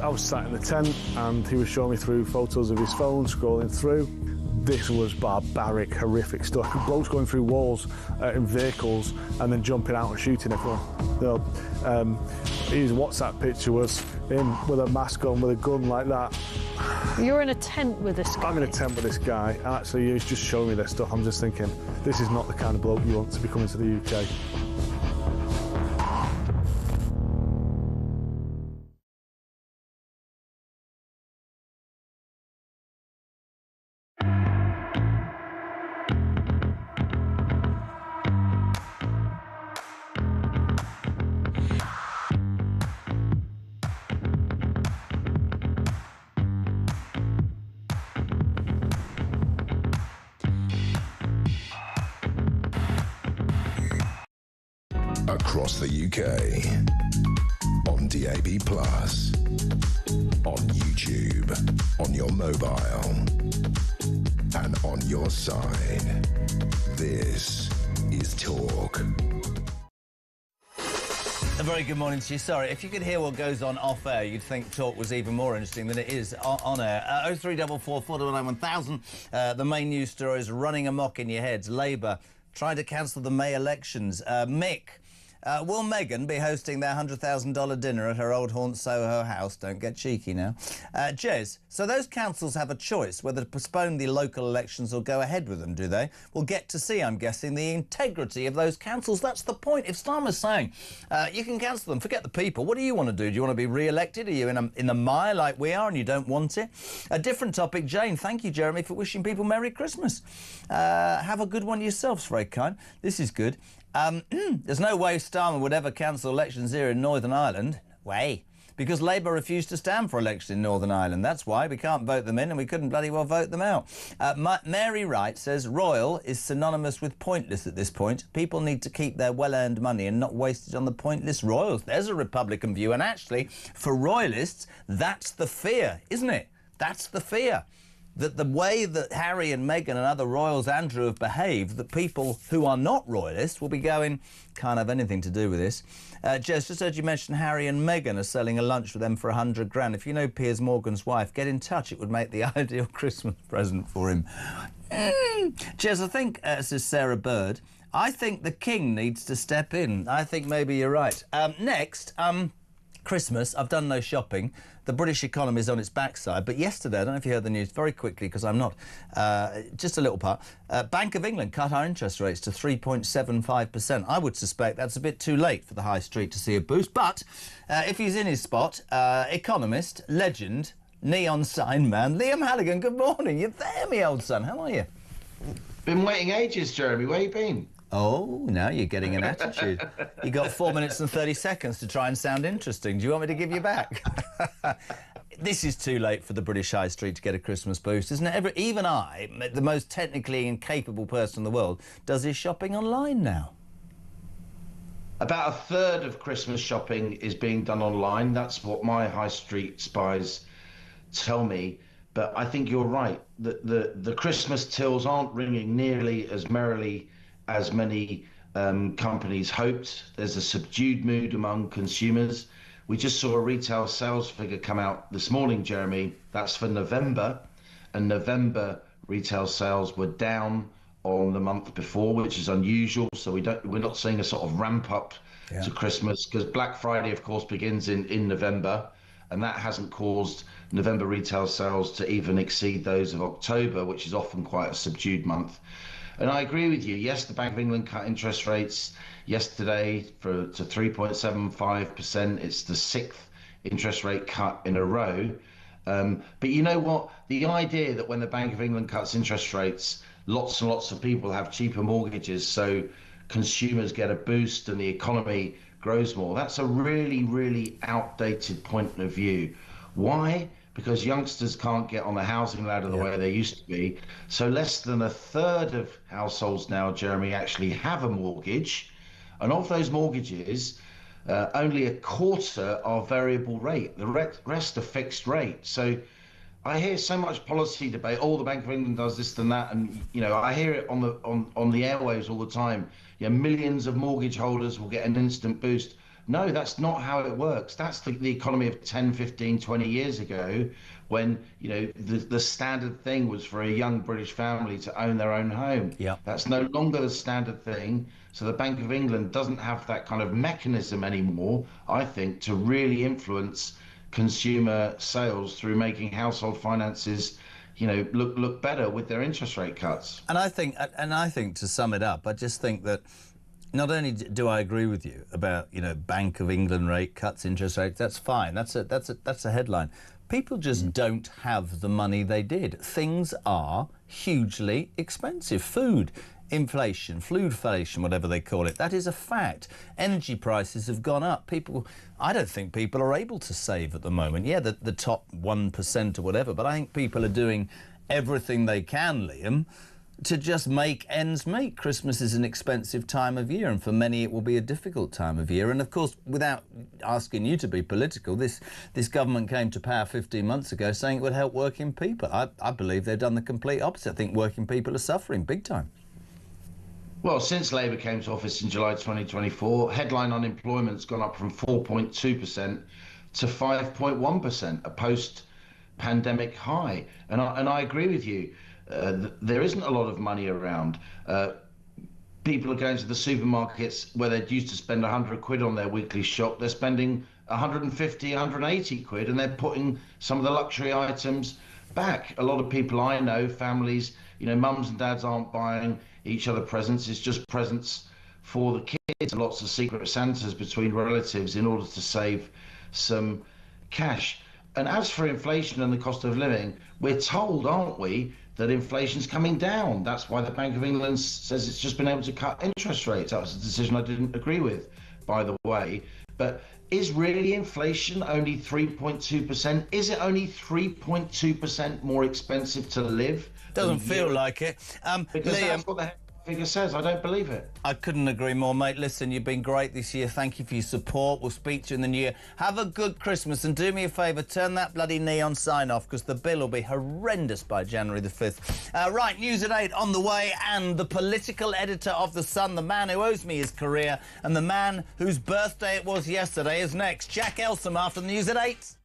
[SPEAKER 7] I was sat in the tent and he was showing me through photos of his phone, scrolling through. This was barbaric, horrific stuff. Blokes going through walls in vehicles and then jumping out and shooting everyone. His WhatsApp picture was him with a mask on, with a gun like that.
[SPEAKER 22] You're in a tent with this guy?
[SPEAKER 7] I'm in a tent with this guy, and actually he's just showing me this stuff. I'm just thinking, this is not the kind of bloke you want to be coming to the UK.
[SPEAKER 2] Across the UK, on DAB+, on YouTube, on your mobile, and on your side. This is Talk.
[SPEAKER 3] A very good morning to you. Sorry, if you could hear what goes on off air, you'd think talk was even more interesting than it is on air. 0344 499 1000. The main news story is running amok in your heads. Labour trying to cancel the May elections. Mick, will Meghan be hosting their $100,000 dinner at her old haunt Soho house? Don't get cheeky now. Jez, so those councils have a choice whether to postpone the local elections or go ahead with them, do they? We'll get to see, I'm guessing, the integrity of those councils. That's the point. If Starmer's saying you can cancel them, forget the people, what do you want to do? Do you want to be re-elected? Are you in the mire like we are and you don't want it? A different topic, Jane. Thank you, Jeremy, for wishing people Merry Christmas. Have a good one yourself, it's very kind. This is good. There's no way Starmer would ever cancel elections here in Northern Ireland. Way. Because Labour refused to stand for election in Northern Ireland. That's why we can't vote them in and we couldn't bloody well vote them out. Mary Wright says royal is synonymous with pointless at this point. People need to keep their well-earned money and not waste it on the pointless royals. There's a Republican view. And actually, for royalists, that's the fear, isn't it? That's the fear. That the way that Harry and Meghan and other royals, Andrew, have behaved, that people who are not royalists will be going, can't have anything to do with this. Jez, just heard you mention Harry and Meghan are selling a lunch for them for $100,000. If you know Piers Morgan's wife, get in touch. It would make the ideal Christmas present for him. Jez, I think, says Sarah Bird, I think the king needs to step in. I think maybe you're right. Next, Christmas, I've done no shopping. The British economy is on its backside. But yesterday, I don't know if you heard the news, very quickly, because I'm not, just a little part, Bank of England cut our interest rates to 3.75%. I would suspect that's a bit too late for the high street to see a boost. But if he's in his spot, economist, legend, neon sign man, Liam Halligan, good morning. You're there, me old son. How are you?
[SPEAKER 8] Been waiting ages, Jeremy. Where you been?
[SPEAKER 3] Oh, now you're getting an attitude. You got 4 minutes and 30 seconds to try and sound interesting. Do you want me to give you back? This is too late for the British High Street to get a Christmas boost, isn't it? Even I, the most technically incapable person in the world, does his shopping online now.
[SPEAKER 8] About a third of Christmas shopping is being done online. That's what my high street spies tell me. But I think you're right. The Christmas tills aren't ringing nearly as merrily as many companies hoped. There's a subdued mood among consumers. We just saw a retail sales figure come out this morning, Jeremy. That's for November, and November retail sales were down on the month before, which is unusual. So we're not seeing a sort of ramp up to Christmas, because Black Friday, of course, begins in November, and that hasn't caused November retail sales to even exceed those of October, which is often quite a subdued month. And I agree with you. Yes, the Bank of England cut interest rates yesterday to 3.75%. It's the 6th interest rate cut in a row. But you know what? The idea that when the Bank of England cuts interest rates, lots and lots of people have cheaper mortgages, so consumers get a boost and the economy grows more. That's a really, really outdated point of view. Why? Because youngsters can't get on the housing ladder the way they used to be. So less than a third of households now, Jeremy, actually have a mortgage. And of those mortgages, only a quarter are variable rate. The rest are fixed rate. So I hear so much policy debate. Oh, the Bank of England does this and that. And, you know, I hear it on the airwaves all the time. You know, millions of mortgage holders will get an instant boost. No, that's not how it works. That's the economy of 10, 15, 20 years ago, when, you know, the standard thing was for a young British family to own their own home. Yeah. That's no longer the standard thing. So the Bank of England doesn't have that kind of mechanism anymore, I think, to really influence consumer sales through making household finances, you know, look better with their interest rate cuts.
[SPEAKER 3] And I think to sum it up, I just think that not only do I agree with you about, you know, Bank of England rate cuts, interest rates, that's fine. That's a headline. People just don't have the money they did. Things are hugely expensive. Food, inflation, floodflation, whatever they call it, that is a fact. Energy prices have gone up. I don't think people are able to save at the moment. Yeah, the top 1% or whatever, but I think people are doing everything they can, Liam, to just make ends meet. Christmas is an expensive time of year, and for many it will be a difficult time of year. And of course, without asking you to be political, this government came to power 15 months ago saying it would help working people. I believe they've done the complete opposite. I think working people are suffering big time.
[SPEAKER 8] Well, since Labour came to office in July 2024, headline unemployment's gone up from 4.2% to 5.1%, a post-pandemic high. And I agree with you. There isn't a lot of money around. People are going to the supermarkets where they used to spend 100 quid on their weekly shop. They're spending 150, 180 quid, and they're putting some of the luxury items back. A lot of people I know, families, mums and dads aren't buying each other presents. It's just presents for the kids and lots of secret Santas between relatives in order to save some cash. And as for inflation and the cost of living, we're told, aren't we, that inflation's coming down. That's why the Bank of England says it's just been able to cut interest rates. That was a decision I didn't agree with, by the way. But is really inflation only 3.2%? Is it only 3.2% more expensive to live?
[SPEAKER 3] Doesn't feel like it.
[SPEAKER 8] Because
[SPEAKER 3] Liam,
[SPEAKER 8] that's what the figure says. I don't believe it.
[SPEAKER 3] I couldn't agree more, mate. Listen, you've been great this year. Thank you for your support. We'll speak to you in the new year. Have a good Christmas, and do me a favour, turn that bloody neon sign off, because the bill will be horrendous by January the 5th. Right, news at 8 on the way, and the political editor of The Sun, the man who owes me his career, and the man whose birthday it was yesterday is next. Jack Elsom after the news at 8.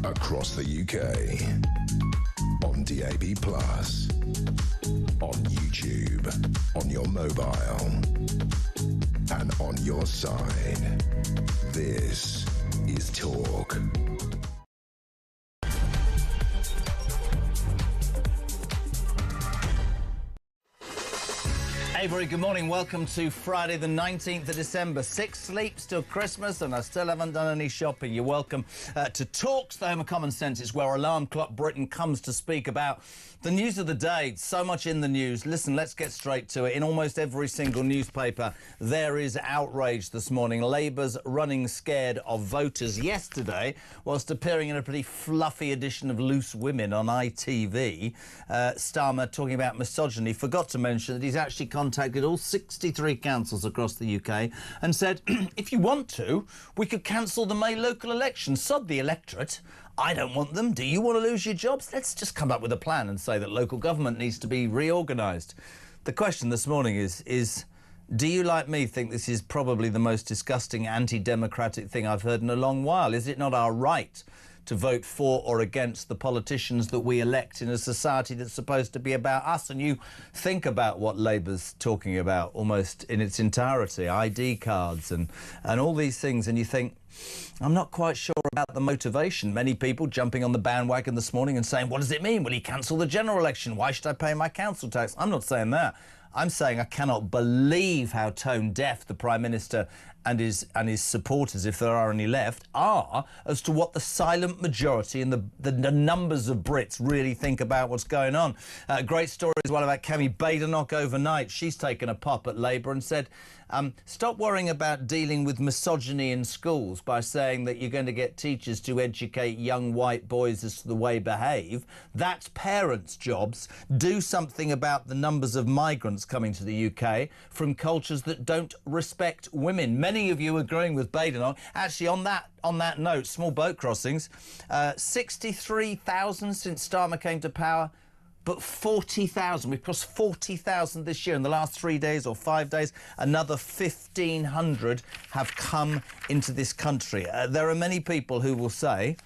[SPEAKER 2] Across the UK, on DAB+, on YouTube, on your mobile, and on your side. This is Talk.
[SPEAKER 3] Hey, very good morning. Welcome to Friday the 19th of December. 6 sleeps till Christmas, and I still haven't done any shopping. You're welcome to Talks, the home of common sense. It's where Alarm Clock Britain comes to speak about the news of the day. So much in the news. Listen, let's get straight to it. In almost every single newspaper, there is outrage this morning. Labour's running scared of voters yesterday, whilst appearing in a pretty fluffy edition of Loose Women on ITV. Starmer, talking about misogyny, forgot to mention that he's actually contacted contacted all 63 councils across the UK and said, if you want to, we could cancel the May local elections. Sod the electorate. I don't want them. Do you want to lose your jobs? Let's just come up with a plan and say that local government needs to be reorganised. The question this morning is do you, like me, think this is probably the most disgusting anti-democratic thing I've heard in a long while? Is it not our right to vote for or against the politicians that we elect in a society that's supposed to be about us? And you think about what Labour's talking about almost in its entirety, ID cards and all these things, and you think, I'm not quite sure about the motivation. Many people jumping on the bandwagon this morning and saying, what does it mean? Will he cancel the general election? Why should I pay my council tax? I'm not saying that. I'm saying I cannot believe how tone deaf the Prime Minister and his supporters, if there are any left, are as to what the silent majority and the numbers of Brits really think about what's going on. Great story as well about Kemi Badenoch overnight. She's taken a pop at Labour and said, stop worrying about dealing with misogyny in schools by saying that you're going to get teachers to educate young white boys as to the way behave. That's parents' jobs. Do something about the numbers of migrants coming to the UK from cultures that don't respect women. Many of you agreeing with Badenoch. Actually, on that note, small boat crossings, 63,000 since Starmer came to power. But 40,000, we've crossed 40,000 this year in the last 3 days or 5 days. Another 1,500 have come into this country. There are many people who will say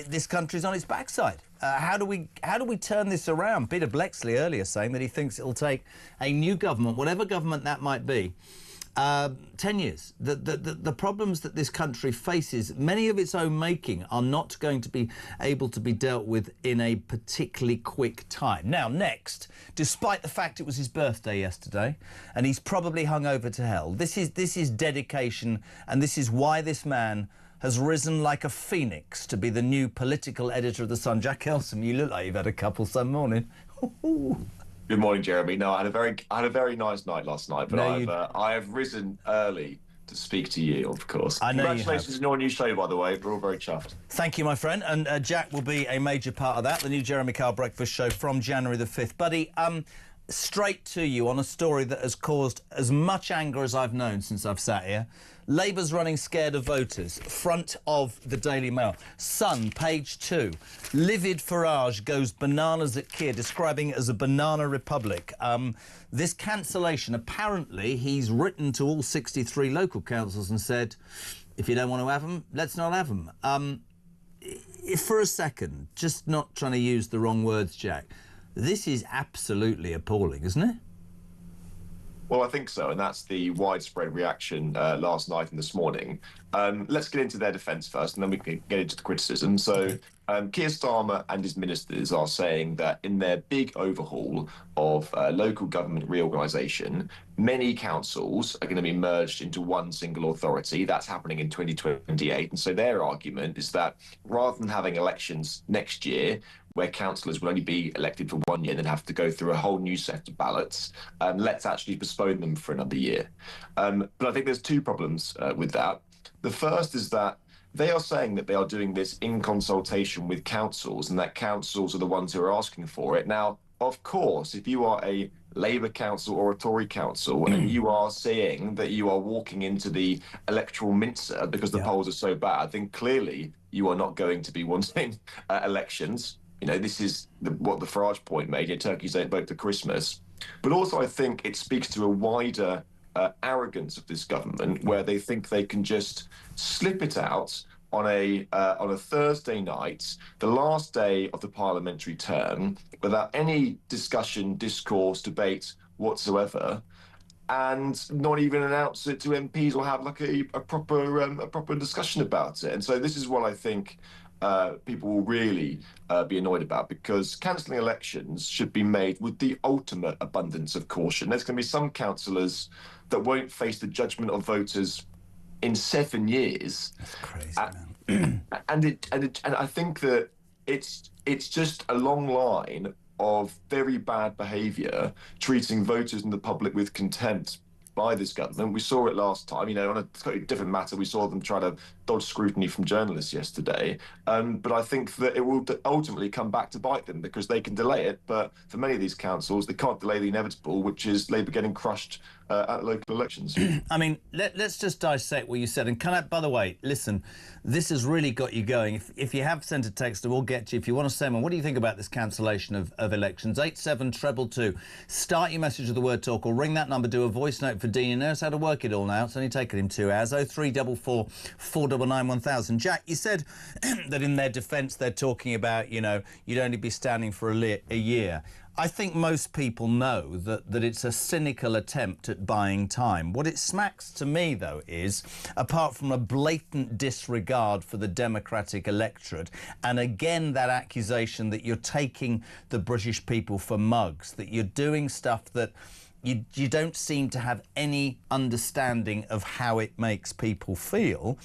[SPEAKER 3] this country's on its backside. How do we turn this around? Peter Blexley earlier saying that he thinks it'll take a new government, whatever government that might be, 10 years. The problems that this country faces, many of its own making, are not going to be able to be dealt with in a particularly quick time. Now, next, despite the fact it was his birthday yesterday, and he's probably hungover to hell, this is dedication, and this is why this man has risen like a phoenix to be the new political editor of The Sun. Jack Elsom, you look like you've had a couple some morning.
[SPEAKER 9] Good morning, Jeremy. No, I had a very nice night last night, but I have risen early to speak to you, of course.
[SPEAKER 3] I know.
[SPEAKER 9] Congratulations on your new show, by the way. We're all very chuffed.
[SPEAKER 3] Thank you, my friend. And Jack will be a major part of that, the new Jeremy Kyle Breakfast Show from January the 5th. Buddy, straight to you on a story that has caused as much anger as I've known since I've sat here. Labour's running scared of voters. Front of the Daily Mail. Sun, page 2. Livid Farage goes bananas at Keir, describing it as a banana republic. This cancellation, apparently he's written to all 63 local councils and said, if you don't want to have them, let's not have them. If for a second, just not trying to use the wrong words, Jack, this is absolutely appalling, isn't it?
[SPEAKER 9] Well, I think so, and that's the widespread reaction last night and this morning. Let's get into their defence first, and then we can get into the criticism. So Keir Starmer and his ministers are saying that in their big overhaul of local government reorganisation, many councils are going to be merged into one single authority. That's happening in 2028. And so their argument is that rather than having elections next year, where councillors will only be elected for 1 year and then have to go through a whole new set of ballots, let's actually postpone them for another year. But I think there's two problems with that. The first is that they are saying that they are doing this in consultation with councils and that councils are the ones who are asking for it. Now, of course, if you are a Labour council or a Tory council and you are saying that you are walking into the electoral mincer because the polls are so bad, then clearly you are not going to be wanting elections. You know, this is what the Farage point made. Turkeys don't vote for Christmas. But also I think it speaks to a wider arrogance of this government where they think they can just slip it out on a Thursday night, the last day of the parliamentary term, without any discussion, discourse, debate whatsoever, and not even announce it to MPs or have like a proper discussion about it. And so this is what I think people will really be annoyed about, because cancelling elections should be made with the ultimate abundance of caution. There's going to be some councillors that won't face the judgment of voters in 7 years.
[SPEAKER 3] That's crazy,
[SPEAKER 9] and I think that it's just a long line of very bad behaviour, treating voters and the public with contempt by this government. We saw it last time, on a totally different matter. We saw them try to dodge scrutiny from journalists yesterday. But I think that it will ultimately come back to bite them because they can delay it. But for many of these councils, they can't delay the inevitable, which is Labour getting crushed at local elections.
[SPEAKER 3] I mean, let's just dissect what you said. And can I, by the way, listen, this has really got you going. If you have sent a text, we'll get to you. If you want to say, what do you think about this cancellation of elections? 87222. Start your message with the word talk or ring that number, do a voice note for Dean. He knows how to work it all now. It's only taken him 2 hours. 0344 499 1000. Jack, you said that in their defence they're talking about, you'd only be standing for a year. I think most people know that it's a cynical attempt at buying time. What it smacks to me, though, is, apart from a blatant disregard for the Democratic electorate, and again that accusation that you're taking the British people for mugs, that you're doing stuff that you don't seem to have any understanding of how it makes people feel.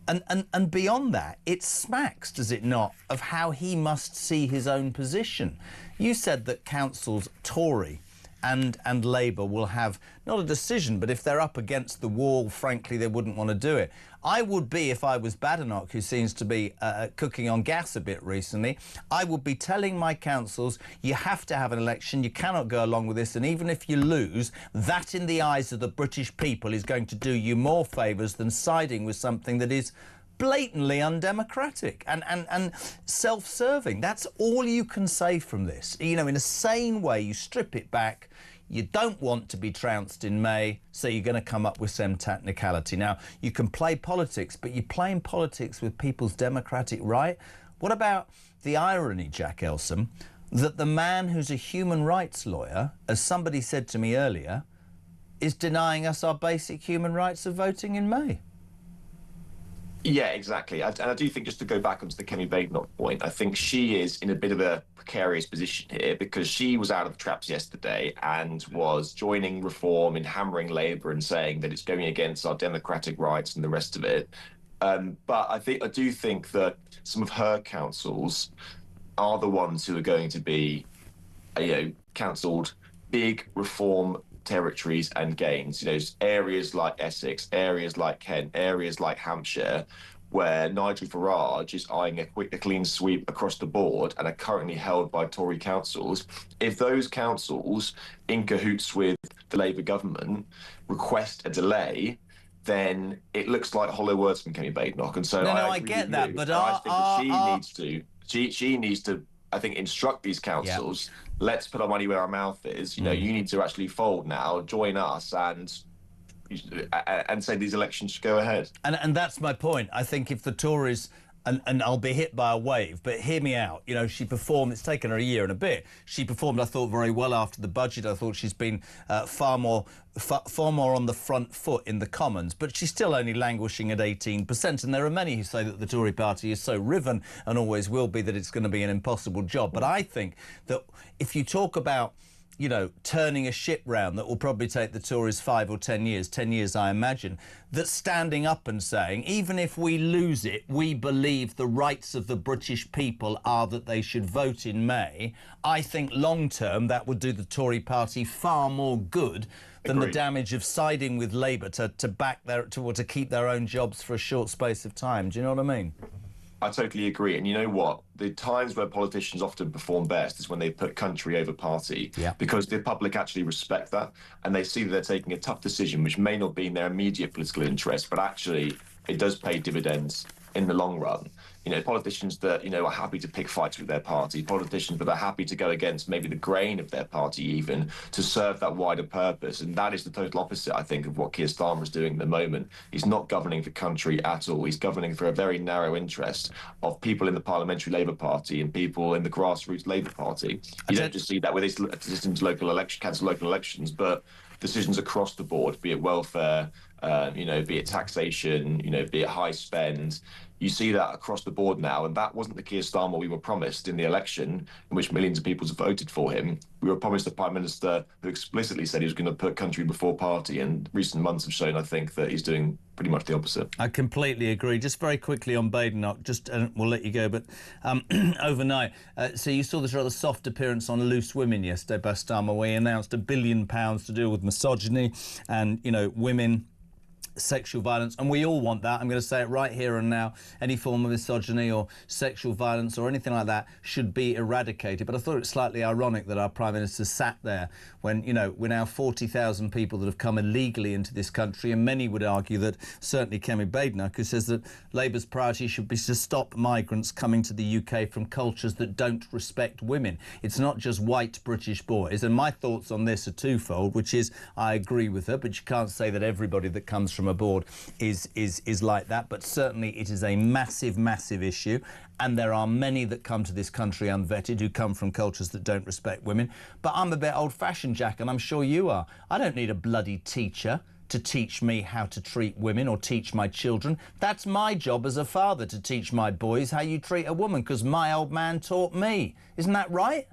[SPEAKER 3] And beyond that, it smacks, does it not, of how he must see his own position. You said that councils, Tory and Labour, will have not a decision, but if they're up against the wall, frankly, they wouldn't want to do it. I would be, if I was Badenoch, who seems to be cooking on gas a bit recently, I would be telling my councils, you have to have an election, you cannot go along with this, and even if you lose, that in the eyes of the British people is going to do you more favours than siding with something that is blatantly undemocratic and self-serving. That's all you can say from this. In a sane way, you strip it back. You don't want to be trounced in May, so you're going to come up with some technicality. Now, you can play politics, but you're playing politics with people's democratic right. What about the irony, Jack Elsom, that the man who's a human rights lawyer, as somebody said to me earlier, is denying us our basic human rights of voting in May?
[SPEAKER 9] Yeah, exactly. And I do think, just to go back onto the Kemi Badenoch point, I think she is in a bit of a precarious position here because she was out of the traps yesterday and was joining Reform in hammering Labour and saying that it's going against our democratic rights and the rest of it. But I do think that some of her councils are the ones who are going to be, councilled big Reform territories and gains, areas like Essex, areas like Kent, areas like Hampshire, where Nigel Farage is eyeing a clean sweep across the board and are currently held by Tory councils. If those councils, in cahoots with the Labour government, request a delay, then it looks like hollow words from Kemi Badenoch. And so
[SPEAKER 3] I get that, but
[SPEAKER 9] I think that she needs to I think, instruct these councils, let's put our money where our mouth is. You need to actually fold now, join us, and say these elections should go ahead.
[SPEAKER 3] And that's my point. I think if the Tories, and I'll be hit by a wave, but hear me out. She performed, it's taken her a year and a bit. She performed, I thought, very well after the budget. I thought she's been far more on the front foot in the Commons, but she's still only languishing at 18%. And there are many who say that the Tory party is so riven and always will be that it's going to be an impossible job. But I think that if you talk about turning a ship round that will probably take the Tories 5 or 10 years, 10 years I imagine, that standing up and saying, even if we lose it, we believe the rights of the British people are that they should vote in May, I think long term that would do the Tory party far more good than the damage of siding with Labour to keep their own jobs for a short space of time. Do you know what I mean?
[SPEAKER 9] I totally agree. And you know what? The times where politicians often perform best is when they put country over party, because the public actually respect that and they see that they're taking a tough decision, which may not be in their immediate political interest, but actually it does pay dividends in the long run. Politicians that, are happy to pick fights with their party, politicians that are happy to go against maybe the grain of their party even to serve that wider purpose. And that is the total opposite, I think, of what Keir Starmer is doing at the moment. He's not governing the country at all. He's governing for a very narrow interest of people in the Parliamentary Labour Party and people in the grassroots Labour Party. You don't just see that with his decisions cancel local elections, but decisions across the board, be it welfare, you know, be it taxation, you know, be it high spend. You see that across the board now, and that wasn't the Keir Starmer we were promised in the election, in which millions of people voted for him. We were promised a Prime Minister who explicitly said he was going to put country before party, and recent months have shown, I think, that he's doing pretty much the opposite.
[SPEAKER 3] I completely agree. Just very quickly on Badenoch, just we'll let you go, but overnight, so you saw this rather soft appearance on Loose Women yesterday by Starmer, where he announced £1 billion to deal with misogyny and, you know, women, sexual violence, and we all want that. I'm going to say it right here and now. Any form of misogyny or sexual violence or anything like that should be eradicated. But I thought it slightly ironic that our Prime Minister sat there when, you know, we're now 40,000 people that have come illegally into this country, and many would argue that, certainly Kemi Badenoch, who says that Labour's priority should be to stop migrants coming to the UK from cultures that don't respect women. It's not just white British boys. And my thoughts on this are twofold, which is I agree with her, but you can't say that everybody that comes from aboard is like that, but certainly it is a massive issue, and there are many that come to this country unvetted who come from cultures that don't respect women. But I'm a bit old-fashioned, Jack, and I'm sure you are. I don't need a bloody teacher to teach me how to treat women or teach my children. That's my job as a father, to teach my boys how you treat a woman, because my old man taught me. Isn't that right?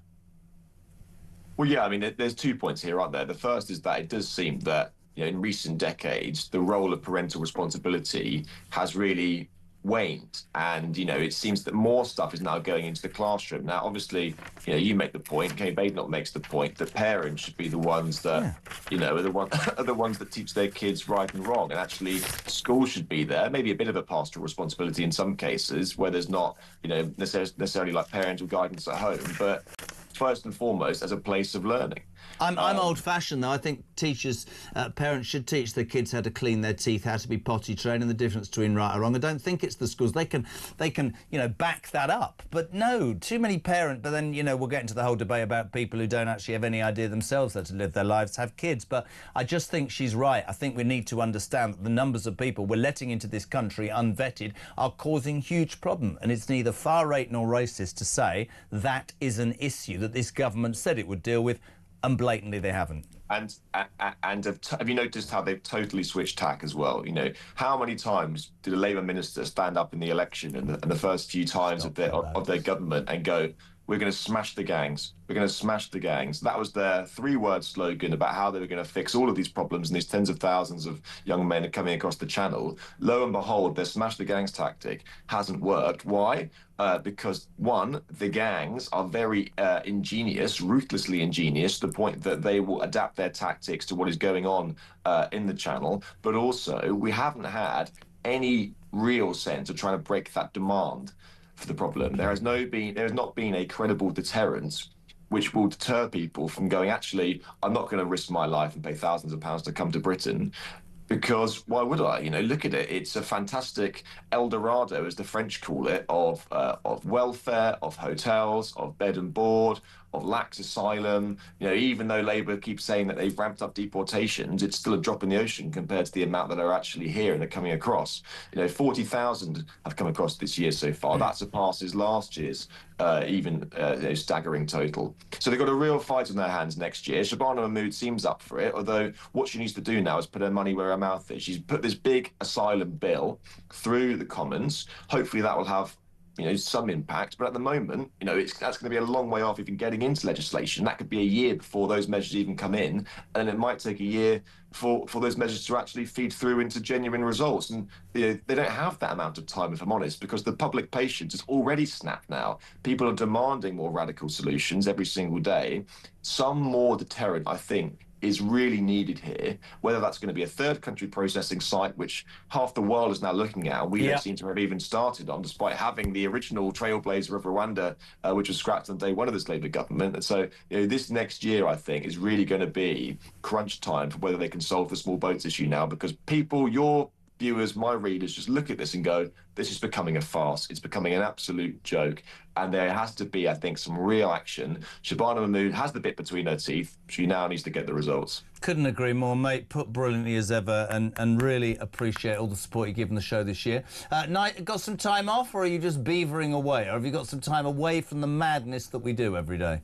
[SPEAKER 9] Well, yeah, I mean, there's 2 points here, aren't there? The first is that it does seem that, you know, in recent decades, the role of parental responsibility has really waned. And, you know, it seems that more stuff is now going into the classroom. Now, obviously, you know, you make the point, Kay Badenoch makes the point, that parents should be the ones that, you know, are the ones that teach their kids right and wrong. And actually, schools should be there, maybe a bit of a pastoral responsibility in some cases, where there's not, you know, necessarily like parental guidance at home, but first and foremost as a place of learning.
[SPEAKER 3] I'm old-fashioned, though. I think teachers, parents should teach their kids how to clean their teeth, how to be potty trained, and the difference between right or wrong. I don't think it's the schools. They can, you know, back that up. But no, too many parents. But then, you know, we'll get into the whole debate about people who don't actually have any idea themselves how to live their lives, have kids. But I just think she's right. I think we need to understand that the numbers of people we're letting into this country unvetted are causing huge problem. And it's neither far-right nor racist to say that is an issue that this government said it would deal with, and blatantly they haven't.
[SPEAKER 9] And have you noticed how they've totally switched tack as well? You know, how many times did a Labour minister stand up in the election and the first few times of their government and go, we're going to smash the gangs. We're going to smash the gangs. That was their three-word slogan about how they were going to fix all of these problems and these tens of thousands of young men coming across the channel. Lo and behold, their smash the gangs tactic hasn't worked. Why? Because, one, the gangs are very ingenious, ruthlessly ingenious, to the point that they will adapt their tactics to what is going on in the channel. But also, we haven't had any real sense of trying to break that demand for the problem. There has not been a credible deterrent which will deter people from going, actually, I'm not going to risk my life and pay thousands of pounds to come to Britain. Because why would I? You know, look at it. It's a fantastic El Dorado, as the French call it, of welfare, of hotels, of bed and board, of lax asylum. You know, even though Labour keeps saying that they've ramped up deportations, it's still a drop in the ocean compared to the amount that are actually here and are coming across. You know, 40,000 have come across this year so far. That surpasses last year's staggering total. So they've got a real fight on their hands next year. Shabana Mahmood seems up for it, although what she needs to do now is put her money where her mouth is. She's put this big asylum bill through the Commons. Hopefully that will have, you know, some impact. But at the moment, you know, that's going to be a long way off even getting into legislation. That could be a year before those measures even come in, and it might take a year for those measures to actually feed through into genuine results. And you know, they don't have that amount of time, if I'm honest, because the public patience is already snapped now. People are demanding more radical solutions every single day. Some more deterrent, I think, is really needed here, whether that's going to be a third country processing site, which half the world is now looking at, and we don't seem to have even started on, despite having the original trailblazer of Rwanda, which was scrapped on day one of this Labour government. And so, you know, this next year, I think, is really going to be crunch time for whether they can solve the small boats issue now, because people, your viewers, my readers, just look at this and go, this is becoming a farce. It's becoming an absolute joke. And there has to be, I think, some real action. Shabana Mahmood has the bit between her teeth. She now needs to get the results.
[SPEAKER 3] Couldn't agree more, mate. Put brilliantly as ever, and really appreciate all the support you've given the show this year. Got some time off, or are you just beavering away? Or have you got some time away from the madness that we do every day?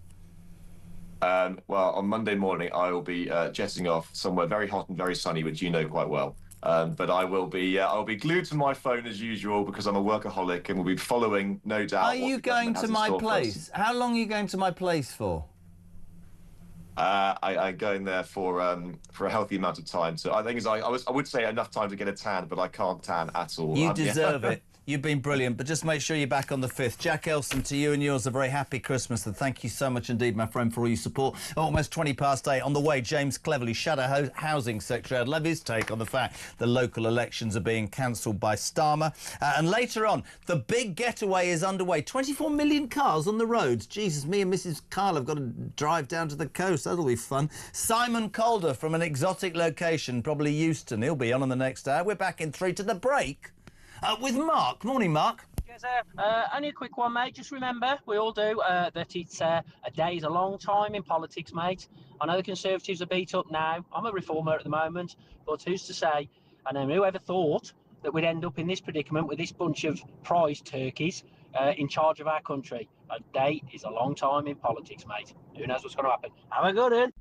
[SPEAKER 9] Well, on Monday morning, I will be jetting off somewhere very hot and very sunny, which you know quite well. But I'll be glued to my phone as usual because I'm a workaholic and will be following, no doubt.
[SPEAKER 3] Are you going to my place? How long are you going to my place for?
[SPEAKER 9] I'm going there for a healthy amount of time. So I think I would say enough time to get a tan, but I can't tan at all.
[SPEAKER 3] You deserve it. You've been brilliant, but just make sure you're back on the 5th. Jack Elson, to you and yours, a very happy Christmas, and thank you so much indeed, my friend, for all your support. Almost 8:20. On the way, James Cleverly, Shadow Housing Secretary. I'd love his take on the fact the local elections are being cancelled by Starmer. And later on, the big getaway is underway. 24 million cars on the roads. Jesus, me and Mrs. Kyle have got to drive down to the coast. That'll be fun. Simon Calder from an exotic location, probably Euston. He'll be on the next hour. We're back in 3 to the break. With Mark. Morning, Mark.
[SPEAKER 10] Yes, only a quick one, mate. Just remember, we all do, that it's a day is a long time in politics, mate. I know the Conservatives are beat up now. I'm a reformer at the moment, but who's to say? And then whoever thought that we'd end up in this predicament with this bunch of prize turkeys in charge of our country? A day is a long time in politics, mate. Who knows what's going to happen? Have a good one.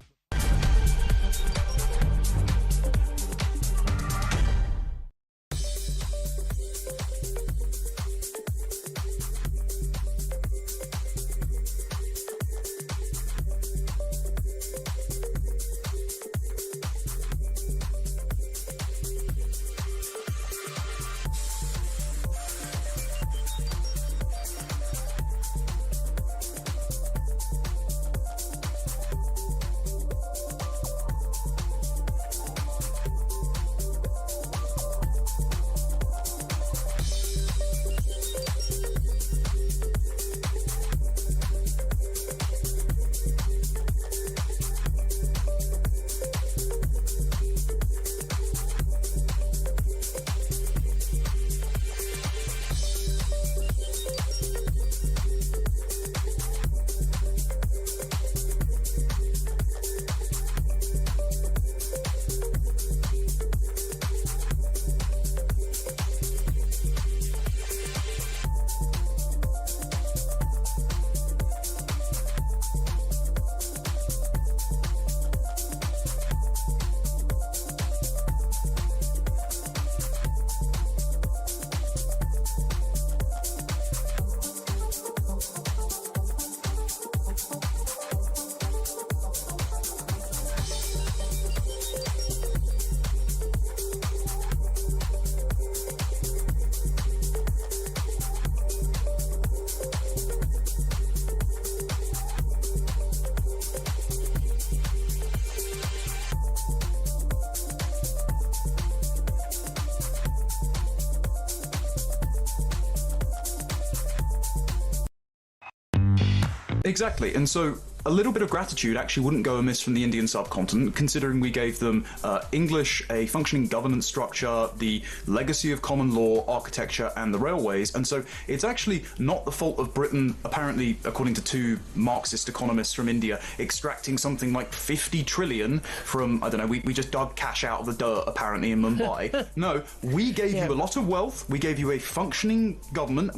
[SPEAKER 11] Exactly, and so a little bit of gratitude actually wouldn't go amiss from the Indian subcontinent, considering we gave them English, a functioning governance structure, the legacy of common law, architecture, and the railways. And so it's actually not the fault of Britain, apparently, according to 2 Marxist economists from India, extracting something like 50 trillion from, I don't know, we just dug cash out of the dirt, apparently, in Mumbai. No, we gave you a lot of wealth, we gave you a functioning government.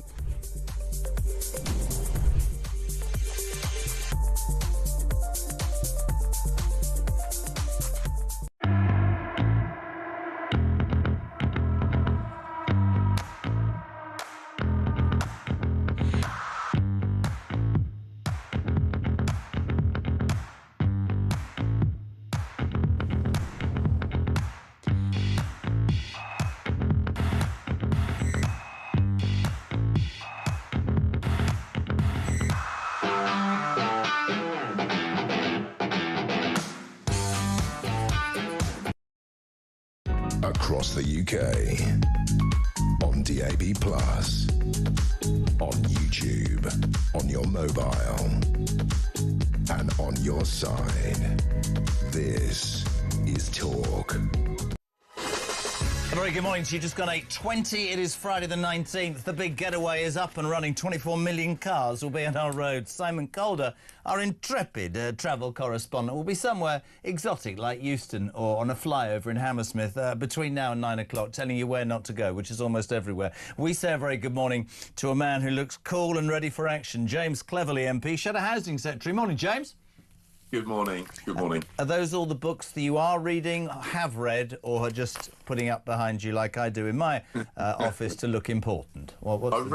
[SPEAKER 2] Across the UK, on DAB+, on YouTube, on your mobile, and on your side. This is Talk.
[SPEAKER 3] A very good morning to you. Just gone 8:20. It is Friday the 19th. The big getaway is up and running. 24 million cars will be on our roads. Simon Calder, our intrepid travel correspondent, will be somewhere exotic like Euston or on a flyover in Hammersmith between now and 9 o'clock, telling you where not to go, which is almost everywhere. We say a very good morning to a man who looks cool and ready for action. James Cleverly, MP, Shadow Housing Secretary. Morning, James.
[SPEAKER 12] Good morning. Good morning.
[SPEAKER 3] Are those all the books that you are reading, have read, or are just putting up behind you like I do in my office to look important?
[SPEAKER 12] I've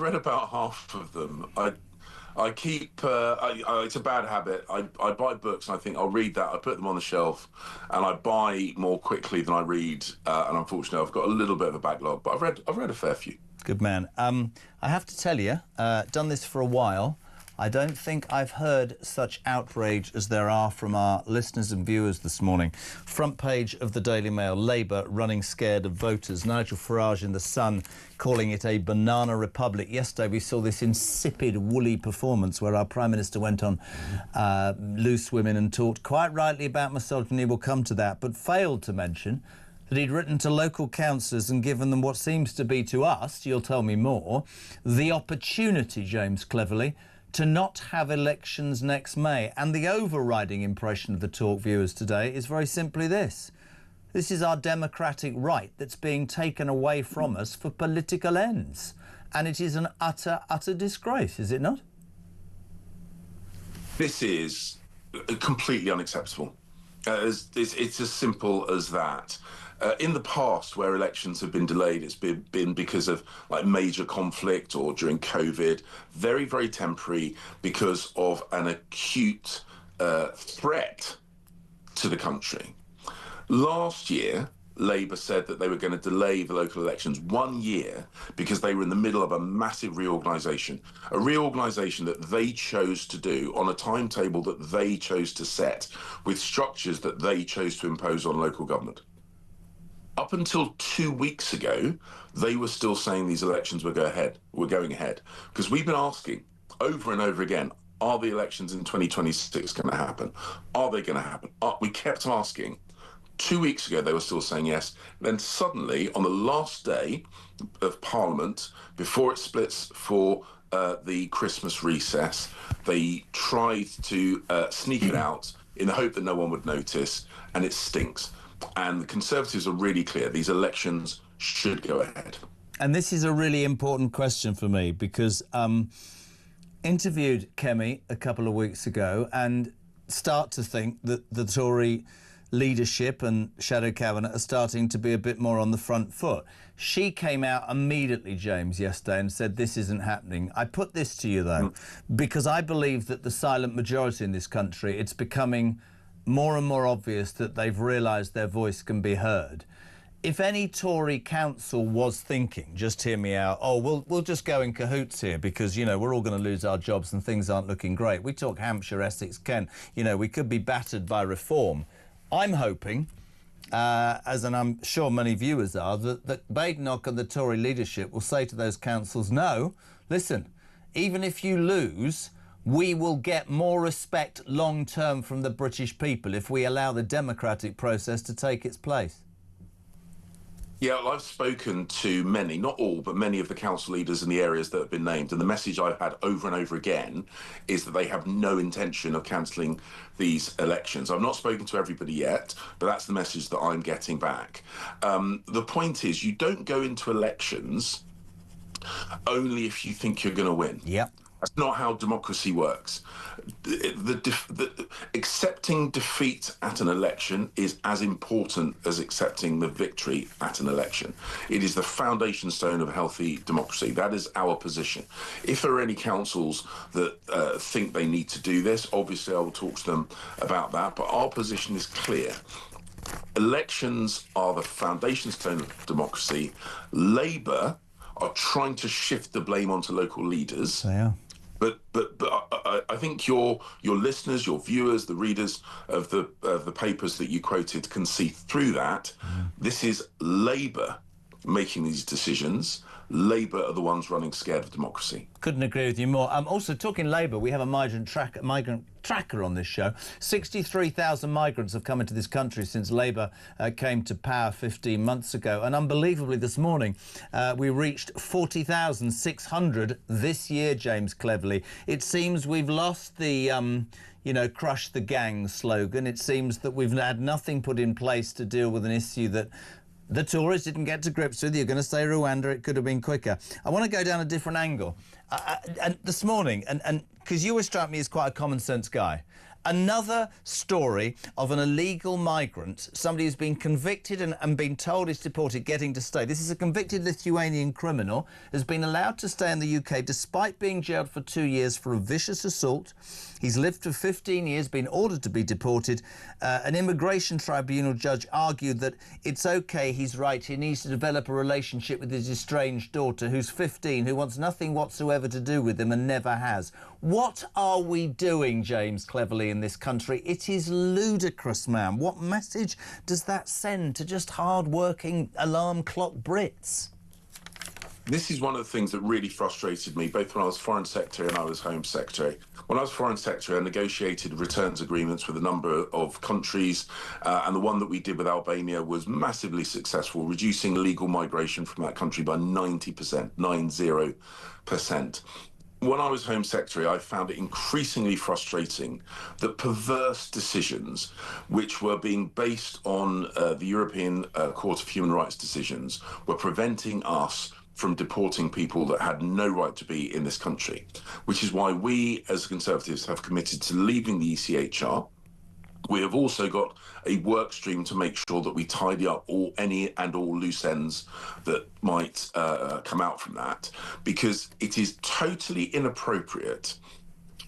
[SPEAKER 12] read about half of them. I keep. It's a bad habit. I buy books and I think I'll read that. I put them on the shelf, and I buy more quickly than I read. And unfortunately, I've got a little bit of a backlog. But I've read a fair few.
[SPEAKER 3] Good man. I have to tell you, done this for a while. I don't think I've heard such outrage as there are from our listeners and viewers this morning. Front page of the Daily Mail, Labour running scared of voters. Nigel Farage in The Sun calling it a banana republic. Yesterday we saw this insipid, woolly performance where our Prime Minister went on Loose Women and talked quite rightly about misogyny. We'll come to that, but failed to mention that he'd written to local councillors and given them what seems to be to us, you'll tell me more, the opportunity, James Cleverly, to not have elections next May. And the overriding impression of the talk viewers today is very simply this. This is our democratic right that's being taken away from us for political ends. And it is an utter, utter disgrace, is it not?
[SPEAKER 12] This is completely unacceptable. It's as simple as that. In the past, where elections have been delayed, it's been because of like major conflict or during COVID, very, very temporary because of an acute threat to the country. Last year, Labour said that they were going to delay the local elections 1 year because they were in the middle of a massive reorganisation, a reorganisation that they chose to do on a timetable that they chose to set with structures that they chose to impose on local government. Up until 2 weeks ago, they were still saying these elections were going ahead, because we've been asking over and over again, are the elections in 2026 going to happen? Are they going to happen? We kept asking. 2 weeks ago, they were still saying yes. Then suddenly, on the last day of Parliament, before it splits for the Christmas recess, they tried to sneak it out in the hope that no one would notice, and it stinks. And the Conservatives are really clear. These elections should go ahead.
[SPEAKER 3] And this is a really important question for me because interviewed Kemi a couple of weeks ago and start to think that the Tory leadership and Shadow Cabinet are starting to be a bit more on the front foot. She came out immediately, James, yesterday and said this isn't happening. I put this to you, though, because I believe that the silent majority in this country, it's becoming more and more obvious that they've realised their voice can be heard. If any Tory council was thinking, just hear me out, oh, we'll just go in cahoots here because, you know, we're all going to lose our jobs and things aren't looking great. We talk Hampshire, Essex, Kent, you know, we could be battered by reform. I'm hoping, as and I'm sure many viewers are, that Badenoch and the Tory leadership will say to those councils, no, listen, even if you lose, we will get more respect long-term from the British people if we allow the democratic process to take its place.
[SPEAKER 12] Yeah, well, I've spoken to many, not all, but many of the council leaders in the areas that have been named. And the message I've had over and over again is that they have no intention of cancelling these elections. I've not spoken to everybody yet, but that's the message that I'm getting back. The point is, you don't go into elections only if you think you're going to win.
[SPEAKER 3] Yep.
[SPEAKER 12] That's not how democracy works. Accepting defeat at an election is as important as accepting the victory at an election. It is the foundation stone of a healthy democracy. That is our position. If there are any councils that think they need to do this, obviously I will talk to them about that, but our position is clear. Elections are the foundation stone of democracy. Labour are trying to shift the blame onto local leaders.
[SPEAKER 3] They are.
[SPEAKER 12] But I think your listeners, your viewers, the readers of the papers that you quoted can see through that. This is Labour making these decisions. Labour are the ones running scared of democracy.
[SPEAKER 3] Couldn't agree with you more. Also, talking Labour, we have a migrant tracker on this show. 63,000 migrants have come into this country since Labour came to power 15 months ago. And unbelievably, this morning, we reached 40,600 this year, James Cleverly. It seems we've lost the, crush the gang slogan. It seems that we've had nothing put in place to deal with an issue that the Tories didn't get to grips with. You're going to say Rwanda, it could have been quicker. I want to go down a different angle. And this morning, and because you always struck me as quite a common sense guy, Another story of an illegal migrant, somebody who's been convicted and been told is deported, getting to stay. This is a convicted Lithuanian criminal, has been allowed to stay in the UK despite being jailed for 2 years for a vicious assault. He's lived for 15 years, been ordered to be deported. An immigration tribunal judge argued that it's OK, he's right, he needs to develop a relationship with his estranged daughter, who's 15, who wants nothing whatsoever to do with him and never has. What are we doing, James Cleverly, in this country? It is ludicrous, man. What message does that send to just hard-working alarm clock Brits?
[SPEAKER 12] This is one of the things that really frustrated me, both when I was Foreign Secretary and I was Home Secretary. When I was Foreign Secretary, I negotiated returns agreements with a number of countries, and the one that we did with Albania was massively successful, reducing illegal migration from that country by 90%, 90%. When I was Home Secretary, I found it increasingly frustrating that perverse decisions, which were being based on the European Court of Human Rights decisions, were preventing us from deporting people that had no right to be in this country, which is why we, as Conservatives, have committed to leaving the ECHR. We have also got a work stream to make sure that we tidy up any and all loose ends that might come out from that, because it is totally inappropriate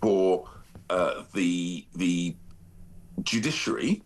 [SPEAKER 12] for the judiciary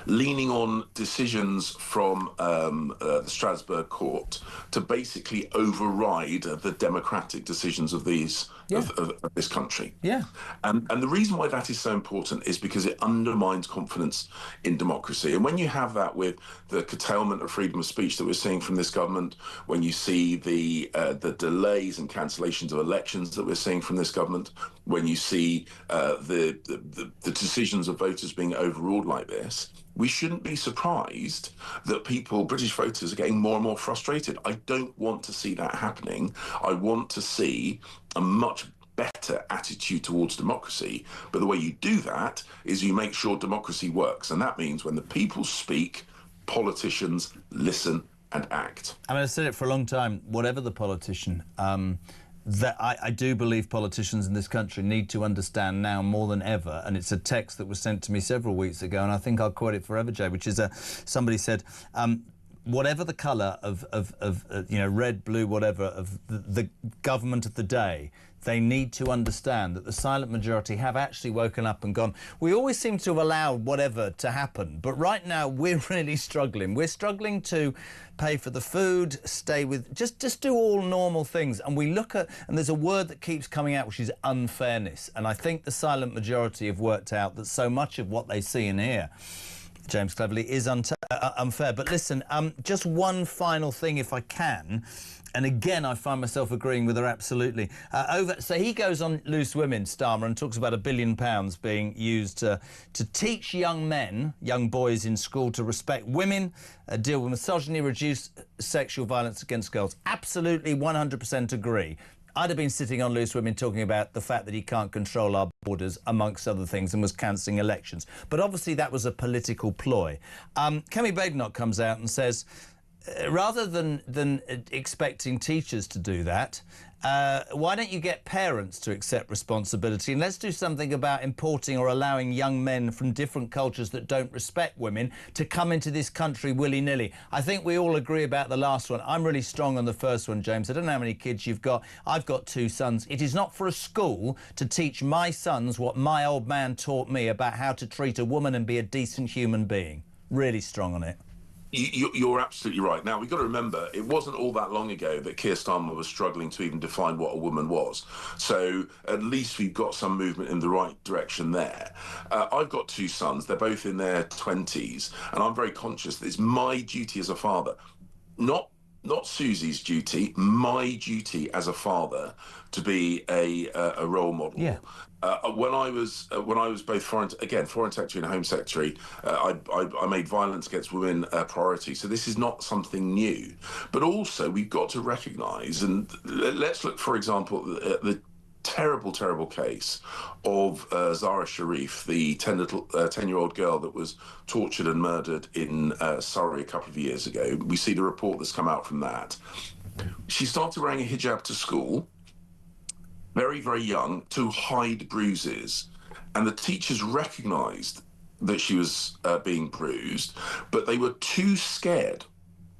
[SPEAKER 12] leaning on decisions from the Strasbourg court to basically override the democratic decisions of these of this country.
[SPEAKER 3] Yeah.
[SPEAKER 12] And the reason why that is so important is because it undermines confidence in democracy. And when you have that with the curtailment of freedom of speech that we're seeing from this government, when you see the delays and cancellations of elections that we're seeing from this government, when you see the decisions of voters being overruled like this, we shouldn't be surprised that British voters, are getting more and more frustrated. I don't want to see that happening. I want to see a much better attitude towards democracy. But the way you do that is you make sure democracy works. And that means when the people speak, politicians listen and act.
[SPEAKER 3] I mean, I've said it for a long time, whatever the politician, that I do believe politicians in this country need to understand now more than ever, and it's a text that was sent to me several weeks ago, and I think I'll quote it forever, Jay, which is somebody said, whatever the colour of red, blue, whatever, of the government of the day, they need to understand that the silent majority have actually woken up and gone, we always seem to have allowed whatever to happen, but right now we're really struggling. We're struggling to pay for the food, stay with, just do all normal things. And we look at, and there's a word that keeps coming out, which is unfairness. And I think the silent majority have worked out that so much of what they see and hear, James Cleverly, is unfair. But listen, just one final thing, if I can. And again, I find myself agreeing with her absolutely. So he goes on Loose Women, Starmer, and talks about £1 billion being used to teach young men, young boys in school, to respect women, deal with misogyny, reduce sexual violence against girls. Absolutely, 100% agree. I'd have been sitting on Loose Women talking about the fact that he can't control our borders, amongst other things, and was cancelling elections. But obviously that was a political ploy. Kemi Badenoch comes out and says, rather than expecting teachers to do that, why don't you get parents to accept responsibility, and let's do something about importing or allowing young men from different cultures that don't respect women to come into this country willy-nilly. I think we all agree about the last one. I'm really strong on the first one, James. I don't know how many kids you've got. I've got 2 sons. It is not for a school to teach my sons what my old man taught me about how to treat a woman and be a decent human being. Really strong on it.
[SPEAKER 12] You're absolutely right. Now, we've got to remember, it wasn't all that long ago that Keir Starmer was struggling to even define what a woman was. So at least we've got some movement in the right direction there. I've got 2 sons. They're both in their 20s. And I'm very conscious that it's my duty as a father, not Susie's duty, my duty as a father, to be a role model.
[SPEAKER 3] Yeah.
[SPEAKER 12] When I was both Foreign Secretary and Home Secretary, I made violence against women a priority. So this is not something new. But also we've got to recognise, and let's look, for example, at the terrible, terrible case of Zara Sharif, the 10-year-old girl that was tortured and murdered in Surrey a couple of years ago. We see the report that's come out from that. She started wearing a hijab to school, very, very young, to hide bruises. and the teachers recognised that she was being bruised, but they were too scared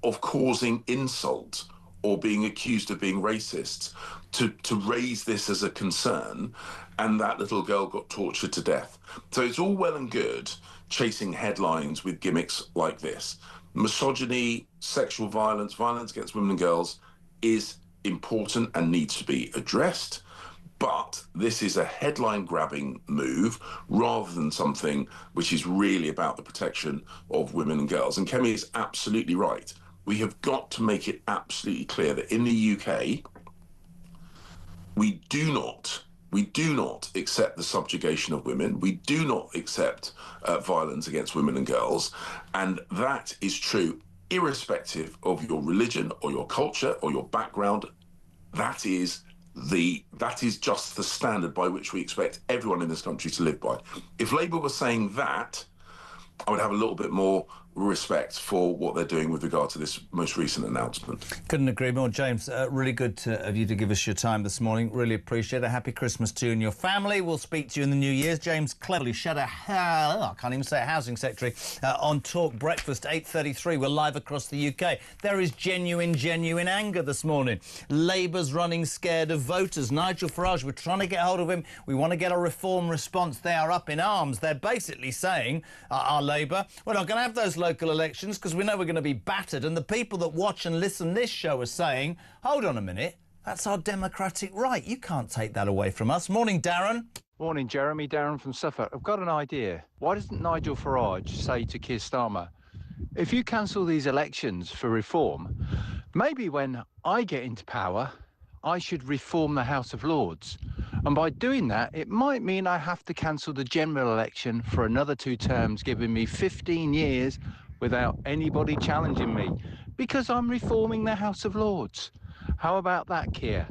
[SPEAKER 12] of causing insult or being accused of being racist to raise this as a concern, and that little girl got tortured to death. So it's all well and good chasing headlines with gimmicks like this. Misogyny, sexual violence, violence against women and girls is important and needs to be addressed. But this is a headline-grabbing move rather than something which is really about the protection of women and girls. And Kemi is absolutely right. We have got to make it absolutely clear that in the UK, we do not accept the subjugation of women. We do not accept violence against women and girls. And that is true irrespective of your religion or your culture or your background. That is just the standard by which we expect everyone in this country to live by. If Labour were saying that, I would have a little bit more respect for what they're doing with regard to this most recent announcement.
[SPEAKER 3] Couldn't agree more. James, really good of you to give us your time this morning. Really appreciate it. Happy Christmas to you and your family. We'll speak to you in the new year. James cleverly shut I can't even say Housing Secretary on Talk Breakfast, 8:33. We're live across the UK. There is genuine anger this morning. Labour's running scared of voters. Nigel Farage, we're trying to get hold of him. We want to get a reform response. They are up in arms. They're basically saying, our Labour, we're not going to have those local elections because we know we're going to be battered. And the people that watch and listen this show are saying, hold on a minute, that's our democratic right. You can't take that away from us. Morning, Darren.
[SPEAKER 13] Morning, Jeremy. Darren from Suffolk. I've got an idea. Why doesn't Nigel Farage say to Keir Starmer, if you cancel these elections for reform, maybe when I get into power, I should reform the House of Lords. And by doing that, it might mean I have to cancel the general election for another 2 terms, giving me 15 years without anybody challenging me, because I'm reforming the House of Lords. How about that, Keir?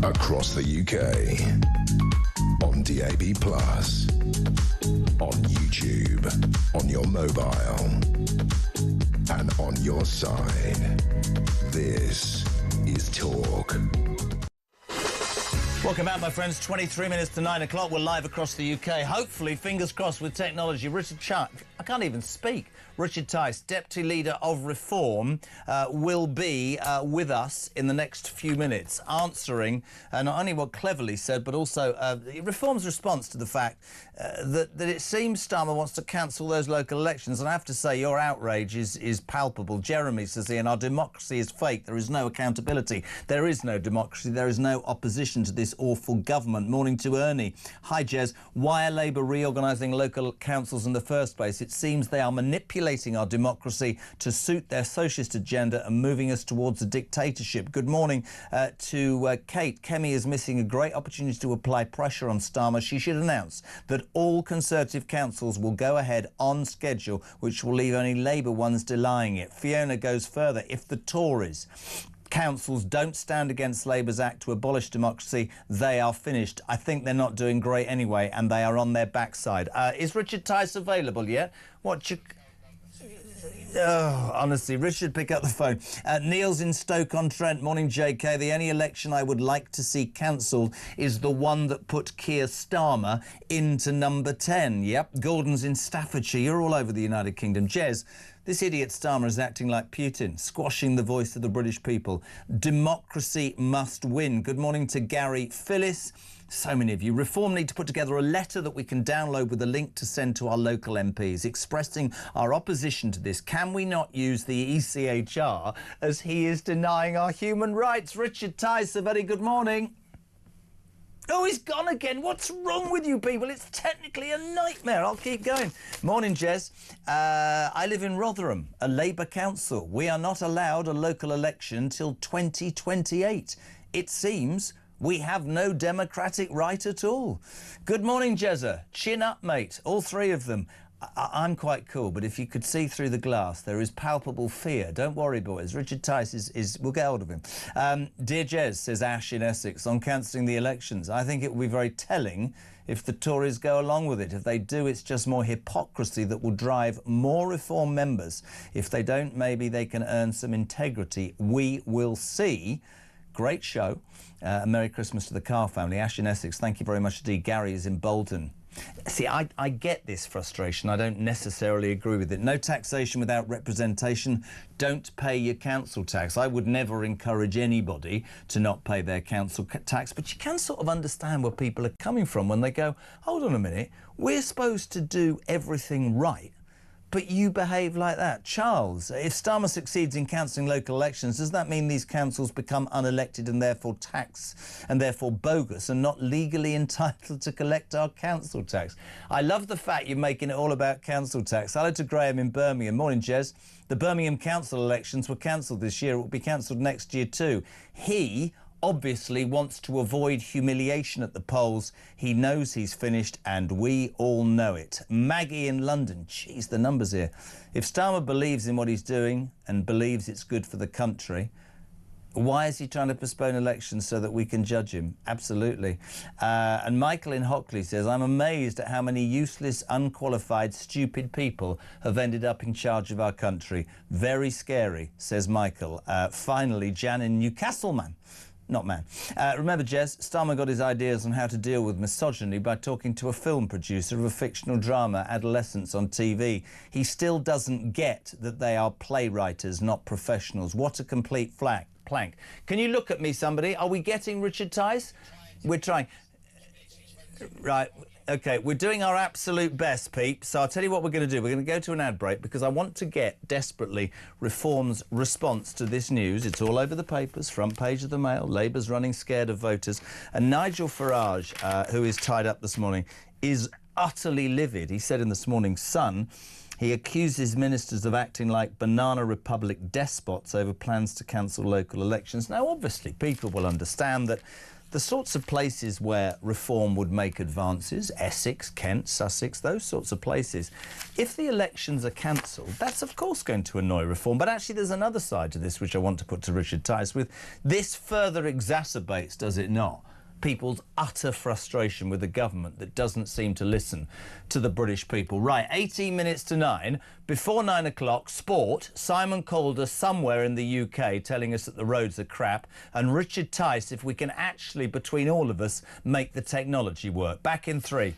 [SPEAKER 2] Across the UK, on DAB+, on YouTube, on your mobile, and on your side. This is Talk.
[SPEAKER 3] Welcome back, my friends. 23 minutes to 9 o'clock. We're live across the UK. Hopefully, fingers crossed with technology. I can't even speak. Richard Tice, Deputy Leader of Reform, will be with us in the next few minutes, answering not only what Cleverly said, but also Reform's response to the fact that it seems Starmer wants to cancel those local elections. And I have to say, your outrage is palpable. Jeremy says, Ian, our democracy is fake. There is no accountability. There is no democracy. There is no opposition to this awful government. Morning to Ernie. Hi, Jez. Why are Labour reorganising local councils in the first place? It seems they are manipulating our democracy to suit their socialist agenda and moving us towards a dictatorship. Good morning to Kate. Kemi is missing a great opportunity to apply pressure on Starmer. She should announce that all Conservative councils will go ahead on schedule, which will leave only Labour ones delaying it. Fiona goes further. If the Tories councils don't stand against Labour's act to abolish democracy, they are finished. I think they're not doing great anyway, and they are on their backside. Is Richard Tice available yet? Oh, honestly, Richard, pick up the phone. Neil's in Stoke-on-Trent. Morning, JK. The only election I would like to see cancelled is the one that put Keir Starmer into number 10. Yep. Gordon's in Staffordshire. You're all over the United Kingdom. Jez, this idiot Starmer is acting like Putin, squashing the voice of the British people. Democracy must win. Good morning to Gary. Phyllis. So many of you. Reform need to put together a letter that we can download with a link to send to our local MPs expressing our opposition to this. Can we not use the ECHR as he is denying our human rights? Richard Tice, a very good morning. Oh, he's gone again. What's wrong with you people? It's technically a nightmare. I'll keep going. Morning, Jez. I live in Rotherham, a Labour council. We are not allowed a local election till 2028. It seems we have no democratic right at all. Good morning, Jezza. Chin up, mate. All three of them. I'm quite cool, but if you could see through the glass, there is palpable fear. Don't worry, boys. Richard Tice is we'll get hold of him. Dear Jez, says Ash in Essex, on cancelling the elections. I think it will be very telling if the Tories go along with it. If they do, it's just more hypocrisy that will drive more Reform members. If they don't, maybe they can earn some integrity. We will see. Great show. Merry Christmas to the Carr family. Ash in Essex, thank you very much indeed. Gary is in Bolton. See, I get this frustration. I don't necessarily agree with it. No taxation without representation. Don't pay your council tax. I would never encourage anybody to not pay their council tax, but you can sort of understand where people are coming from when they go, hold on a minute, we're supposed to do everything right, but you behave like that. Charles, if Starmer succeeds in cancelling local elections, does that mean these councils become unelected and therefore tax and therefore bogus and not legally entitled to collect our council tax? I love the fact you're making it all about council tax. Hello to Graham in Birmingham. Morning, Jez. The Birmingham council elections were cancelled this year. It will be cancelled next year too. He obviously wants to avoid humiliation at the polls. He knows he's finished, and we all know it. Maggie in London. Jeez, the numbers here. If Starmer believes in what he's doing and believes it's good for the country, why is he trying to postpone elections so that we can judge him? Absolutely. And Michael in Hockley says, I'm amazed at how many useless, unqualified, stupid people have ended up in charge of our country. Very scary, says Michael. Finally, Jan in Newcastle, man. Not man. Remember, Jez, Starmer got his ideas on how to deal with misogyny by talking to a film producer of a fictional drama, Adolescence, on TV. He still doesn't get that they are playwriters, not professionals. What a complete plank. Can you look at me, somebody? Are we getting Richard Tice? We're trying. Right. OK, we're doing our absolute best, peeps. So I'll tell you what we're going to do. We're going to go to an ad break because I want to get desperately Reform's response to this news. It's all over the papers, front page of the Mail. Labour's running scared of voters. And Nigel Farage, who is tied up this morning, is utterly livid. He said in this morning's Sun, he accuses ministers of acting like banana republic despots over plans to cancel local elections. Now, obviously, people will understand that the sorts of places where Reform would make advances, Essex, Kent, Sussex, those sorts of places, if the elections are cancelled, that's of course going to annoy Reform. But actually there's another side to this which I want to put to Richard Tice with. This further exacerbates, does it not, people's utter frustration with the government that doesn't seem to listen to the British people. Right, 18 minutes to 9. Before 9 o'clock, sport. Simon Calder somewhere in the UK telling us that the roads are crap. And Richard Tice, if we can actually, between all of us, make the technology work. Back in 3.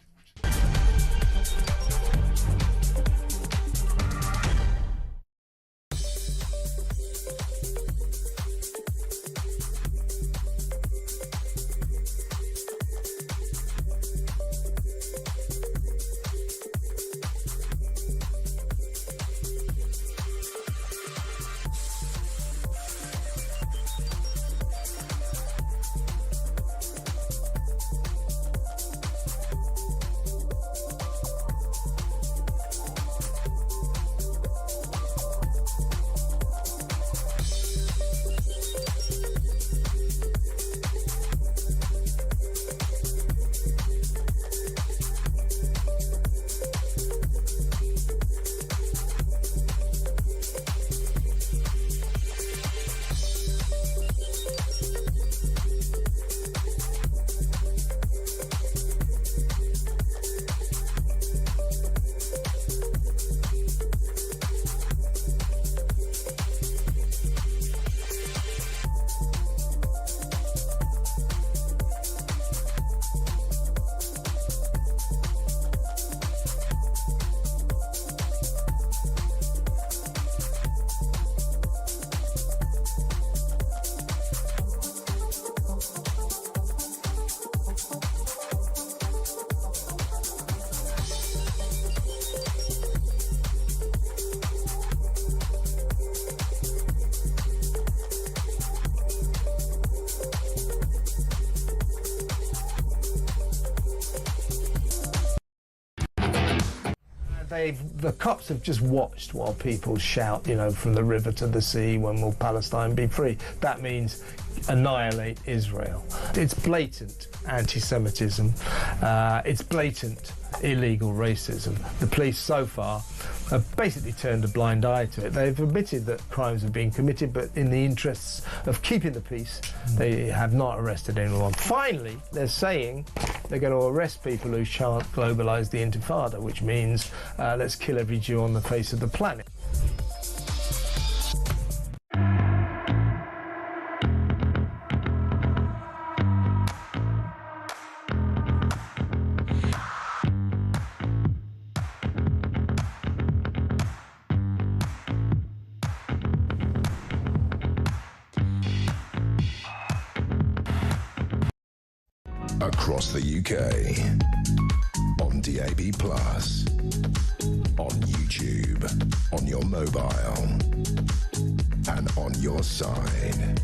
[SPEAKER 14] The cops have just watched while people shout, you know, from the river to the sea, when will Palestine be free? That means annihilate Israel. It's blatant anti-Semitism. It's blatant illegal racism. The police so far have basically turned a blind eye to it. They've admitted that crimes have been committed, but in the interests of keeping the peace, they have not arrested anyone. Finally, they're saying they're going to arrest people who chant globalise the Intifada, which means let's kill every Jew on the face of the planet.
[SPEAKER 2] Across the UK, on DAB+, on YouTube, on your mobile, and on your side.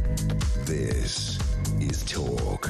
[SPEAKER 2] This is Talk.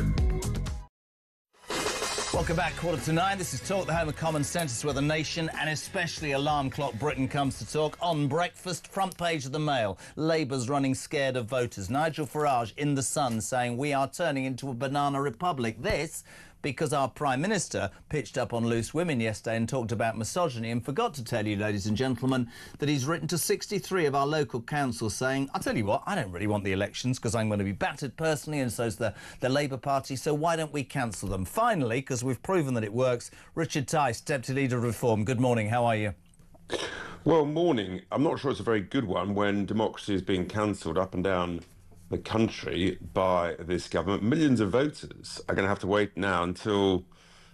[SPEAKER 3] Welcome back, 8:45. This is Talk, the home of common sense, where the nation, and especially Alarm Clock Britain, comes to talk. On breakfast, front page of the Mail, Labour's running scared of voters. Nigel Farage in The Sun saying we are turning into a banana republic. This because our Prime Minister pitched up on Loose Women yesterday and talked about misogyny and forgot to tell you, ladies and gentlemen, that he's written to 63 of our local councils saying, I'll tell you what, I don't really want the elections because I'm going to be battered personally, and so's the Labour Party, so why don't we cancel them? Finally, because we've proven that it works, Richard Tice, Deputy Leader of Reform. Good morning, how are you?
[SPEAKER 15] Well, morning. I'm not sure it's a very good one when democracy is being cancelled up and down the country by this government. Millions of voters are going to have to wait now until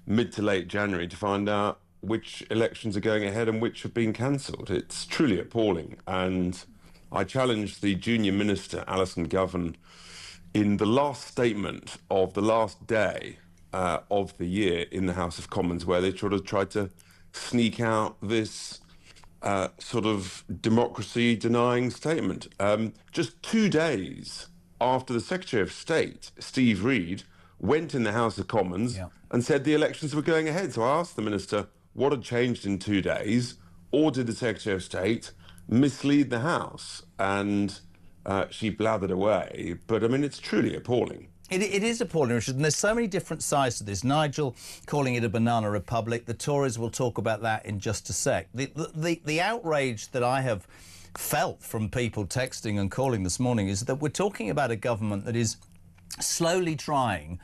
[SPEAKER 15] mid to late January to find out which elections are going ahead and which have been cancelled. It's truly appalling. And I challenged the junior minister, Alison Govan, in the last statement of the last day of the year in the House of Commons, where they sort of tried to sneak out this sort of democracy-denying statement. Just 2 days after the Secretary of State, Steve Reid, went in the House of Commons and said the elections were going ahead. So I asked the Minister what had changed in 2 days, or did the Secretary of State mislead the House? And she blathered away. But, I mean, it's truly appalling.
[SPEAKER 3] It is appalling, Richard, and there's so many different sides to this. Nigel calling it a banana republic. The Tories will talk about that in just a sec. The outrage that I have felt from people texting and calling this morning is that we're talking about a government that is slowly trying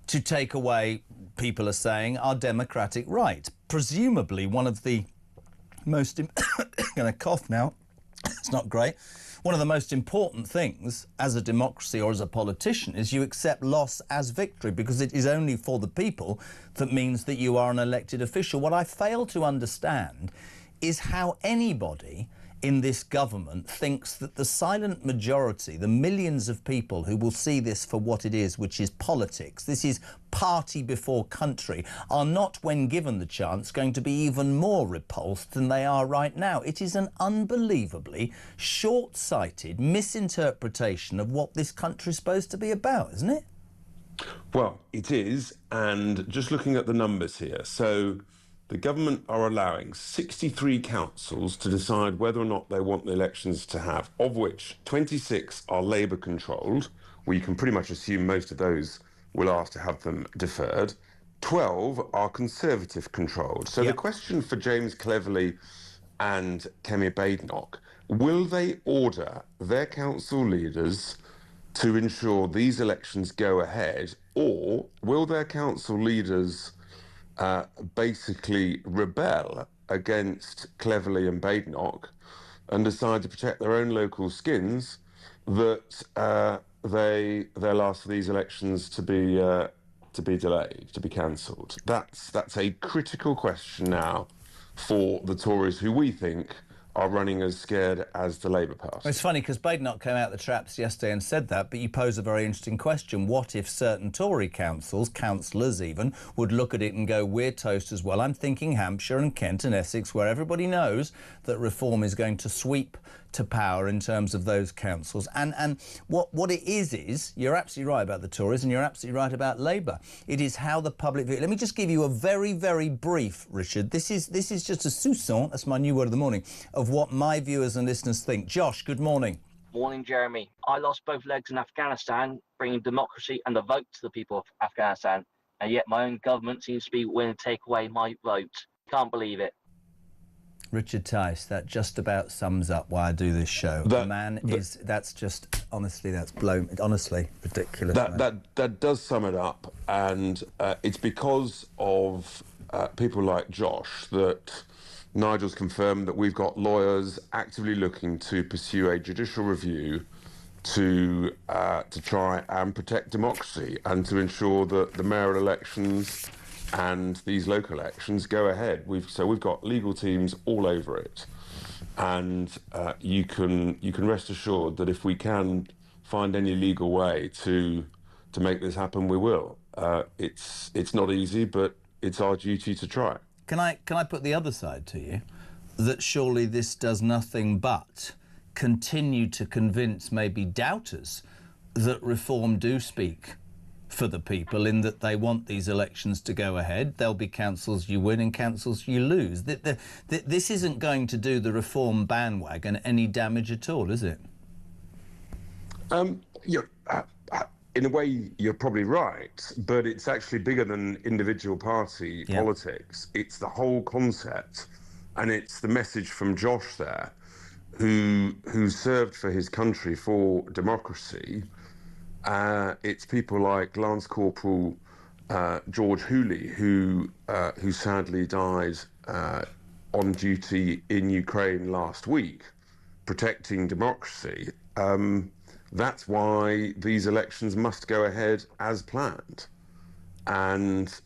[SPEAKER 3] to take away, people are saying, our democratic right. Presumably one of the most... I'm going to cough now. It's not great. One of the most important things as a democracy or as a politician is you accept loss as victory, because it is only for the people that means that you are an elected official. What I fail to understand is how anybody in this government thinks that the silent majority, the millions of people who will see this for what it is, which is politics, this is party before country, are not, when given the chance, going to be even more repulsed than they are right now. It is an unbelievably short-sighted misinterpretation of what this country is supposed to be about, isn't it?
[SPEAKER 15] Well, it is, and just looking at the numbers here, so the government are allowing 63 councils to decide whether or not they want the elections to have, of which 26 are Labour-controlled, where you can pretty much assume most of those will ask to have them deferred. 12 are Conservative-controlled. So the question for James Cleverly and Kemi Badenoch, will they order their council leaders to ensure these elections go ahead, or will their council leaders basically rebel against Cleverly and Badenoch and decide to protect their own local skins, that they'll ask for these elections to be delayed, to be cancelled? That's a critical question now for the Tories, who we think are running as scared as the Labour Party.
[SPEAKER 3] It's funny because Badenoch came out the traps yesterday and said that, but you pose a very interesting question. What if certain Tory councillors even, would look at it and go, we're toast as well? I'm thinking Hampshire and Kent and Essex, where everybody knows that reform is going to sweep to power in terms of those councils. And what it is, you're absolutely right about the Tories and you're absolutely right about Labour. It is how the public view. Let me just give you a very, very brief, Richard. This is just a soupçon, that's my new word of the morning, of what my viewers and listeners think. Josh, good morning.
[SPEAKER 4] Morning, Jeremy. I lost both legs in Afghanistan, bringing democracy and the vote to the people of Afghanistan, and yet my own government seems to be willing to take away my vote. Can't believe it.
[SPEAKER 3] Richard Tice, that just about sums up why I do this show. That's just, honestly, that's blown, honestly, ridiculous.
[SPEAKER 15] That does sum it up, and it's because of people like Josh that Nigel's confirmed that we've got lawyers actively looking to pursue a judicial review to try and protect democracy and to ensure that the mayoral elections and these local elections go ahead. We've got legal teams all over it, and you can rest assured that if we can find any legal way to make this happen, we will. It's not easy, but it's our duty to try.
[SPEAKER 3] Can I put the other side to you? That surely this does nothing but continue to convince maybe doubters that reform do speak for the people, in that they want these elections to go ahead. There'll be councils you win and councils you lose. This isn't going to do the reform bandwagon any damage at all, is it?
[SPEAKER 15] In a way, you're probably right, but it's actually bigger than individual party politics. It's the whole concept, and it's the message from Josh there, who served for his country for democracy. It's people like Lance Corporal George Hooley, who sadly died on duty in Ukraine last week, protecting democracy. That's why these elections must go ahead as planned, and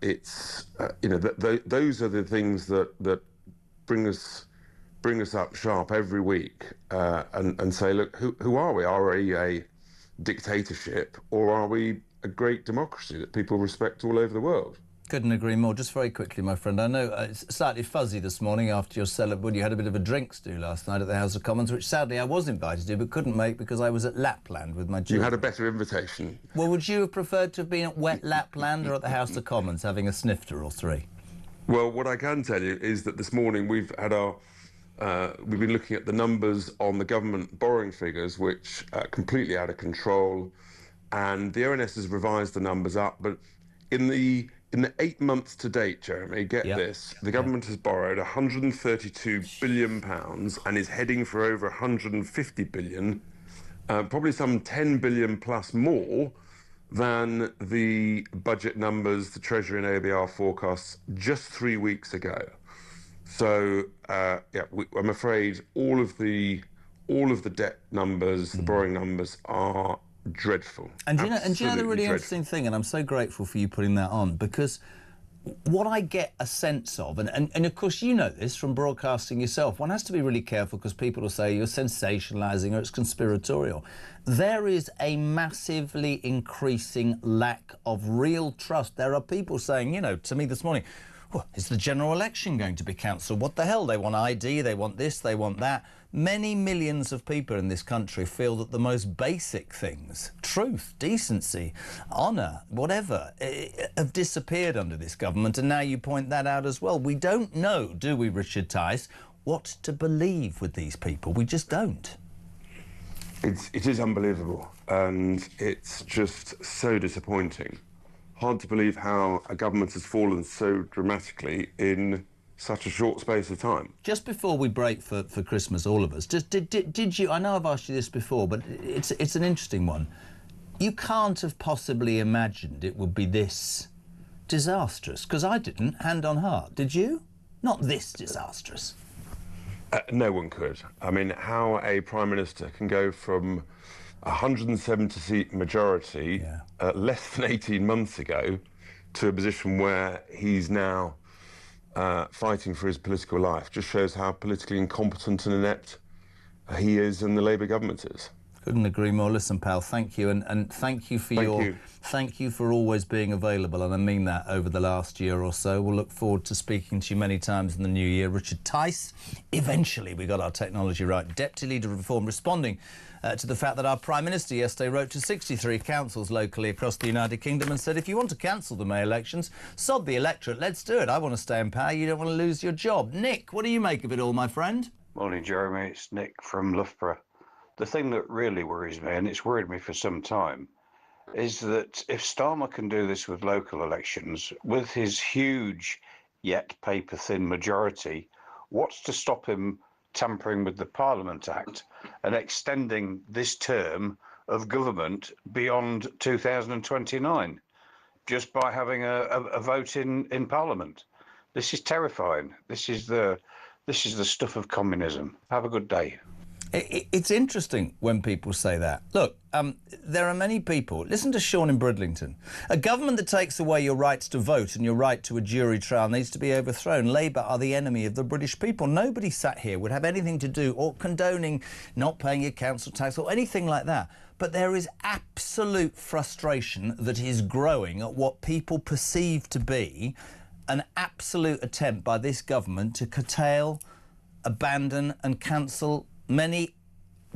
[SPEAKER 15] it's those are the things that bring us up sharp every week, and say, look, who are we? Are we a dictatorship, or are we a great democracy that people respect all over the world?
[SPEAKER 3] Couldn't agree more. Just very quickly, my friend, I know it's slightly fuzzy this morning after your celebration. You had a bit of a drink stew last night at the House of Commons, which sadly I was invited to but couldn't make because I was at Lapland with my children.
[SPEAKER 15] You had a better invitation.
[SPEAKER 3] Well, would you have preferred to have been at wet Lapland or at the House of Commons having a snifter or three?
[SPEAKER 15] Well, what I can tell you is that this morning we've been looking at the numbers on the government borrowing figures, which are completely out of control, and the ONS has revised the numbers up. But in the 8 months to date, Jeremy, get this, the government has borrowed £132 billion and is heading for over £150 billion, probably some 10 billion plus more than the budget numbers, the Treasury and ABR forecasts just 3 weeks ago. So, I'm afraid all of the debt numbers, the borrowing numbers are dreadful.
[SPEAKER 3] And do you know the really
[SPEAKER 15] Absolutely
[SPEAKER 3] interesting thing, and I'm so grateful for you putting that on, because what I get a sense of, and of course you know this from broadcasting yourself, one has to be really careful because people will say you're sensationalising or it's conspiratorial. There is a massively increasing lack of real trust. There are people saying, to me this morning, well, is the general election going to be cancelled? What the hell? They want ID, they want this, they want that. Many millions of people in this country feel that the most basic things, truth, decency, honour, whatever, have disappeared under this government, and now you point that out as well. We don't know, do we, Richard Tice, what to believe with these people? We just don't.
[SPEAKER 15] It is unbelievable, and it's just so disappointing. Hard to believe how a government has fallen so dramatically in such a short space of time.
[SPEAKER 3] Just before we break for Christmas, all of us, did you, I know I've asked you this before, but it's an interesting one. You can't have possibly imagined it would be this disastrous, because I didn't, hand on heart. Did you? Not this disastrous.
[SPEAKER 15] No one could. I mean, how a Prime Minister can go from a 170-seat majority less than 18 months ago to a position where he's now fighting for his political life just shows how politically incompetent and inept he is and the Labour government is.
[SPEAKER 3] Couldn't agree more. Listen, pal, thank you, and thank you for thank you for always being available, and I mean that over the last year or so. We'll look forward to speaking to you many times in the new year. Richard Tice, eventually we got our technology right. Deputy Leader of Reform, responding to the fact that our Prime Minister yesterday wrote to 63 councils locally across the United Kingdom and said, if you want to cancel the May elections, sod the electorate, let's do it. I want to stay in power, you don't want to lose your job. Nick, what do you make of it all, my friend?
[SPEAKER 5] Morning, Jeremy. It's Nick from Loughborough. The thing that really worries me, and it's worried me for some time, is that if Starmer can do this with local elections, with his huge yet paper-thin majority, what's to stop him tampering with the Parliament Act and extending this term of government beyond 2029 just by having a vote in Parliament? This is terrifying. This is the stuff of communism. Have a good day.
[SPEAKER 3] It's interesting when people say that. Look, there are many people. Listen to Sean in Bridlington. A government that takes away your rights to vote and your right to a jury trial needs to be overthrown. Labour are the enemy of the British people. Nobody sat here would have anything to do or condoning not paying your council tax or anything like that. But there is absolute frustration that is growing at what people perceive to be an absolute attempt by this government to curtail, abandon and cancel many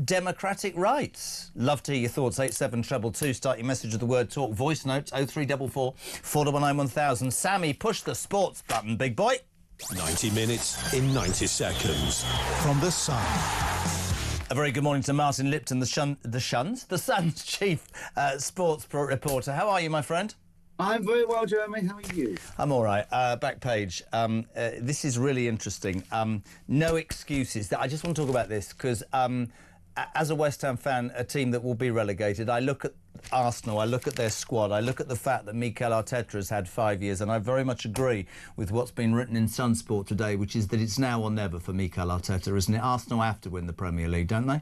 [SPEAKER 3] democratic rights. Love to hear your thoughts. 87222. Start your message with the word talk. Voice notes 0344 419 1000. Sammy, push the sports button, big boy.
[SPEAKER 6] 90 minutes in 90 seconds. From The Sun.
[SPEAKER 3] A very good morning to Martin Lipton, the Sun's chief sports reporter. How are you, my friend?
[SPEAKER 23] I'm very well, Jeremy. How are you?
[SPEAKER 3] I'm all right. Back page. This is really interesting. No excuses. I just want to talk about this because as a West Ham fan, a team that will be relegated, I look at Arsenal, I look at their squad, I look at the fact that Mikel Arteta has had 5 years, and I very much agree with what's been written in Sunsport today, which is that it's now or never for Mikel Arteta, isn't it? Arsenal have to win the Premier League, don't they?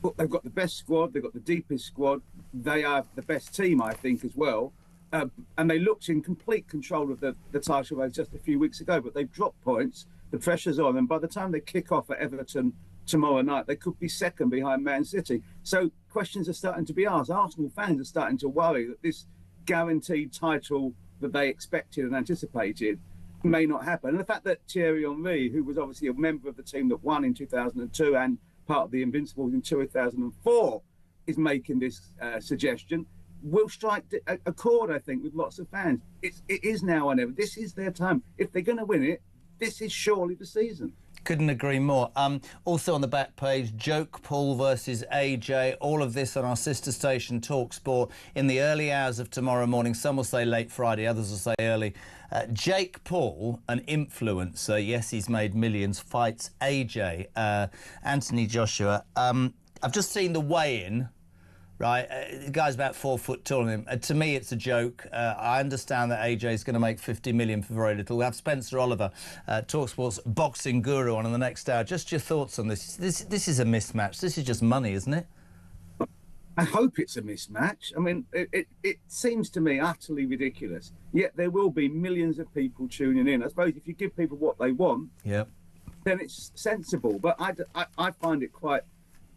[SPEAKER 23] Well, they've got the best squad, they've got the deepest squad, they are the best team, I think, as well. And they looked in complete control of the title race just a few weeks ago, but they've dropped points, the pressure's on, and by the time they kick off at Everton tomorrow night, they could be second behind Man City. So questions are starting to be asked. Arsenal fans are starting to worry that this guaranteed title that they expected and anticipated may not happen. And the fact that Thierry Henry, who was obviously a member of the team that won in 2002 and part of the Invincibles in 2004, is making this suggestion, will strike a chord, I think, with lots of fans. It is now or never. This is their time. If they're going to win it, this is surely the season.
[SPEAKER 3] Couldn't agree more. Also on the back page, Joke Paul versus AJ. All of this on our sister station, talkSPORT, in the early hours of tomorrow morning. Some will say late Friday, others will say early. Jake Paul, an influencer, yes, he's made millions, fights AJ, Anthony Joshua. I've just seen the weigh-in right? The guy's about 4 foot tall. To me, it's a joke. I understand that AJ is going to make 50 million for very little. We have Spencer Oliver, TalkSport's boxing guru, on in the next hour. Just your thoughts on this. This is a mismatch. This is just money, isn't it?
[SPEAKER 23] I hope it's a mismatch. I mean, it seems to me utterly ridiculous. Yet there will be millions of people tuning in. I suppose if you give people what they want, then it's sensible. But I find it quite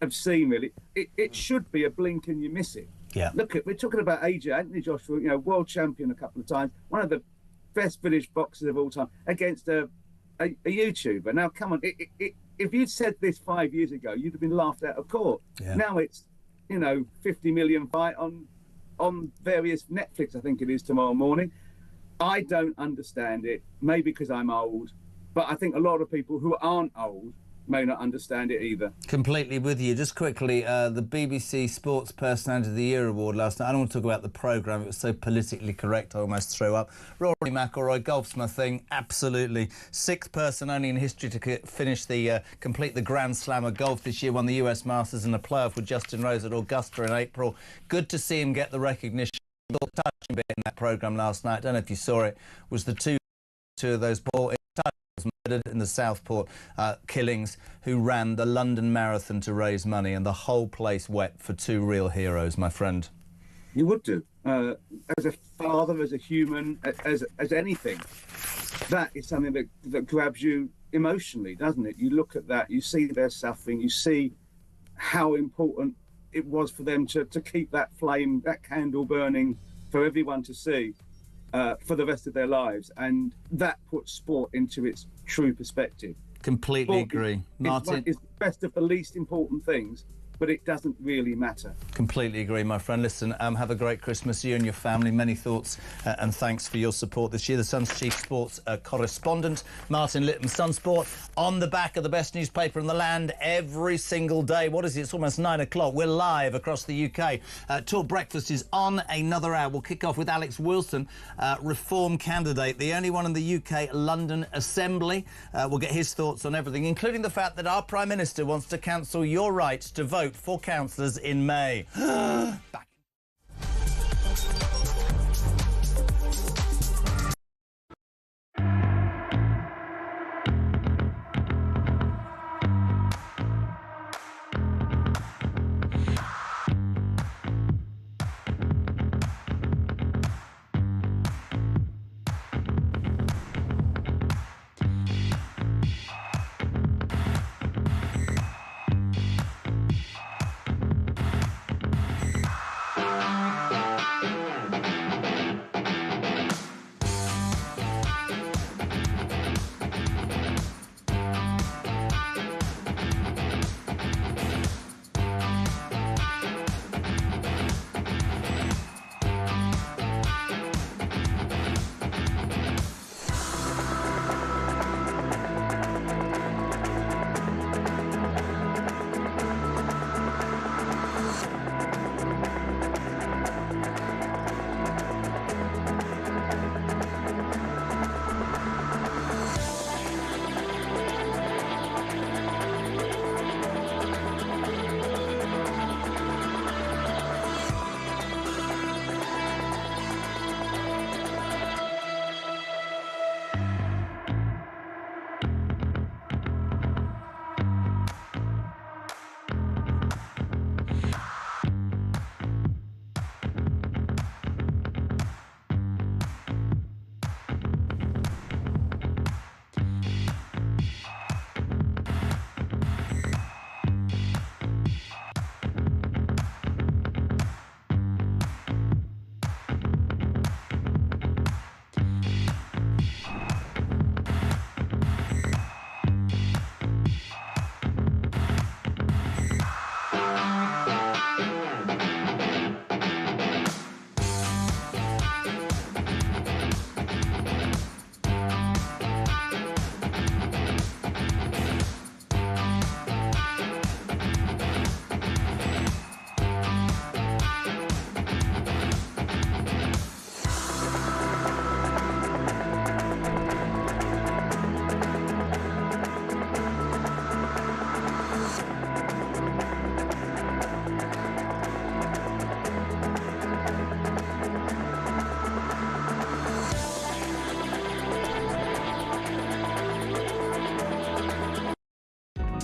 [SPEAKER 23] obscene, really. It should be a blink and you miss it.
[SPEAKER 3] Yeah.
[SPEAKER 23] Look, we're talking about AJ, Anthony Joshua, world champion a couple of times, one of the best British boxers of all time, against a YouTuber. Now, come on, if you'd said this 5 years ago, you'd have been laughed out of court.
[SPEAKER 3] Yeah.
[SPEAKER 23] Now it's 50 million fight on various Netflix, I think it is, tomorrow morning. I don't understand it, maybe because I'm old, but I think a lot of people who aren't old may not understand it either.
[SPEAKER 3] Completely with you. Just quickly, the BBC Sports Personality of the Year award last night. I don't want to talk about the programme. It was so politically correct, I almost threw up. Rory McIlroy, golf's my thing, absolutely. Sixth person only in history to complete the Grand Slam of golf this year. Won the US Masters in a playoff with Justin Rose at Augusta in April. Good to see him get the recognition. The touching bit in that programme last night, I don't know if you saw it, was the two of those ball murdered in the Southport killings, who ran the London Marathon to raise money, and the whole place wept for two real heroes, my friend.
[SPEAKER 23] You would do. As a father, as a human, as anything. That is something that grabs you emotionally, doesn't it? You look at that, you see their suffering, you see how important it was for them to keep that flame, that candle burning for everyone to see. For the rest of their lives, and that puts sport into its true perspective.
[SPEAKER 3] Completely agree. Martin?
[SPEAKER 23] It's the best of the least important things, but it doesn't really matter.
[SPEAKER 3] Completely agree, my friend. Listen, have a great Christmas, you and your family. Many thoughts and thanks for your support this year. The Sun's chief sports correspondent, Martin Litton, Sunsport, on the back of the best newspaper in the land every single day. What is it? It's almost 9 o'clock. We're live across the UK. Talk Breakfast is on another hour. We'll kick off with Alex Wilson, Reform candidate, the only one in the UK London Assembly. We'll get his thoughts on everything, including the fact that our Prime Minister wants to cancel your right to vote for councillors in May. Back.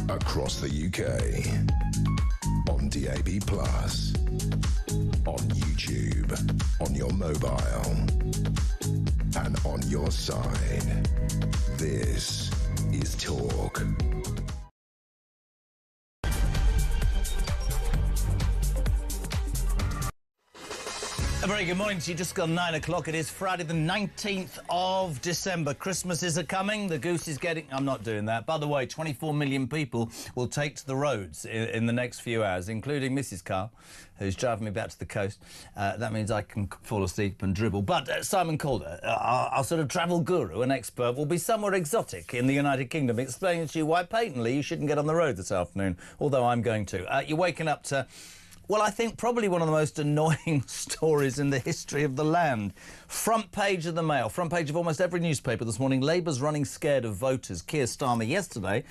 [SPEAKER 2] across the UK, on DAB+, on YouTube, on your mobile, and on your side. This is Talk.
[SPEAKER 3] A very good morning to you. Just gone 9 o'clock. It is Friday the 19th of December. Christmas is a-coming. The goose is getting... I'm not doing that. By the way, 24 million people will take to the roads in the next few hours, including Mrs. Carr, who's driving me back to the coast. That means I can fall asleep and dribble. But Simon Calder, our sort of travel guru and expert, will be somewhere exotic in the United Kingdom, explaining to you why patently you shouldn't get on the road this afternoon, although I'm going to. You're waking up to... well, I think probably one of the most annoying stories in the history of the land. Front page of the Mail, front page of almost every newspaper this morning. Labour's running scared of voters. Keir Starmer yesterday,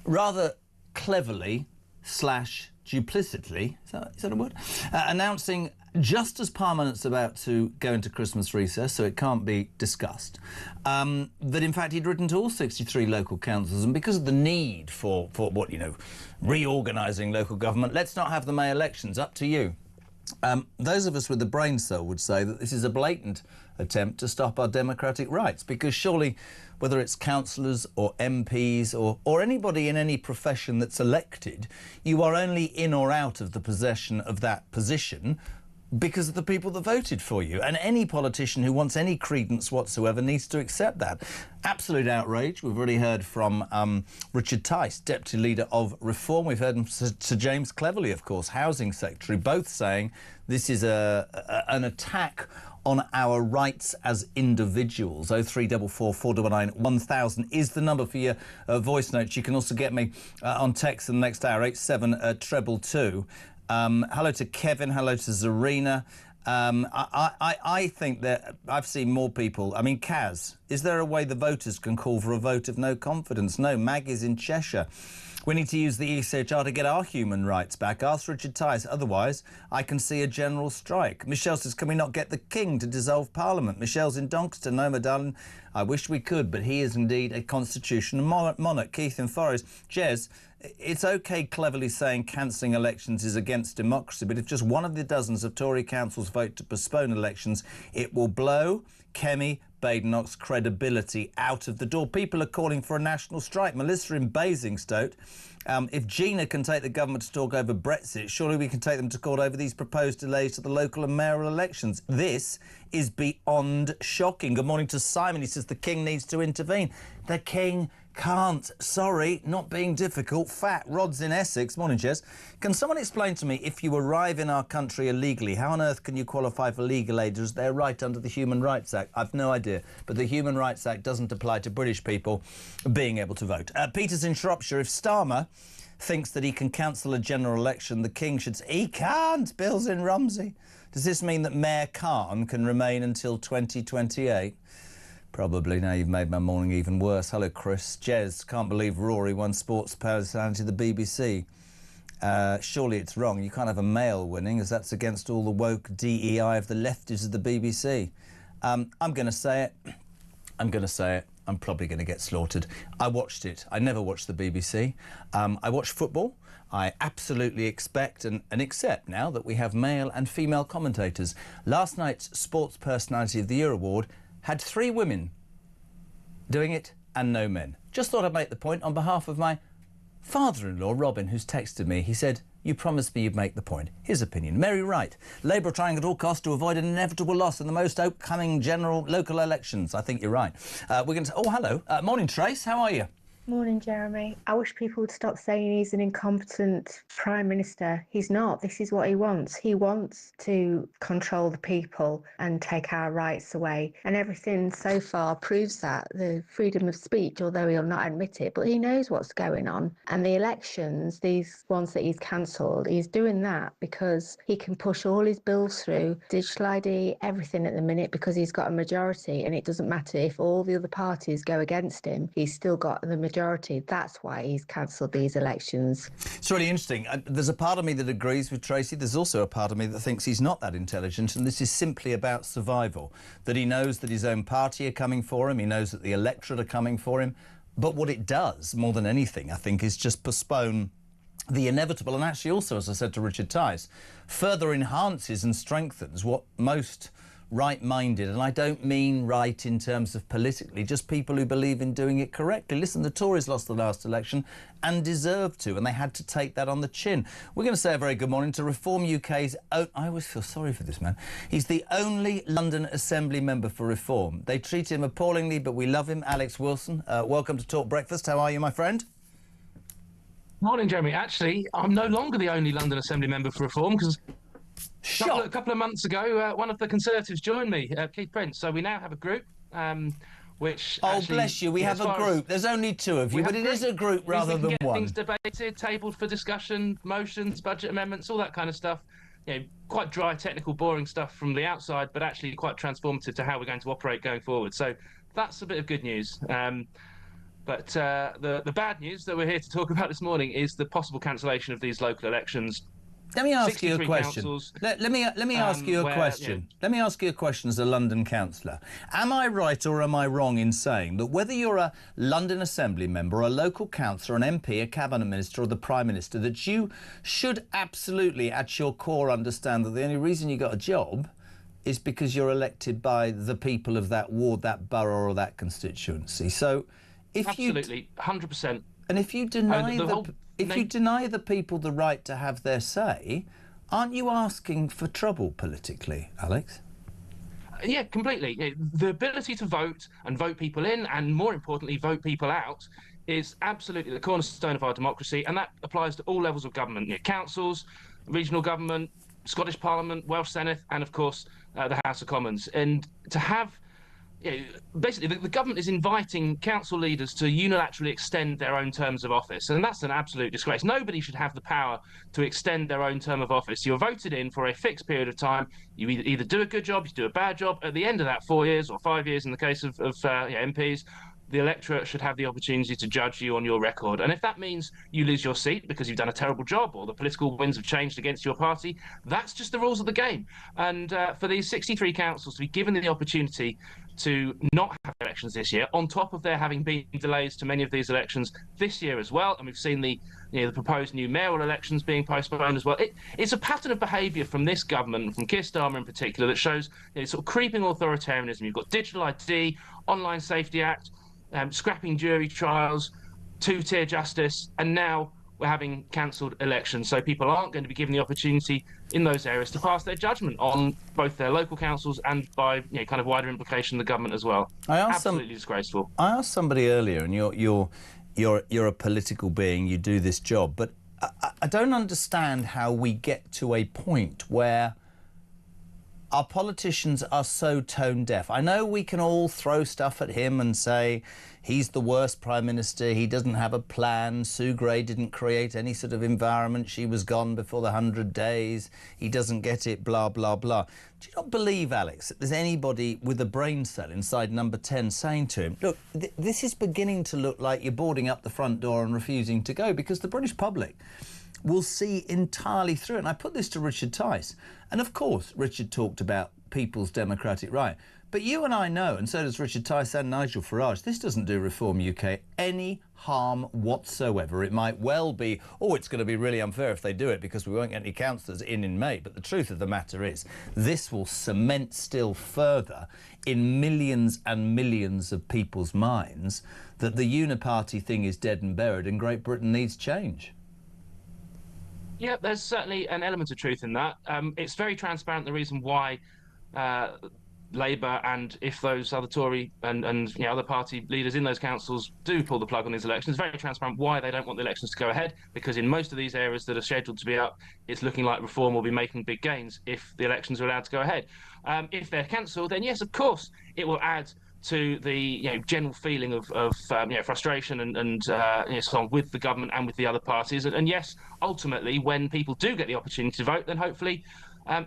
[SPEAKER 3] rather cleverly / duplicitly, is that a word? Announcing, just as Parliament's about to go into Christmas recess, so it can't be discussed, that in fact he'd written to all 63 local councils, and because of the need for what, you know, reorganising local government, let's not have the May elections, up to you. Those of us with the brain cell would say that this is a blatant attempt to stop our democratic rights, because surely, whether it's councillors or MPs or anybody in any profession that's elected, you are only in or out of the possession of that position because of the people that voted for you. And any politician who wants any credence whatsoever needs to accept that. Absolute outrage. We've already heard from Richard Tice, Deputy Leader of Reform. We've heard from Sir James Cleverly, of course, Housing Secretary, both saying this is an attack on our rights as individuals. 0344 499 1000 is the number for your voice notes. You can also get me on text in the next hour, 87222. Hello to Kevin, hello to Zarina. I think that I've seen more people. I mean, Kaz, is there a way the voters can call for a vote of no confidence? No, Maggie's in Cheshire. We need to use the ECHR to get our human rights back. Ask Richard Tice. Otherwise, I can see a general strike. Michelle says, can we not get the King to dissolve Parliament? Michelle's in Doncaster. No, my darling, I wish we could, but he is indeed a constitutional monarch. Keith in Forest. Jez, it's OK cleverly saying cancelling elections is against democracy, but if just one of the dozens of Tory councils vote to postpone elections, it will blow Kemi Badenoch's credibility out of the door. People are calling for a national strike. Melissa in Basingstoke. If Gina can take the government to talk over Brexit, surely we can take them to court over these proposed delays to the local and mayoral elections. This is beyond shocking. Good morning to Simon. He says the King needs to intervene. The King can't. Sorry, not being difficult. Fat. Rod's in Essex. Morning, Jez. Can someone explain to me, if you arrive in our country illegally, how on earth can you qualify for legal aid as they're right under the Human Rights Act? I've no idea. But the Human Rights Act doesn't apply to British people being able to vote. Peter's in Shropshire. If Starmer thinks that he can cancel a general election, the King should say, he can't. Bill's in Romsey. Does this mean that Mayor Khan can remain until 2028? Probably. Now you've made my morning even worse. Hello, Chris. Jez, can't believe Rory won sports personality of the BBC. Surely it's wrong. You can't have a male winning, as that's against all the woke DEI of the lefties of the BBC. I'm going to say it. I'm going to say it. I'm probably going to get slaughtered. I watched it. I never watched the BBC. I watch football. I absolutely expect and accept now that we have male and female commentators. Last night's Sports Personality of the Year award had 3 women doing it and no men. Just thought I'd make the point on behalf of my father-in-law, Robin, who's texted me. He said, you promised me you'd make the point. His opinion. Mary Wright. Labour are trying at all costs to avoid an inevitable loss in the most upcoming general local elections. I think you're right. We're going to... Oh, hello. Morning, Trace. How are you?
[SPEAKER 16] Morning, Jeremy. I wish people would stop saying he's an incompetent Prime Minister. He's not. This is what he wants. He wants to control the people and take our rights away. And everything so far proves that. The freedom of speech, although he'll not admit it, but he knows what's going on. And the elections, these ones that he's cancelled, he's doing that because he can push all his bills through, digital ID, everything at the minute, because he's got a majority. And it doesn't matter if all the other parties go against him, he's still got the majority. That's why he's cancelled these elections.
[SPEAKER 3] It's really interesting. There's a part of me that agrees with Tracy. There's also a part of me that thinks he's not that intelligent, and this is simply about survival. That he knows that his own party are coming for him. He knows that the electorate are coming for him. But what it does, more than anything, I think, is just postpone the inevitable, and actually also, as I said to Richard Tice, further enhances and strengthens what most right-minded, and I don't mean right in terms of politically, just people who believe in doing it correctly. Listen, the Tories lost the last election and deserved to, and they had to take that on the chin. We're going to say a very good morning to Reform UK's I always feel sorry for this man. He's the only London Assembly member for Reform. They treat him appallingly, but we love him. Alex Wilson, welcome to Talk Breakfast. How are you, my friend?
[SPEAKER 18] Morning, Jeremy. Actually, I'm no longer the only London Assembly member for Reform, because a couple of months ago, one of the Conservatives joined me, Keith Prince. So we now have a group, which actually,
[SPEAKER 3] bless you, we have a group. There's only two of you, but it is a group rather than one.
[SPEAKER 18] Things debated, tabled for discussion, motions, budget amendments, all that kind of stuff. You know, quite dry, technical, boring stuff from the outside, but actually quite transformative to how we're going to operate going forward. So that's a bit of good news. But the bad news that we're here to talk about this morning is the possible cancellation of these local elections.
[SPEAKER 3] Let me ask you a question. Let me ask you a question. Let me ask you a question as a London councillor. Am I right or am I wrong in saying that whether you're a London Assembly member, a local councillor, an MP, a cabinet minister or the Prime Minister, that you should absolutely at your core understand that the only reason you got a job is because you're elected by the people of that ward, that borough or that constituency? So if
[SPEAKER 18] absolutely, 100%.
[SPEAKER 3] And if you deny you deny the people the right to have their say, aren't you asking for trouble politically, Alex?
[SPEAKER 18] Yeah, completely. The ability to vote and vote people in, and more importantly, vote people out, is absolutely the cornerstone of our democracy, and that applies to all levels of government, councils, regional government, Scottish Parliament, Welsh Senate, and of course the House of Commons. And to have basically, the government is inviting council leaders to unilaterally extend their own terms of office, and that's an absolute disgrace. Nobody should have the power to extend their own term of office. You're voted in for a fixed period of time. You either do a good job, you do a bad job. At the end of that 4 years or 5 years, in the case of MPs, the electorate should have the opportunity to judge you on your record. And if that means you lose your seat because you've done a terrible job or the political winds have changed against your party, that's just the rules of the game. And for these 63 councils to be given the opportunity to not have elections this year, on top of there having been delays to many of these elections this year as well, and we've seen the proposed new mayoral elections being postponed as well. It's a pattern of behaviour from this government, from Keir Starmer in particular, that shows sort of creeping authoritarianism. You've got Digital ID, Online Safety Act, scrapping jury trials, two-tier justice, and now we're having cancelled elections. So people aren't going to be given the opportunity in those areas to pass their judgment on both their local councils and by kind of wider implication the government as well. Absolutely disgraceful.
[SPEAKER 3] I asked somebody earlier, and you're a political being, you do this job, but I don't understand how we get to a point where our politicians are so tone deaf. I know we can all throw stuff at him and say he's the worst Prime Minister, he doesn't have a plan, Sue Gray didn't create any sort of environment, she was gone before the 100 days, he doesn't get it, blah, blah, blah. Do you not believe, Alex, that there's anybody with a brain cell inside number 10 saying to him, look, this is beginning to look like you're boarding up the front door and refusing to go, because the British public will see entirely through it. And I put this to Richard Tice. And of course, Richard talked about people's democratic right. But you and I know, and so does Richard Tice and Nigel Farage, this doesn't do Reform UK any harm whatsoever. It might well be, it's going to be really unfair if they do it because we won't get any councillors in May. But the truth of the matter is, this will cement still further in millions and millions of people's minds that the uniparty thing is dead and buried and Great Britain needs change.
[SPEAKER 18] Yeah, there's certainly an element of truth in that. It's very transparent, the reason why Labour, and if those other Tory and other party leaders in those councils do pull the plug on these elections, it's very transparent why they don't want the elections to go ahead, because in most of these areas that are scheduled to be up, it's looking like Reform will be making big gains if the elections are allowed to go ahead. If they're cancelled, then yes, of course, it will add to the general feeling of frustration and so on with the government and with the other parties. And yes, ultimately, when people do get the opportunity to vote, then hopefully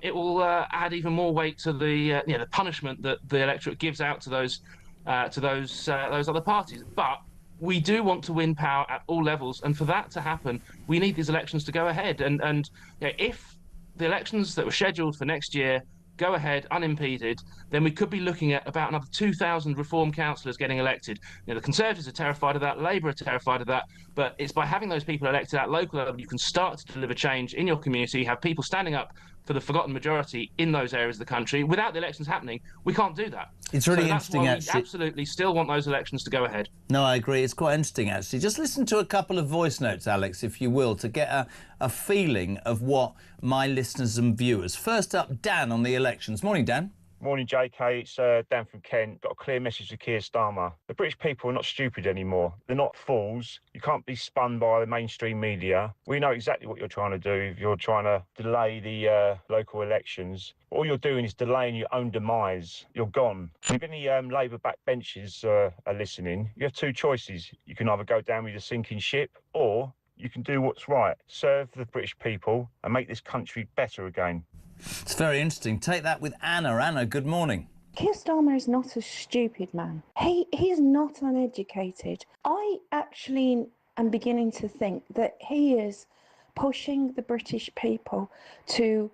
[SPEAKER 18] it will add even more weight to the punishment that the electorate gives out to those other parties. But we do want to win power at all levels, and for that to happen, we need these elections to go ahead. And if the elections that were scheduled for next year go ahead unimpeded, then we could be looking at about another 2,000 reform councillors getting elected. The Conservatives are terrified of that, Labour are terrified of that, but it's by having those people elected at local level you can start to deliver change in your community, have people standing up for the forgotten majority in those areas of the country. Without the elections happening, we can't do that.
[SPEAKER 3] It's really
[SPEAKER 18] so that's
[SPEAKER 3] interesting,
[SPEAKER 18] why we
[SPEAKER 3] actually.
[SPEAKER 18] absolutely still want those elections to go ahead.
[SPEAKER 3] No, I agree. It's quite interesting, actually. Just listen to a couple of voice notes, Alex, if you will, to get a feeling of what my listeners and viewers. First up, Dan on the elections. Morning, Dan.
[SPEAKER 19] Morning, JK. It's Dan from Kent. Got a clear message to Keir Starmer. The British people are not stupid anymore. They're not fools. You can't be spun by the mainstream media. We know exactly what you're trying to do. If you're trying to delay the local elections, all you're doing is delaying your own demise. You're gone. If any Labour backbenchers are listening, you have two choices. You can either go down with a sinking ship, or you can do what's right. Serve the British people and make this country better again.
[SPEAKER 3] It's very interesting. Take that with Anna. Anna, good morning.
[SPEAKER 20] Keir Starmer is not a stupid man. He's not uneducated. I actually am beginning to think that he is pushing the British people to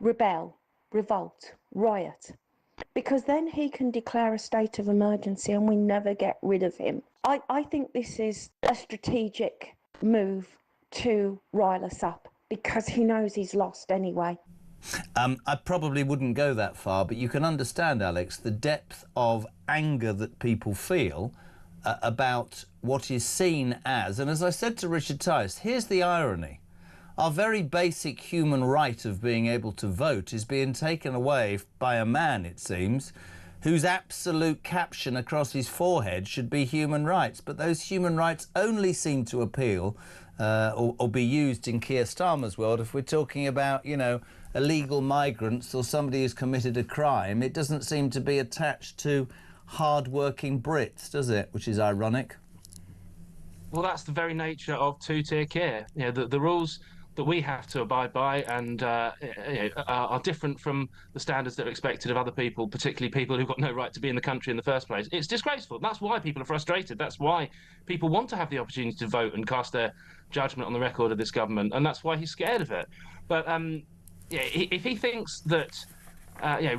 [SPEAKER 20] rebel, revolt, riot, because then he can declare a state of emergency and we never get rid of him. I think this is a strategic move to rile us up because he knows he's lost anyway.
[SPEAKER 3] I probably wouldn't go that far, but you can understand, Alex, the depth of anger that people feel about what is seen as, and as I said to Richard Tice, here's the irony. Our very basic human right of being able to vote is being taken away by a man, it seems, whose absolute caption across his forehead should be human rights. But those human rights only seem to appeal or be used in Keir Starmer's world if we're talking about, you know, illegal migrants or somebody who's committed a crime. It doesn't seem to be attached to hard-working Brits, does it? Which is ironic.
[SPEAKER 18] Well, that's the very nature of two-tier care. You know, the rules that we have to abide by and are different from the standards that are expected of other people, particularly people who've got no right to be in the country in the first place. It's disgraceful. That's why people are frustrated. That's why people want to have the opportunity to vote and cast their judgment on the record of this government, and that's why he's scared of it. But if he thinks that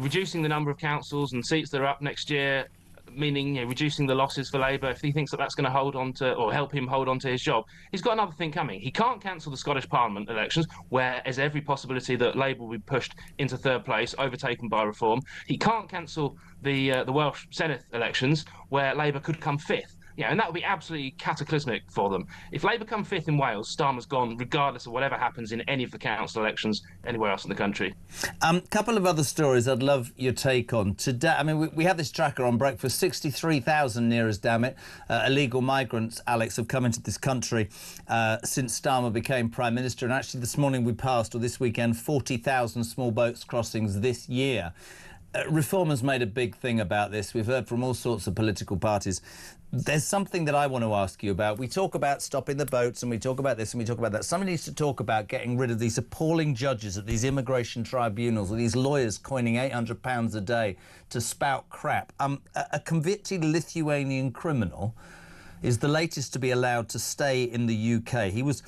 [SPEAKER 18] reducing the number of councils and seats that are up next year, meaning reducing the losses for Labour, if he thinks that that's going to hold on to or help him hold on to his job, he's got another thing coming. He can't cancel the Scottish Parliament elections, where there's every possibility that Labour will be pushed into third place, overtaken by Reform. He can't cancel the Welsh Senate elections, where Labour could come fifth. Yeah, and that would be absolutely cataclysmic for them. If Labour come fifth in Wales, Starmer's gone, regardless of whatever happens in any of the council elections anywhere else in the country.
[SPEAKER 3] Couple of other stories I'd love your take on. Today, I mean, we have this tracker on breakfast. 63,000 near us, damn it. Illegal migrants, Alex, have come into this country since Starmer became Prime Minister. And actually this morning we passed, or this weekend, 40,000 small boats crossings this year. Reform has made a big thing about this. We've heard from all sorts of political parties. There's something that I want to ask you about. We talk about stopping the boats and we talk about this and we talk about that. Somebody needs to talk about getting rid of these appalling judges at these immigration tribunals, or these lawyers coining £800 a day to spout crap. A convicted Lithuanian criminal is the latest to be allowed to stay in the UK. He was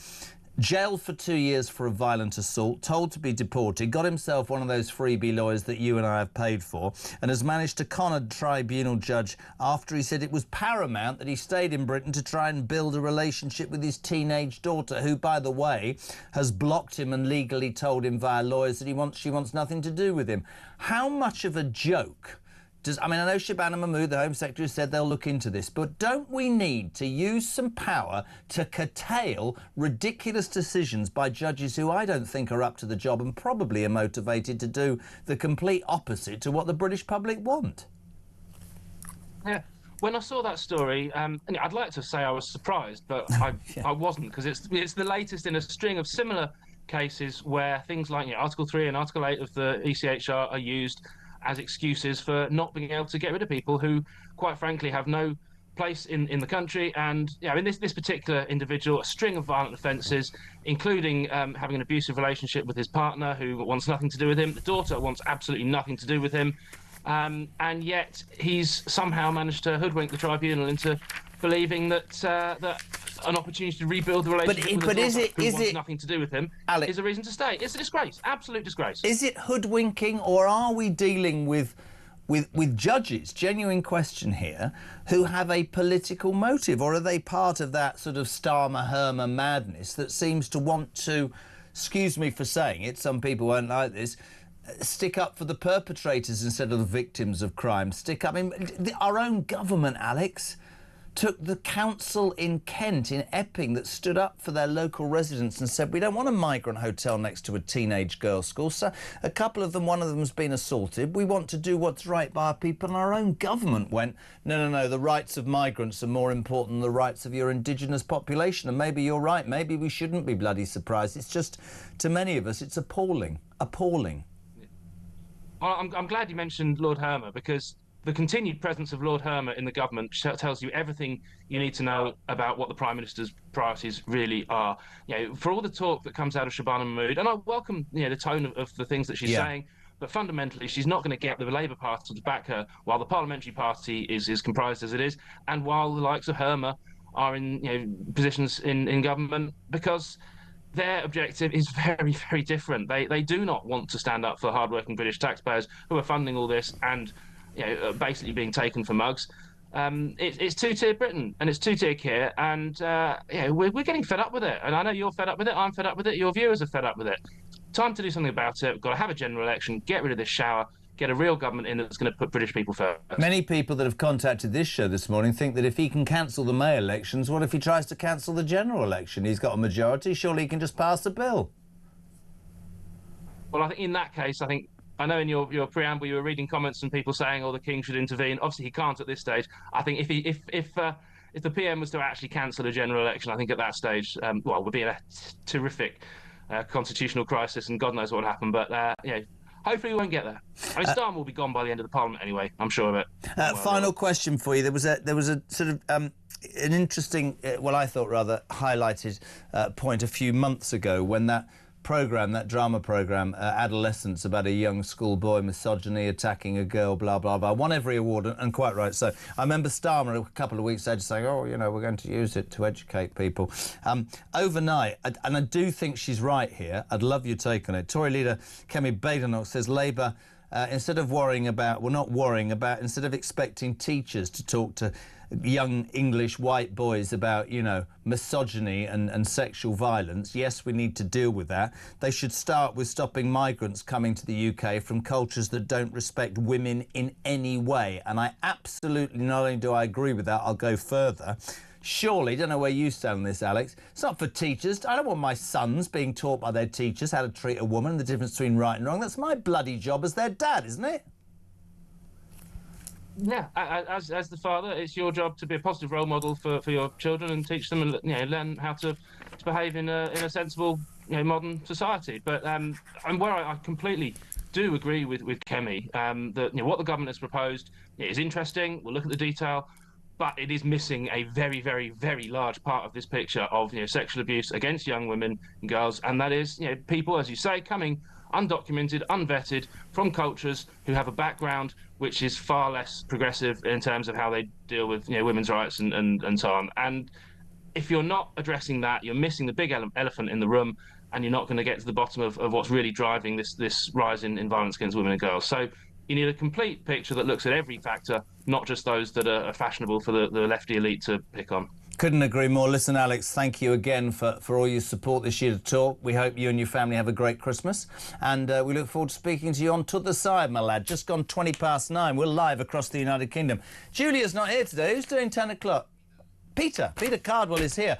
[SPEAKER 3] jailed for 2 years for a violent assault, told to be deported, got himself one of those freebie lawyers that you and I have paid for, and has managed to con a tribunal judge after he said it was paramount that he stayed in Britain to try and build a relationship with his teenage daughter, who, by the way, has blocked him and legally told him via lawyers that she wants nothing to do with him. How much of a joke I mean, I know Shabana Mahmood, the Home Secretary, said they'll look into this, but don't we need to use some power to curtail ridiculous decisions by judges who I don't think are up to the job and probably are motivated to do the complete opposite to what the British public want?
[SPEAKER 18] Yeah. When I saw that story, I'd like to say I was surprised, but I wasn't, because it's the latest in a string of similar cases where things like Article 3 and Article 8 of the ECHR are used as excuses for not being able to get rid of people who, quite frankly, have no place in the country. And in this particular individual, a string of violent offences, including having an abusive relationship with his partner, who wants nothing to do with him. The daughter wants absolutely nothing to do with him. And yet he's somehow managed to hoodwink the tribunal into believing that that an opportunity to rebuild the relationship with his daughter, who wants nothing to do with him, is a reason to stay. It's a disgrace, absolute disgrace.
[SPEAKER 3] Is it hoodwinking, or are we dealing with judges, genuine question here, who have a political motive, or are they part of that sort of Starmer-Hermer madness that seems to want to, excuse me for saying it, some people won't like this, stick up for the perpetrators instead of the victims of crime? Stick up. I mean, our own government, Alex, took the council in Kent, in Epping, that stood up for their local residents and said, we don't want a migrant hotel next to a teenage girls' school. So a couple of them, one of them has been assaulted. We want to do what's right by our people. And our own government went, no, the rights of migrants are more important than the rights of your indigenous population. And maybe you're right. Maybe we shouldn't be bloody surprised. It's just, to many of us, it's appalling. Appalling.
[SPEAKER 18] Well, I'm glad you mentioned Lord Hermer, because the continued presence of Lord Hermer in the government tells you everything you need to know about what the Prime Minister's priorities really are. For all the talk that comes out of Shabana Mahmood, and I welcome the tone of the things that she's saying, but fundamentally she's not going to get the Labour Party to back her while the Parliamentary Party is comprised as it is, and while the likes of Hermer are in positions in government, because their objective is very, very different. They do not want to stand up for hard-working British taxpayers who are funding all this and basically being taken for mugs. It's two-tier Britain and it's two-tier Keir, and we're getting fed up with it. And I know you're fed up with it, I'm fed up with it, your viewers are fed up with it. Time to do something about it. We've got to have a general election, get rid of this shower, get a real government in that's going to put British people first.
[SPEAKER 3] Many people that have contacted this show this morning think that if he can cancel the May elections, what if he tries to cancel the general election? He's got a majority, surely he can just pass the bill.
[SPEAKER 18] Well, I think in that case, I know in your preamble you were reading comments and people saying, "Oh, the King should intervene." Obviously, he can't at this stage. I think if the PM was to actually cancel a general election, I think at that stage, we'd be in a terrific constitutional crisis, and God knows what would happen. But hopefully we won't get there. I mean, Starmer will be gone by the end of the Parliament anyway. I'm sure of it.
[SPEAKER 3] Final question for you. There was a sort of an interesting, I thought rather highlighted point a few months ago when that drama programme, Adolescence, about a young schoolboy, misogyny, attacking a girl, blah, blah, blah, won every award, and quite right. So I remember Starmer a couple of weeks later saying, we're going to use it to educate people. Overnight, and I do think she's right here, I'd love your take on it, Tory leader Kemi Badenoch says Labour, instead of instead of expecting teachers to talk to young English white boys about, misogyny and sexual violence, yes, we need to deal with that. They should start with stopping migrants coming to the UK from cultures that don't respect women in any way. And I absolutely, not only do I agree with that, I'll go further. Surely, don't know where you stand on this, Alex, it's not for teachers. I don't want my sons being taught by their teachers how to treat a woman, the difference between right and wrong. That's my bloody job as their dad, isn't it?
[SPEAKER 18] Yeah, as the father, it's your job to be a positive role model for your children and teach them and learn how to behave in a sensible modern society. But and where I completely do agree with Kemi, that what the government has proposed is interesting. We'll look at the detail, but it is missing a very, very, very large part of this picture of sexual abuse against young women and girls, and that is people, as you say, coming undocumented, unvetted, from cultures who have a background which is far less progressive in terms of how they deal with women's rights and so on. And if you're not addressing that, you're missing the big elephant in the room, and you're not going to get to the bottom of what's really driving this rise in violence against women and girls. So you need a complete picture that looks at every factor, not just those that are fashionable for the lefty elite to pick on.
[SPEAKER 3] Couldn't agree more. Listen, Alex, thank you again for all your support this year to talk. We hope you and your family have a great Christmas, and we look forward to speaking to you on To The Side, my lad. Just gone 9:20. We're live across the United Kingdom. Julia's not here today. Who's doing 10 o'clock? Peter Cardwell is here.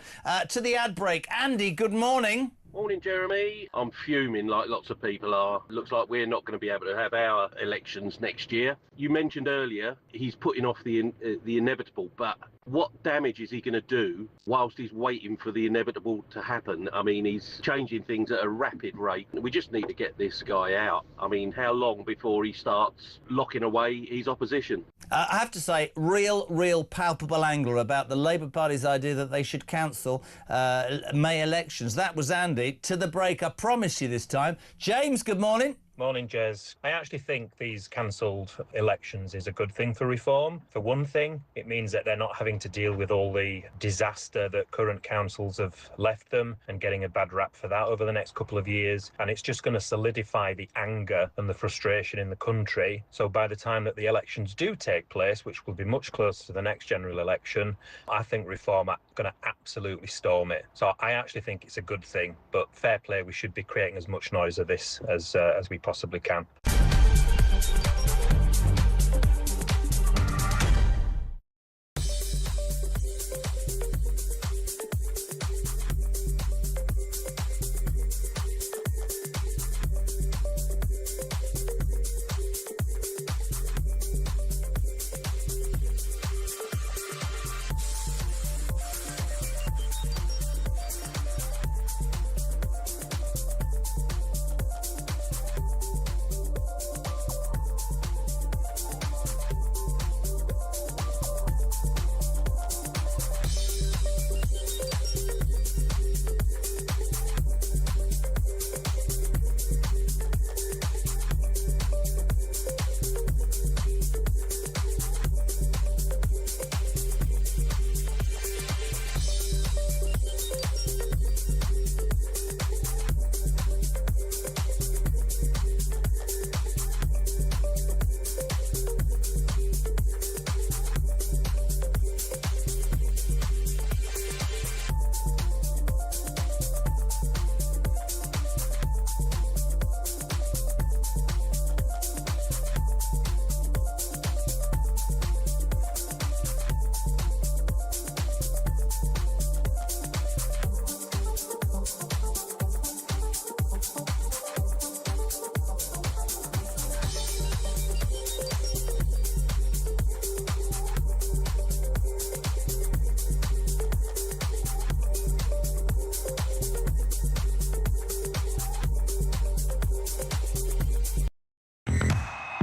[SPEAKER 3] To the ad break. Andy, good morning.
[SPEAKER 1] Morning, Jeremy. I'm fuming like lots of people are. Looks like we're not going to be able to have our elections next year. You mentioned earlier he's putting off the inevitable, but what damage is he going to do whilst he's waiting for the inevitable to happen? I mean, he's changing things at a rapid rate. We just need to get this guy out. I mean, how long before he starts locking away his opposition?
[SPEAKER 3] I have to say, real palpable anger about the Labour Party's idea that they should cancel May elections. That was Andy. To the break, I promise you this time. James, good morning.
[SPEAKER 17] Morning, Jez. I actually think these cancelled elections is a good thing for reform. For one thing, it means that they're not having to deal with all the disaster that current councils have left them and getting a bad rap for that over the next couple of years. And it's just going to solidify the anger and the frustration in the country. So by the time that the elections do take place, which will be much closer to the next general election, I think reform are going to absolutely storm it. So I actually think it's a good thing. But fair play, we should be creating as much noise of this as we possibly can.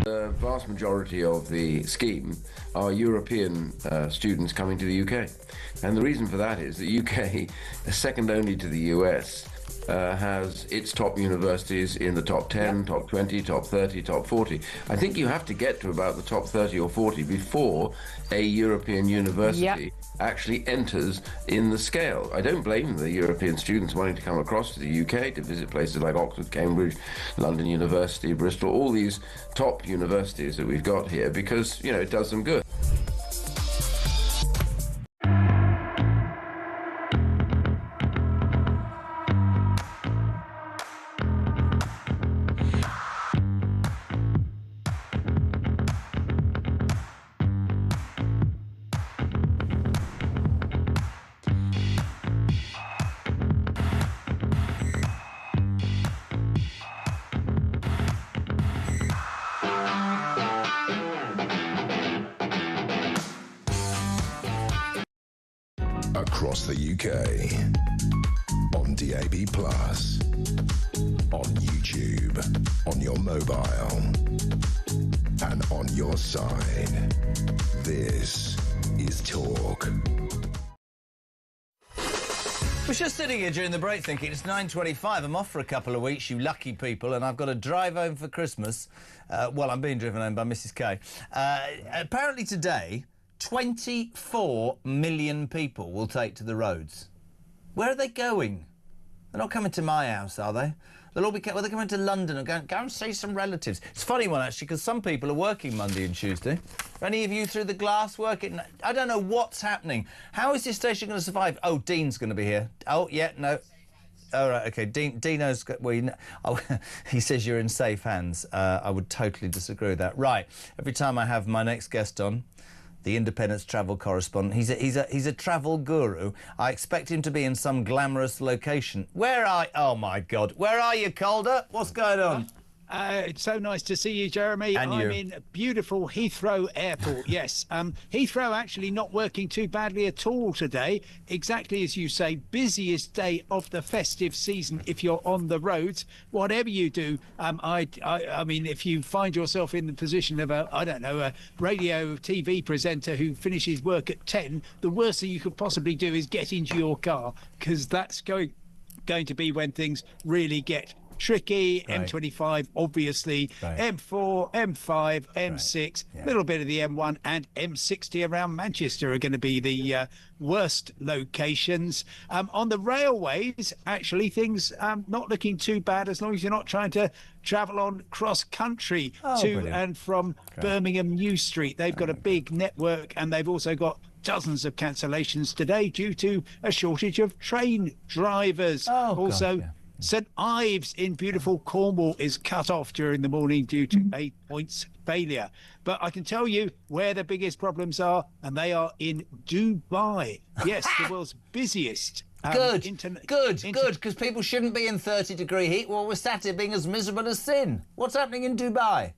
[SPEAKER 21] The vast majority of the scheme are European students coming to the UK. And the reason for that is the UK, second only to the US, has its top universities in the top 10, top 20, top 30, top 40. I think you have to get to about the top 30 or 40 before a European university actually enters in the scale. I don't blame the European students wanting to come across to the UK to visit places like Oxford, Cambridge, London University, Bristol, all these top universities that we've got here, because, you know, it does them good.
[SPEAKER 2] Across the UK, on DAB+, on YouTube, on your mobile, and on your side. This is Talk.
[SPEAKER 3] I was just sitting here during the break thinking it's 9:25. I'm off for a couple of weeks, you lucky people, and I've got to drive home for Christmas. Well, I'm being driven home by Mrs. K. Apparently today, 24 million people will take to the roads. Where are they going? They're not coming to my house, are they? They'll all be they're coming to London and go and see some relatives. It's a funny one, actually, because some people are working Monday and Tuesday. Are any of you through the glass working? I don't know what's happening. How is this station going to survive? Oh, Dean's going to be here. Oh, yeah, no. All right, OK. Dino's... Well, he says you're in safe hands. I would totally disagree with that. Right. Every time I have my next guest on, the Independent's travel correspondent. He's a travel guru. I expect him to be in some glamorous location. Oh my God, where are you, Calder? What's going on?
[SPEAKER 22] It's so nice to see you, Jeremy.
[SPEAKER 3] And
[SPEAKER 22] I'm
[SPEAKER 3] you.
[SPEAKER 22] in beautiful Heathrow Airport, yes. Heathrow actually not working too badly at all today. Exactly as you say, busiest day of the festive season if you're on the roads. Whatever you do, I mean, if you find yourself in the position of a radio TV presenter who finishes work at 10, the worst thing you could possibly do is get into your car, because that's going to be when things really get tricky. M25, obviously. M4, M5, M6, a little bit of the M1 and M60 around Manchester are going to be the worst locations. On the railways, actually, things not looking too bad as long as you're not trying to travel on cross-country and from Birmingham New Street. They've got a big network, and they've also got dozens of cancellations today due to a shortage of train drivers. St Ives in beautiful Cornwall is cut off during the morning due to a points failure. But I can tell you where the biggest problems are, and they are in Dubai. Yes, the world's busiest.
[SPEAKER 3] Good, because people shouldn't be in 30-degree heat while we're sat here being as miserable as sin. What's happening in Dubai?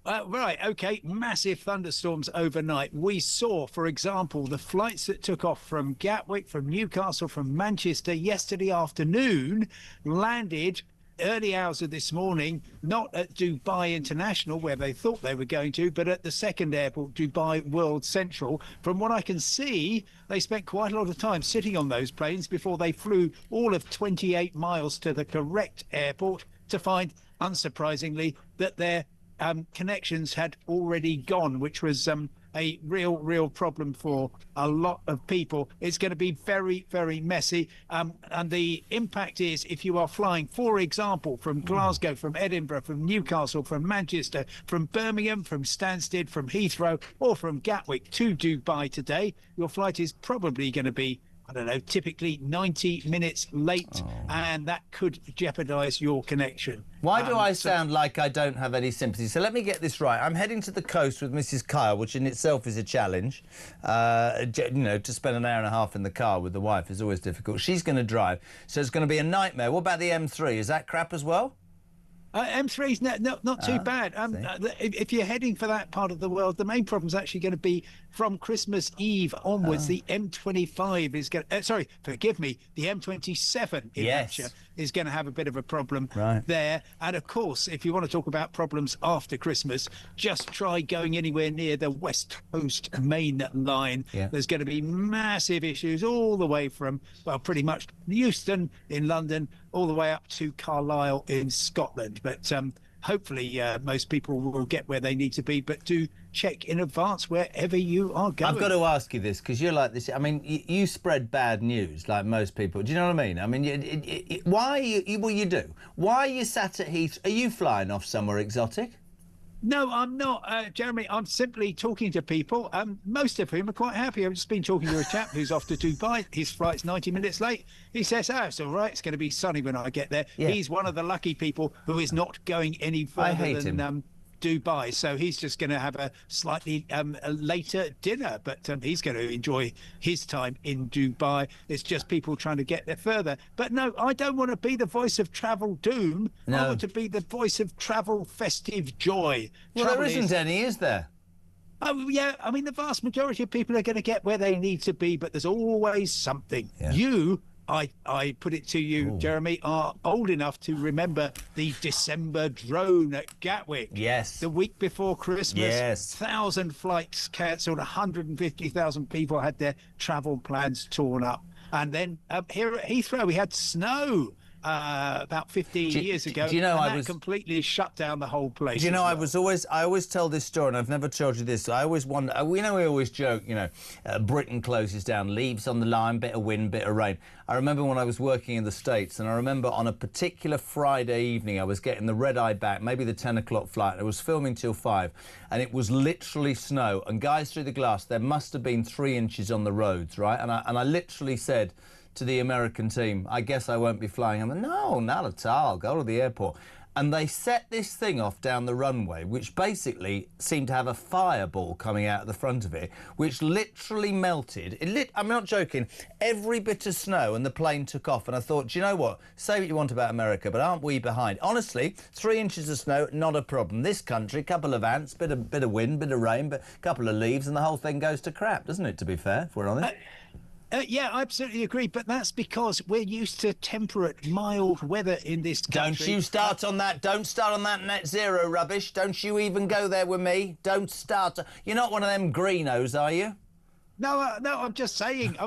[SPEAKER 22] Right, OK, massive thunderstorms overnight. We saw, for example, the flights that took off from Gatwick, from Newcastle, from Manchester yesterday afternoon landed early hours of this morning, not at Dubai International, where they thought they were going to, but at the second airport, Dubai World Central. From what I can see, they spent quite a lot of time sitting on those planes before they flew all of 28 miles to the correct airport to find, unsurprisingly, that their connections had already gone, which was a real problem for a lot of people. It's going to be very, very messy. And the impact is if you are flying, for example, from Glasgow, from Edinburgh, from Newcastle, from Manchester, from Birmingham, from Stansted, from Heathrow, or from Gatwick to Dubai today, your flight is probably going to be, I don't know, typically 90 minutes late, and that could jeopardise your connection.
[SPEAKER 3] Why do I sound like I don't have any sympathy? So let me get this right. I'm heading to the coast with Mrs. Kyle, which in itself is a challenge. You know, to spend an hour and a half in the car with the wife is always difficult. She's going to drive, so it's going to be a nightmare. What about the M3? Is that crap as well?
[SPEAKER 22] M3's not too bad. If you're heading for that part of the world, the main problem is actually going to be from Christmas Eve onwards. The M25 is going to... sorry, forgive me. The M27 in Hampshire is going to have a bit of a problem there. And, of course, if you want to talk about problems after Christmas, just try going anywhere near the West Coast main line. There's going to be massive issues all the way from, well, pretty much Euston in London all the way up to Carlisle in Scotland. But hopefully most people will get where they need to be, but do check in advance wherever you are going.
[SPEAKER 3] I've got to ask you this, because you're like this. I mean, you spread bad news like most people. Do you know what I mean? I mean, why are you... Well, you do. Why are you sat at Heathrow? Are you flying off somewhere exotic?
[SPEAKER 22] No, I'm not, Jeremy. I'm simply talking to people, most of whom are quite happy. I've just been talking to a chap who's off to Dubai. His flight's 90 minutes late. He says, it's all right. It's going to be sunny when I get there. He's one of the lucky people who is not going any further than Dubai. So he's just going to have a slightly later dinner, but he's going to enjoy his time in Dubai. It's just people trying to get there further. But no, I don't want to be the voice of travel doom. No. I want to be the voice of travel festive joy.
[SPEAKER 3] Well, there isn't any, is there?
[SPEAKER 22] Oh, yeah. I mean, the vast majority of people are going to get where they need to be, but there's always something. You... I put it to you, Jeremy, are old enough to remember the December drone at Gatwick.
[SPEAKER 3] Yes.
[SPEAKER 22] The week before Christmas.
[SPEAKER 3] Yes.
[SPEAKER 22] 1,000 flights cancelled, 150,000 people had their travel plans torn up. And then here at Heathrow, we had snow about 15 years ago.
[SPEAKER 3] Do you know,
[SPEAKER 22] and that completely shut down the whole place.
[SPEAKER 3] Do you know, I always tell this story, and I've never told you this. I always wonder, we always joke, you know, Britain closes down, leaves on the line, bit of wind, bit of rain. I remember when I was working in the States, and I remember on a particular Friday evening, I was getting the red eye back, maybe the 10 o'clock flight, and I was filming till 5, and it was literally snow. And guys, through the glass, there must have been 3 inches on the roads, right? And I literally said to the American team, I guess I won't be flying. I'm like, no, not at all. Go to the airport. And they set this thing off down the runway, which basically seemed to have a fireball coming out of the front of it, which literally melted. I'm not joking. Every bit of snow, and the plane took off. And I thought, do you know what? Say what you want about America, but aren't we behind? Honestly, 3 inches of snow, not a problem. This country, couple of ants, bit of wind, bit of rain, but a couple of leaves, and the whole thing goes to crap, doesn't it? To be fair, if we're honest.
[SPEAKER 22] Yeah, I absolutely agree, but that's because we're used to temperate, mild weather in this country.
[SPEAKER 3] Don't you start on that. Don't start on that net zero rubbish. Don't you even go there with me. Don't start. You're not one of them greenos, are you?
[SPEAKER 22] No, I'm just saying.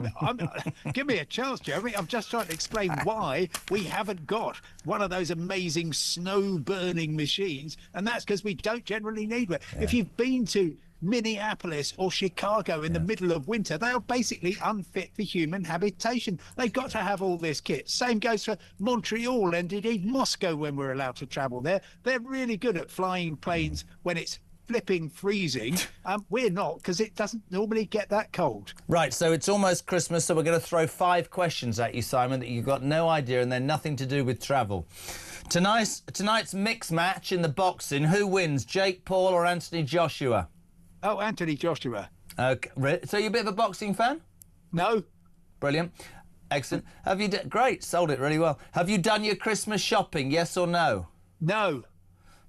[SPEAKER 22] Give me a chance, Jeremy. I'm just trying to explain why we haven't got one of those amazing snow-burning machines, and that's because we don't generally need one. Yeah. If you've been to Minneapolis or Chicago in the middle of winter, they are basically unfit for human habitation. They've got to have all this kit. Same goes for Montreal and indeed Moscow when we're allowed to travel there. They're really good at flying planes when it's flipping freezing. We're not, because it doesn't normally get that cold.
[SPEAKER 3] Right, so it's almost Christmas, so we're going to throw 5 questions at you, Simon, that you've got no idea and they're nothing to do with travel. Tonight's mixed match in the boxing, who wins, Jake Paul or Anthony Joshua?
[SPEAKER 22] Oh, Anthony Joshua.
[SPEAKER 3] Okay, so you're a bit of a boxing fan?
[SPEAKER 22] No.
[SPEAKER 3] Brilliant. Excellent. Have you... Great, sold it really well. Have you done your Christmas shopping, yes or no?
[SPEAKER 22] No.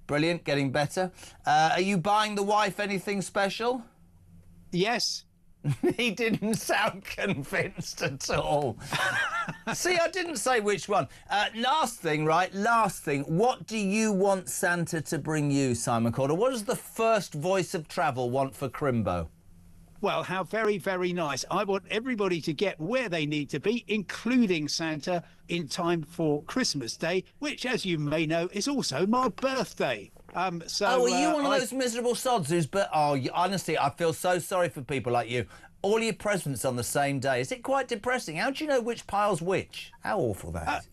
[SPEAKER 3] Brilliant, getting better. Are you buying the wife anything special?
[SPEAKER 22] Yes.
[SPEAKER 3] He didn't sound convinced at all. See, I didn't say which one. Last thing. What do you want Santa to bring you, Simon Calder? What does the first voice of travel want for Crimbo?
[SPEAKER 22] Well, how very, very nice. I want everybody to get where they need to be, including Santa, in time for Christmas Day, which, as you may know, is also my birthday. Are
[SPEAKER 3] you one of those miserable sods who's... honestly, I feel so sorry for people like you. All your presents on the same day. Is it quite depressing? How do you know which pile's which? How awful that is.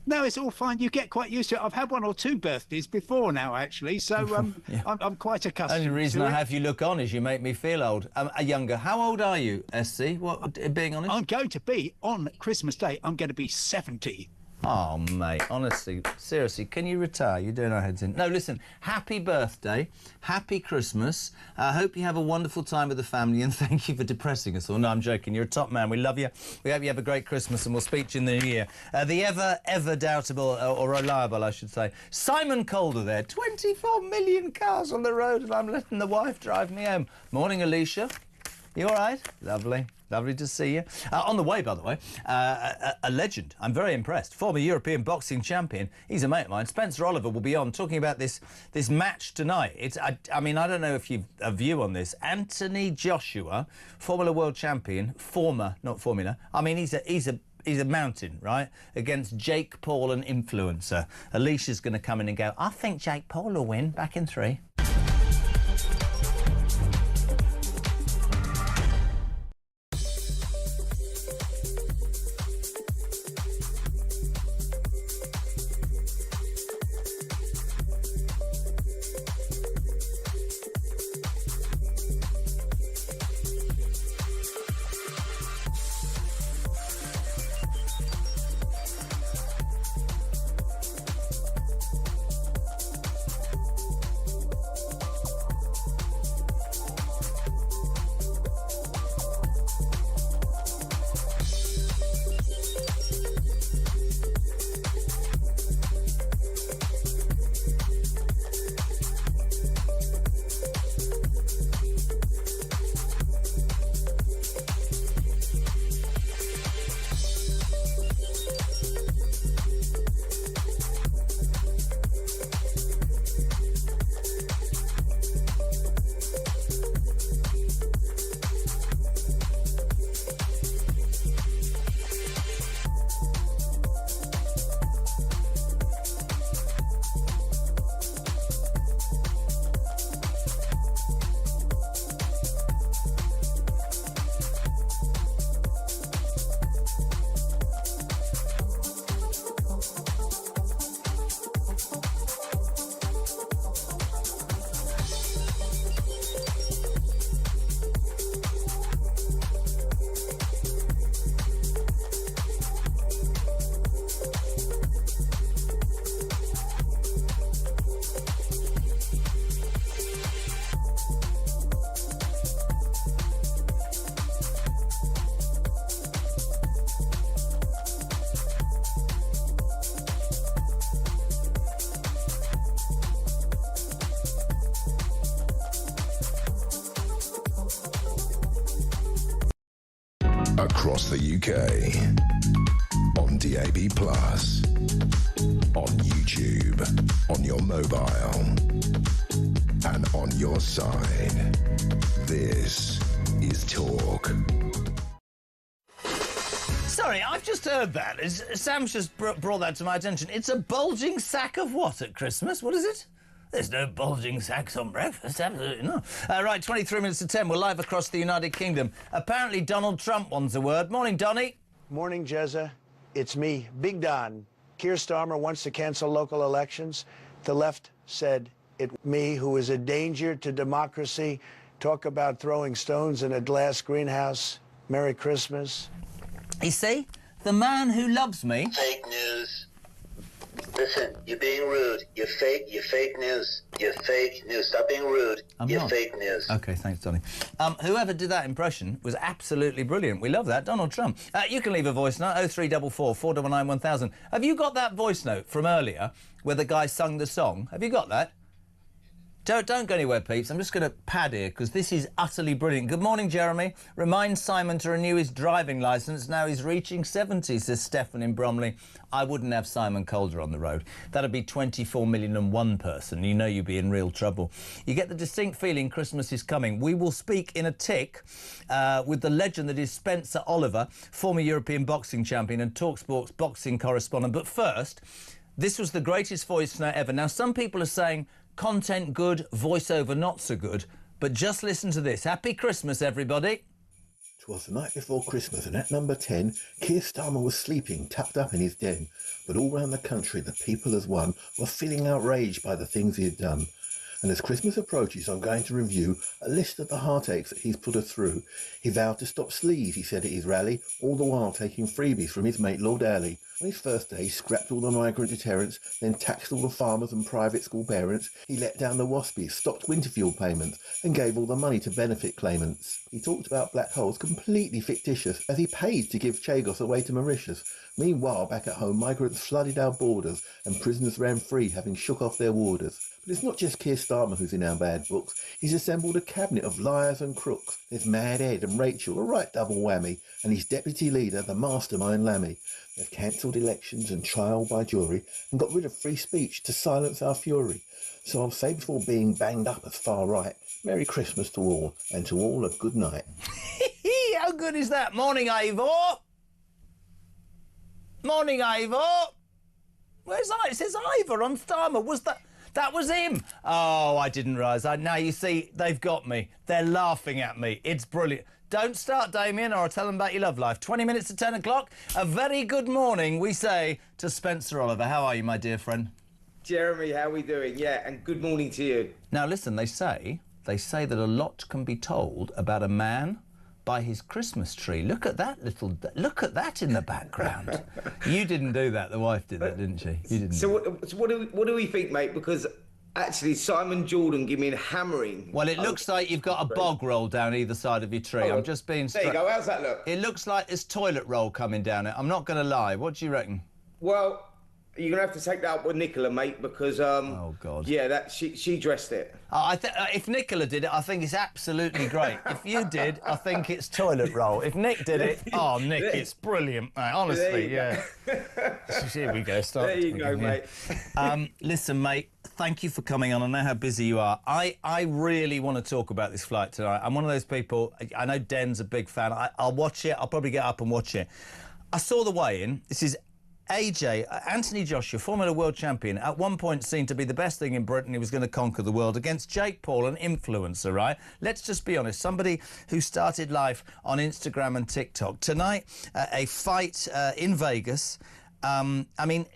[SPEAKER 22] No, it's all fine. You get quite used to it. I've had 1 or 2 birthdays before now, actually, so
[SPEAKER 3] yeah.
[SPEAKER 22] I'm quite accustomed to it.
[SPEAKER 3] The only reason I have you look on is you make me feel old. Younger. How old are you, SC? What, being honest?
[SPEAKER 22] I'm going to be, on Christmas Day, I'm going to be 70.
[SPEAKER 3] Oh, mate, honestly, seriously, can you retire? You're doing our heads in. No, listen, happy birthday, happy Christmas. I hope you have a wonderful time with the family, and thank you for depressing us all. No, I'm joking. You're a top man. We love you. We hope you have a great Christmas, and we'll speak to you in the new year. The ever doubtable, or reliable, I should say, Simon Calder there. 24 million cars on the road, and I'm letting the wife drive me home. Morning, Alicia. You all right? Lovely. Lovely to see you. On the way, by the way, a legend. I'm very impressed. Former European boxing champion. He's a mate of mine. Spencer Oliver will be on talking about this match tonight. I mean, I don't know if you've a view on this. Anthony Joshua, Formula World Champion, not Formula. I mean, he's a mountain, right? Against Jake Paul, an influencer. Alicia's going to come in and go, I think Jake Paul will win. Back in 3.
[SPEAKER 2] Across the UK, on DAB+, on YouTube, on your mobile, and on your side. This is talk.
[SPEAKER 3] Sorry, I've just heard that. Sam's just brought that to my attention. It's a bulging sack of what at Christmas? What is it? There's no bulging sacks on breakfast, absolutely not. Right, 23 minutes to 10. We're live across the United Kingdom. Apparently Donald Trump wants a word. Morning, Donny.
[SPEAKER 7] Morning, Jezza. It's me, Big Don. Keir Starmer wants to cancel local elections. The left said it me, who is a danger to democracy. Talk about throwing stones in a glass greenhouse. Merry Christmas.
[SPEAKER 3] You see, the man who loves me...
[SPEAKER 8] Fake news. Listen, you're being rude. You're fake news. You're fake news. Stop being rude. You're
[SPEAKER 3] not.
[SPEAKER 8] Fake news.
[SPEAKER 3] OK, thanks, Donny. Whoever did that impression was absolutely brilliant. We love that. Donald Trump. You can leave a voice note, 0344 499 1000. Have you got that voice note from earlier where the guy sung the song? Have you got that? Don't go anywhere, peeps. I'm just going to pad here because this is utterly brilliant. Good morning, Jeremy. Remind Simon to renew his driving licence. Now he's reaching 70, says Stefan in Bromley. I wouldn't have Simon Calder on the road. That'd be 24,000,001 person. You know you'd be in real trouble. You get the distinct feeling Christmas is coming. We will speak in a tick with the legend that is Spencer Oliver, former European boxing champion and TalkSport's boxing correspondent. But first, this was the greatest voice note ever. Now, some people are saying... content good, voiceover not so good, but just listen to this. Happy Christmas, everybody.
[SPEAKER 9] 'Twas the night before Christmas, and at number 10, Keir Starmer was sleeping, tucked up in his den. But all round the country, the people as one were feeling outraged by the things he had done. And as Christmas approaches, I'm going to review a list of the heartaches that he's put us through. He vowed to stop sleaze, he said at his rally, all the while taking freebies from his mate Lord Alley. On his first day, he scrapped all the migrant deterrents, then taxed all the farmers and private school parents. He let down the waspies, stopped winter fuel payments, and gave all the money to benefit claimants. He talked about black holes completely fictitious, as he paid to give Chagos away to Mauritius. Meanwhile, back at home, migrants flooded our borders, and prisoners ran free, having shook off their warders. But it's not just Keir Starmer who's in our bad books. He's assembled a cabinet of liars and crooks. There's Mad Ed and Rachel, a right double whammy, and his deputy leader, the mastermind Lammy. They've cancelled elections and trial by jury and got rid of free speech to silence our fury. So I'll say before being banged up as far right, Merry Christmas to all, and to all a good night.
[SPEAKER 3] How good is that? Morning, Ivor. Morning, Ivor. Where's I? It says Ivor on Starmer. Was that... That was him. Oh, I didn't realise that. Now, you see, they've got me. They're laughing at me. It's brilliant. Don't start, Damien, or I'll tell them about your love life. 20 minutes to 10 o'clock. A very good morning, we say, to Spencer Oliver. How are you, my dear friend?
[SPEAKER 24] Jeremy, how are we doing? Yeah, and good morning to you.
[SPEAKER 3] Now, listen, they say that a lot can be told about a man by his Christmas tree. Look at that look at that in the background. You didn't do that. The wife did that, didn't she? You didn't.
[SPEAKER 24] So what do we think, mate? Because actually, Simon Jordan gave me a hammering.
[SPEAKER 3] Well, it looks like you've got a bog roll down either side of your tree. I'm just being...
[SPEAKER 24] There you go. How's that look?
[SPEAKER 3] It looks like there's toilet roll coming down it. I'm not going to lie. What do you reckon?
[SPEAKER 24] Well, you're going to have to take that up with Nicola, mate, because... oh, God. Yeah, she dressed it.
[SPEAKER 3] If Nicola did it, I think it's absolutely great. If you did, I think it's toilet roll. If Nick did it... Oh, Nick, it's brilliant, mate. Honestly, yeah. Here we go. Start.
[SPEAKER 24] There you go, mate.
[SPEAKER 3] Listen, mate, thank you for coming on. I know how busy you are. I really want to talk about this flight tonight. I'm one of those people... I know Den's a big fan. I'll watch it. I'll probably get up and watch it. I saw the weigh-in. This is... Anthony Joshua, former world champion, at one point seen to be the best thing in Britain. He was going to conquer the world against Jake Paul, an influencer, right? Let's just be honest. Somebody who started life on Instagram and TikTok. Tonight, a fight in Vegas. I mean...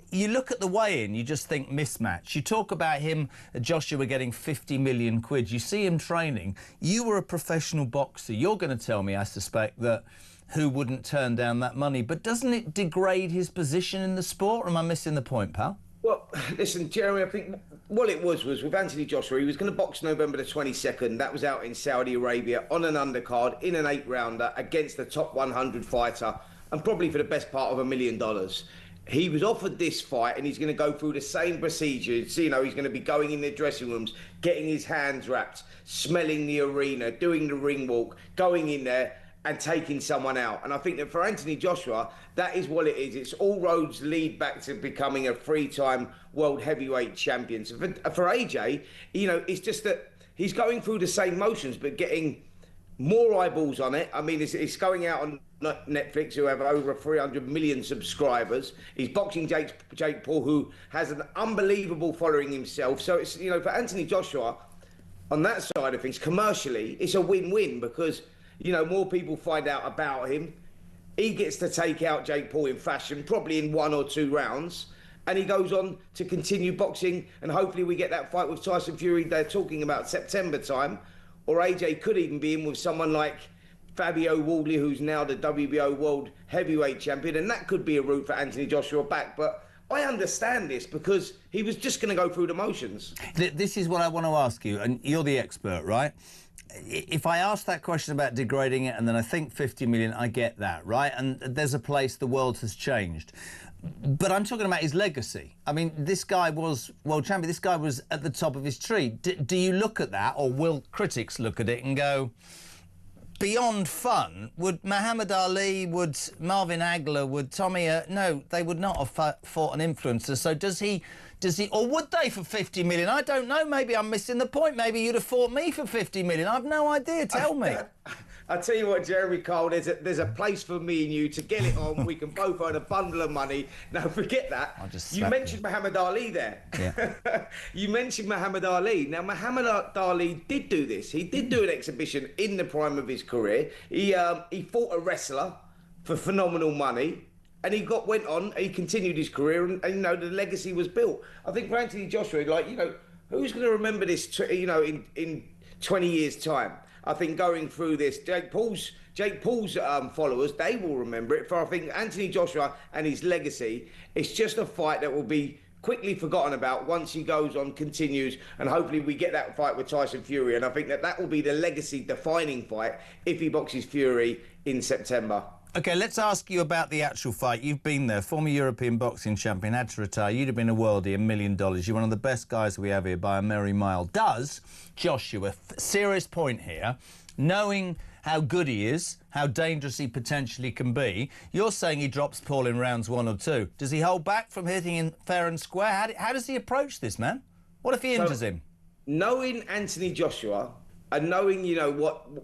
[SPEAKER 3] You look at the weigh-in, you just think mismatch. You talk about him, Joshua, getting 50 million quid. You see him training. You were a professional boxer. You're going to tell me, I suspect, that who wouldn't turn down that money. But doesn't it degrade his position in the sport? Or am I missing the point, pal?
[SPEAKER 24] Well, listen, Jeremy, I think what it was with Anthony Joshua, he was going to box November the 22nd. That was out in Saudi Arabia on an undercard in an 8-rounder against the top 100 fighter and probably for the best part of $1 million. He was offered this fight and he's going to go through the same procedures. You know, he's going to be going in the dressing rooms, getting his hands wrapped, smelling the arena, doing the ring walk, going in there and taking someone out. And I think that for Anthony Joshua, that is what it is. It's all roads lead back to becoming a 3-time world heavyweight champion. So for AJ, you know, it's just that he's going through the same motions, but getting more eyeballs on it. I mean, it's going out on Netflix, who have over 300 million subscribers. He's boxing Jake Paul, who has an unbelievable following himself. So it's, you know, for Anthony Joshua, on that side of things, commercially, it's a win-win because, you know, more people find out about him. He gets to take out Jake Paul in fashion, probably in 1 or 2 rounds. And he goes on to continue boxing, and hopefully we get that fight with Tyson Fury. They're talking about September time, or AJ could even be in with someone like Fabio Wardley, who's now the WBO World Heavyweight Champion, and that could be a route for Anthony Joshua back. But I understand this because he was just going to go through the motions.
[SPEAKER 3] This is what I want to ask you, and you're the expert, right? If I ask that question about degrading it and then I think 50 million, I get that, right? And there's a place the world has changed. But I'm talking about his legacy. I mean, this guy was world champion. This guy was at the top of his tree. Do you look at that, or will critics look at it and go, beyond fun, would Muhammad Ali, would Marvin Hagler, would Tommy... no, they would not have fought an influencer. So does he... Or would they for 50 million? I don't know. Maybe I'm missing the point. Maybe you'd have fought me for 50 million. I've no idea. Tell me.
[SPEAKER 24] I tell you what, Jeremy Cole, there's a place for me and you to get it on. We can both earn a bundle of money. Now, forget that. You mentioned Muhammad Ali there. Yeah. You mentioned Muhammad Ali. Now, Muhammad Ali did do this. He did do an exhibition in the prime of his career. He fought a wrestler for phenomenal money. And he went on, he continued his career, and you know, the legacy was built. I think for Anthony Joshua, like, you know, who's going to remember this, you know, in 20 years' time? I think going through this, Jake Paul's followers, they will remember it. For I think Anthony Joshua and his legacy, it's just a fight that will be quickly forgotten about once he goes on, continues, and hopefully we get that fight with Tyson Fury. And I think that will be the legacy-defining fight if he boxes Fury in September.
[SPEAKER 3] OK, let's ask you about the actual fight. You've been there, former European boxing champion, had to retire. You'd have been a worldie, $1 million. You're one of the best guys we have here by a merry mile. Does Joshua, serious point here, knowing how good he is, how dangerous he potentially can be, you're saying he drops Paul in rounds 1 or 2. Does he hold back from hitting him fair and square? How does he approach this, man? What if he injures him?
[SPEAKER 24] Knowing Anthony Joshua... and knowing, you know,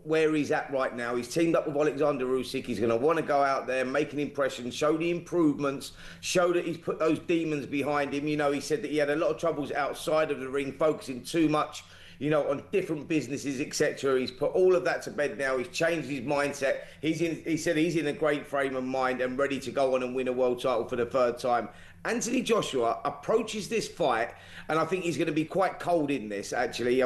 [SPEAKER 24] where he's at right now, he's teamed up with Alexander Usyk. He's going to want to go out there, make an impression, show the improvements, show that he's put those demons behind him. You know, he said that he had a lot of troubles outside of the ring, focusing too much, you know, on different businesses, etc. He's put all of that to bed now. He's changed his mindset. He said he's in a great frame of mind and ready to go on and win a world title for the 3rd time. Anthony Joshua approaches this fight, and I think he's going to be quite cold in this, actually.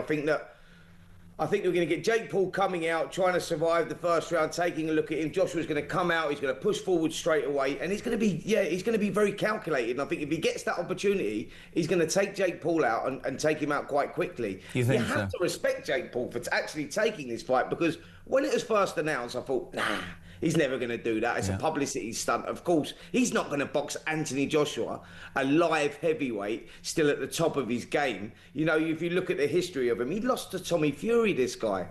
[SPEAKER 24] I think we're going to get Jake Paul coming out, trying to survive the first round, taking a look at him. Joshua's going to come out, he's going to push forward straight away, and he's going to be very calculated. And I think if he gets that opportunity, he's going to take Jake Paul out and take him out quite quickly. You have to respect Jake Paul for actually taking this fight, because when it was first announced, I thought, nah, he's never going to do that. It's a publicity stunt. Of course, he's not going to box Anthony Joshua, a live heavyweight, still at the top of his game. You know, if you look at the history of him, he lost to Tommy Fury, this guy.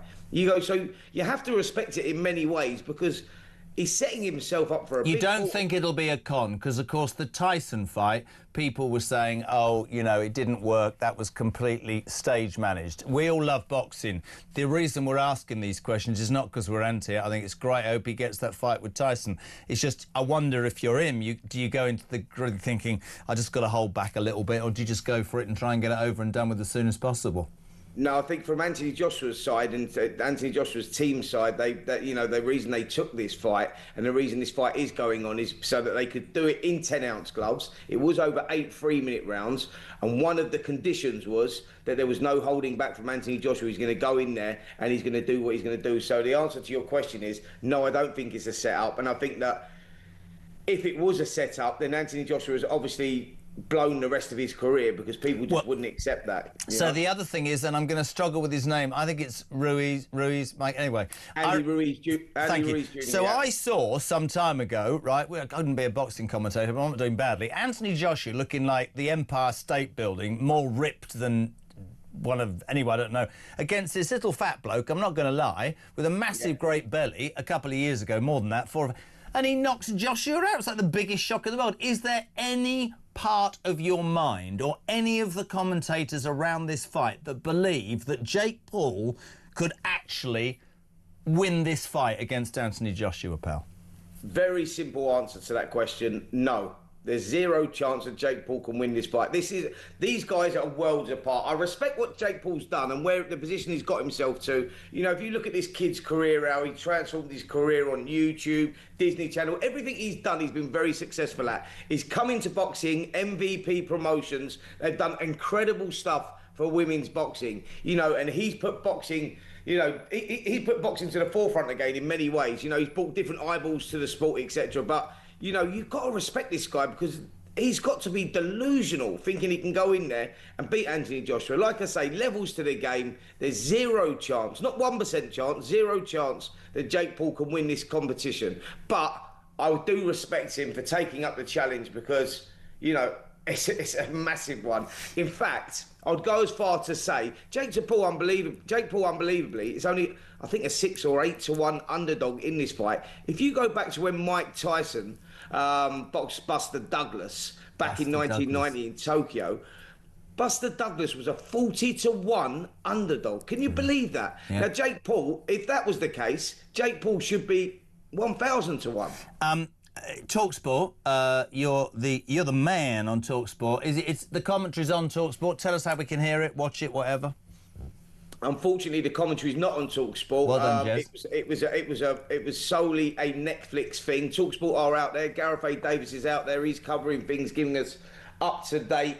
[SPEAKER 24] So you have to respect it in many ways, because he's setting himself up for a big...
[SPEAKER 3] You don't think it'll be a con? Because, of course, the Tyson fight, people were saying, oh, you know, it didn't work, that was completely stage managed. We all love boxing. The reason we're asking these questions is not because we're anti it. I think it's great. I hope he gets that fight with Tyson. It's just, I wonder if you're him, do you go into the grid thinking, I just got to hold back a little bit, or do you just go for it and try and get it over and done with as soon as possible?
[SPEAKER 24] No, I think from Anthony Joshua's side and Anthony Joshua's team side, the reason they took this fight and the reason this fight is going on is so that they could do it in 10-ounce gloves. It was over 8 3-minute rounds, and one of the conditions was that there was no holding back from Anthony Joshua. He's going to go in there and he's going to do what he's going to do. So the answer to your question is no, I don't think it's a setup, and I think that if it was a setup, then Anthony Joshua has obviously blown the rest of his career, because people just wouldn't accept that.
[SPEAKER 3] So the other thing is, and I'm going to struggle with his name, I think it's Ruiz, Mike, anyway.
[SPEAKER 24] Andy Ruiz Jr.
[SPEAKER 3] So I saw some time ago, right, I couldn't be a boxing commentator, but I'm not doing badly, Anthony Joshua looking like the Empire State Building, more ripped than one of anyone I don't know, against this little fat bloke, I'm not going to lie, with a massive great belly a couple of years ago, more than that, and he knocks Joshua out. It's like the biggest shock in the world. Is there any part of your mind or any of the commentators around this fight that believe that Jake Paul could actually win this fight against Anthony Joshua, pal?
[SPEAKER 24] Very simple answer to that question, no. There's zero chance that Jake Paul can win this fight. These guys are worlds apart. I respect what Jake Paul's done and where the position he's got himself to. You know, if you look at this kid's career, how he transformed his career on YouTube, Disney Channel, everything he's done, he's been very successful at. He's come into boxing, MVP promotions. They've done incredible stuff for women's boxing. You know, and he's put boxing... You know, he's put boxing to the forefront again in many ways. You know, he's brought different eyeballs to the sport, etc. But, you know, you've got to respect this guy because he's got to be delusional thinking he can go in there and beat Anthony Joshua. Like I say, levels to the game. There's zero chance, not 1% chance, zero chance that Jake Paul can win this competition. But I do respect him for taking up the challenge because, you know, it's a massive one. In fact, I'd go as far to say Jake Paul unbelievably, it's only, I think, a 6 or 8 to 1 underdog in this fight. If you go back to when Mike Tyson boxed Buster Douglas back in 1990 in Tokyo, Buster Douglas was a 40 to 1 underdog. Can you believe that?
[SPEAKER 3] Yeah.
[SPEAKER 24] Now, Jake Paul, if that was the case, Jake Paul should be 1,000 to 1.
[SPEAKER 3] TalkSport, you're the man on TalkSport. It's the commentary's on TalkSport. Tell us how we can hear it, watch it, whatever.
[SPEAKER 24] Unfortunately, the commentary's not on TalkSport.
[SPEAKER 3] Well done, Jez.
[SPEAKER 24] It was solely a Netflix thing. TalkSport are out there. Gareth A. Davis is out there. He's covering things, giving us up-to-date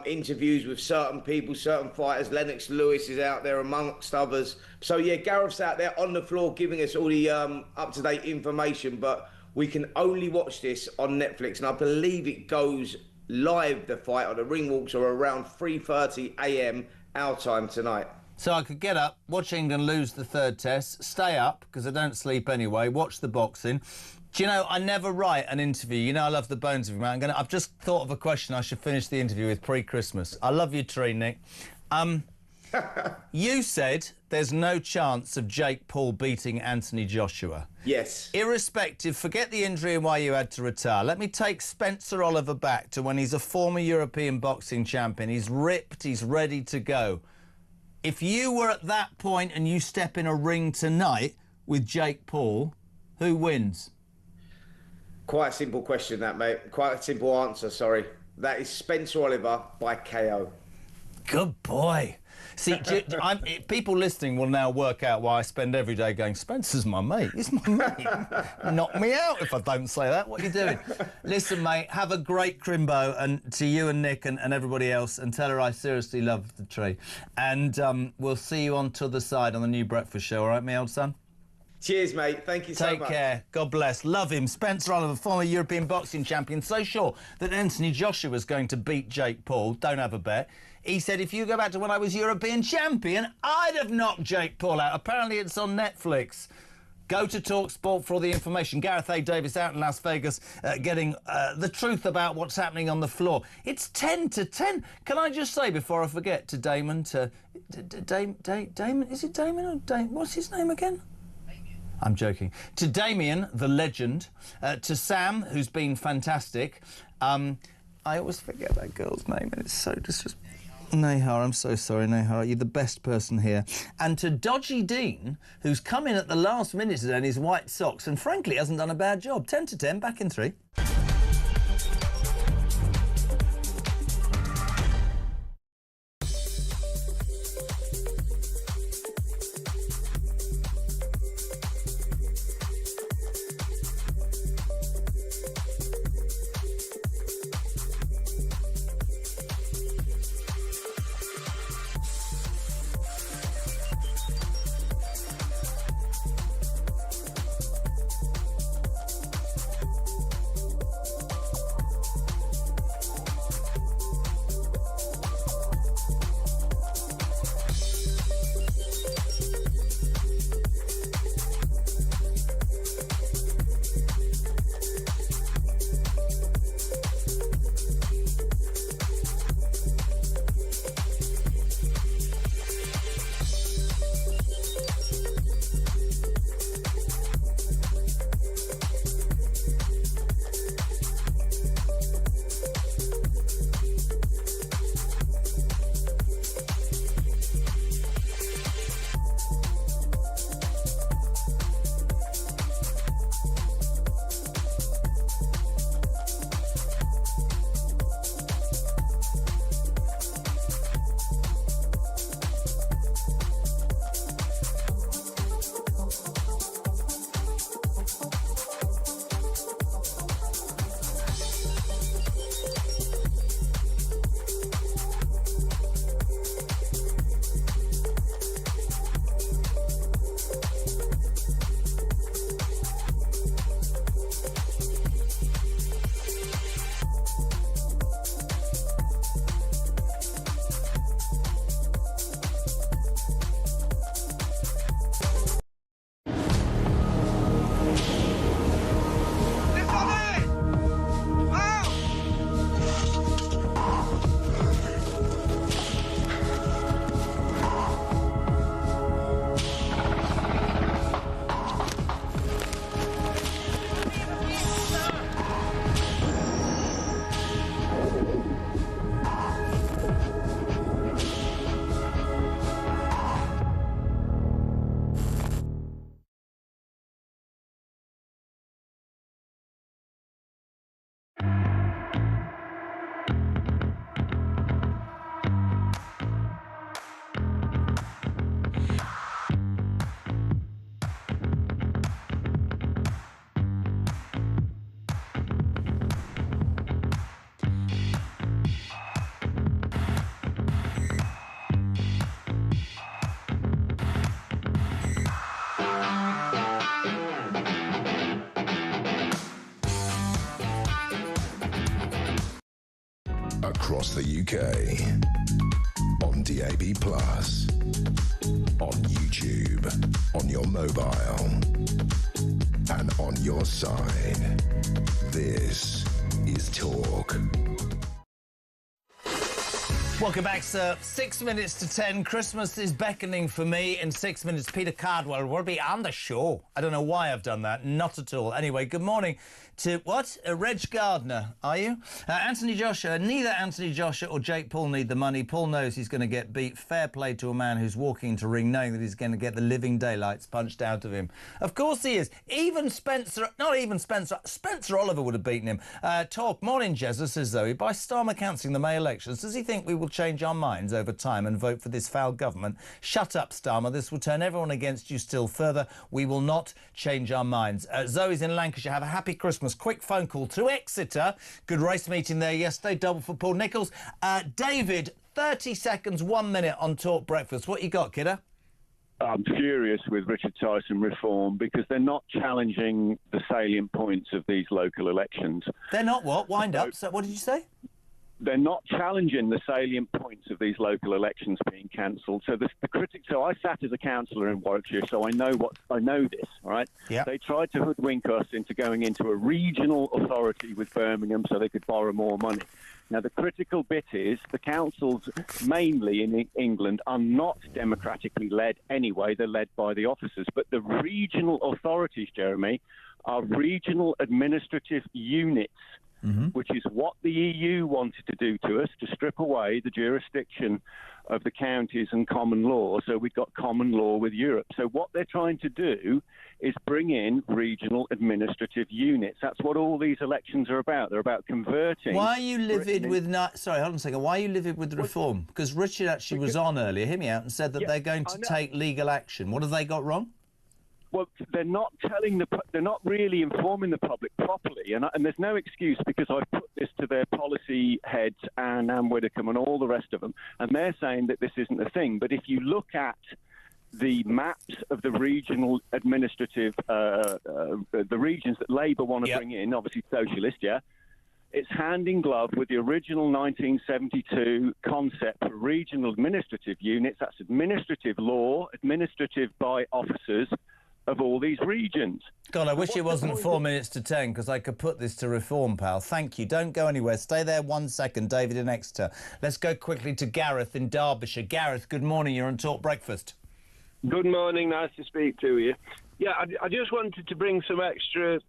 [SPEAKER 24] interviews with certain people, certain fighters. Lennox Lewis is out there, amongst others. So yeah, Gareth's out there on the floor giving us all the up-to-date information. But we can only watch this on Netflix, and I believe it goes live, the fight, or the ring walks are around 3:30 a.m. our time tonight.
[SPEAKER 3] So I could get up, watch England lose the third test, stay up, because I don't sleep anyway, watch the boxing. Do you know, I never write an interview. You know I love the bones of you, man. I've just thought of a question I should finish the interview with pre-Christmas. I love your tree, Nick. You said there's no chance of Jake Paul beating Anthony Joshua.
[SPEAKER 24] Yes.
[SPEAKER 3] Irrespective, forget the injury and why you had to retire. Let me take Spencer Oliver back to when he's a former European boxing champion. He's ripped, he's ready to go. If you were at that point and you step in a ring tonight with Jake Paul, who wins?
[SPEAKER 24] Quite a simple question, that, mate. Quite a simple answer, sorry. That is Spencer Oliver by KO.
[SPEAKER 3] Good boy. See, people listening will now work out why I spend every day going, Spencer's my mate. He's my mate. Knock me out if I don't say that. What are you doing? Listen, mate, have a great Crimbo, and to you and Nick and everybody else, and tell her I seriously love the tree. And we'll see you on to the side on the new breakfast show, all right, my old son?
[SPEAKER 24] Cheers, mate. Thank you so much.
[SPEAKER 3] Take care. God bless. Love him. Spencer Oliver, former European boxing champion, so sure that Anthony Joshua was going to beat Jake Paul. Don't have a bet. He said, if you go back to when I was European champion, I'd have knocked Jake Paul out. Apparently it's on Netflix. Go to TalkSport for all the information. Gareth A. Davis out in Las Vegas getting the truth about what's happening on the floor. It's 10 to 10. Can I just say, before I forget, to Damon, Damon, is it Damon or Damon? What's his name again? I'm joking. To Damien, the legend, to Sam, who's been fantastic. I always forget that girl's name, and it's so disrespectful. Nahar, I'm so sorry, Nahar. You're the best person here. And to Dodgy Dean, who's come in at the last minute today in his white socks and frankly hasn't done a bad job. 10 to 10, back in 3.
[SPEAKER 2] across the UK. On DAB+, on YouTube, on your mobile, and on your side. This is Talk.
[SPEAKER 3] Welcome back, sir. 6 minutes to 10. Christmas is beckoning for me. In 6 minutes, Peter Cardwell will be on the show. I don't know why I've done that. Not at all. Anyway, good morning to, what? Reg Gardner, are you? Anthony Joshua. Neither Anthony Joshua or Jake Paul need the money. Paul knows he's going to get beat. Fair play to a man who's walking into a ring knowing that he's going to get the living daylights punched out of him. Of course he is. Even Spencer, not even Spencer, Spencer Oliver would have beaten him. Talk. Morning, Jesus, says Zoe. By Starmer cancelling the May elections, does he think we will change our minds over time and vote for this foul government? Shut up, Starmer. This will turn everyone against you still further. We will not change our minds. Zoe's in Lancashire. Have a happy Christmas. Quick phone call to Exeter. Good race meeting there yesterday. Double for Paul Nicholls. David, 30 seconds, 1 minute on Talk Breakfast. What you got, kidder?
[SPEAKER 10] I'm furious with Richard Tyson reform because they're not challenging the salient points of these local elections.
[SPEAKER 3] They're not what? Wind up. So what did you say?
[SPEAKER 10] They're not challenging the salient points of these local elections being cancelled. So the critics. So I sat as a councillor in Warwickshire, so I know this. All right.
[SPEAKER 3] Yeah.
[SPEAKER 10] They tried to hoodwink us into going into a regional authority with Birmingham so they could borrow more money. Now the critical bit is the councils, mainly in England, are not democratically led anyway. They're led by the officers, but the regional authorities, Jeremy, are regional administrative units. Mm-hmm. Which is what the EU wanted to do to us, to strip away the jurisdiction of the counties and common law. So we've got common law with Europe. So what they're trying to do is bring in regional administrative units. That's what all these elections are about. They're about converting...
[SPEAKER 3] Why are you livid with... Sorry, hold on a second. Why are you livid with the reform? Because Richard actually was on earlier, hear me out, and said that they're going to take legal action. What have they got wrong?
[SPEAKER 10] Well, they're not they're not really informing the public properly, and there's no excuse because I've put this to their policy heads and Anne Widdecombe and all the rest of them, and they're saying that this isn't a thing. But if you look at the maps of the regional administrative, the regions that Labour want to bring in, obviously socialist, it's hand in glove with the original 1972 concept for regional administrative units. That's administrative law, administrative by officers of all these regions.
[SPEAKER 3] God, I wish it wasn't 4 minutes to 10 because I could put this to reform, pal. Thank you. Don't go anywhere. Stay there 1 second, David in Exeter. Let's go quickly to Gareth in Derbyshire. Gareth, good morning. You're on Talk Breakfast.
[SPEAKER 11] Good morning. Nice to speak to you. Yeah, I just wanted to bring some extra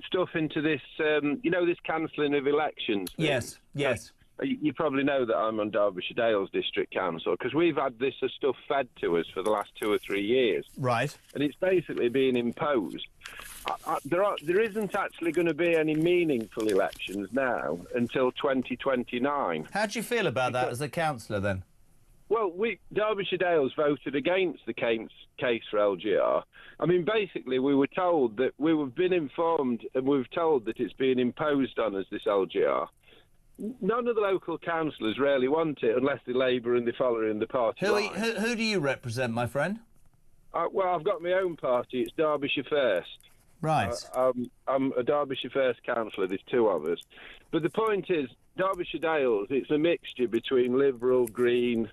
[SPEAKER 11] stuff into this, this cancelling of elections thing.
[SPEAKER 3] Yes.
[SPEAKER 11] You probably know that I'm on Derbyshire Dales District Council because we've had this stuff fed to us for the last 2 or 3 years.
[SPEAKER 3] Right.
[SPEAKER 11] And it's basically being imposed. There isn't actually going to be any meaningful elections now until 2029.
[SPEAKER 3] How do you feel about that as a councillor then?
[SPEAKER 11] Well, Derbyshire Dales voted against the case for LGR. I mean, basically, we were told that we've been informed and we were told that it's being imposed on us, this LGR. None of the local councillors really want it unless they Labour and they follow in the party line.
[SPEAKER 3] Who do you represent, my friend?
[SPEAKER 11] Well, I've got my own party. It's Derbyshire First.
[SPEAKER 3] Right.
[SPEAKER 11] I'm a Derbyshire First councillor. There's 2 of us. But the point is, Derbyshire Dales, it's a mixture between Liberal, Green,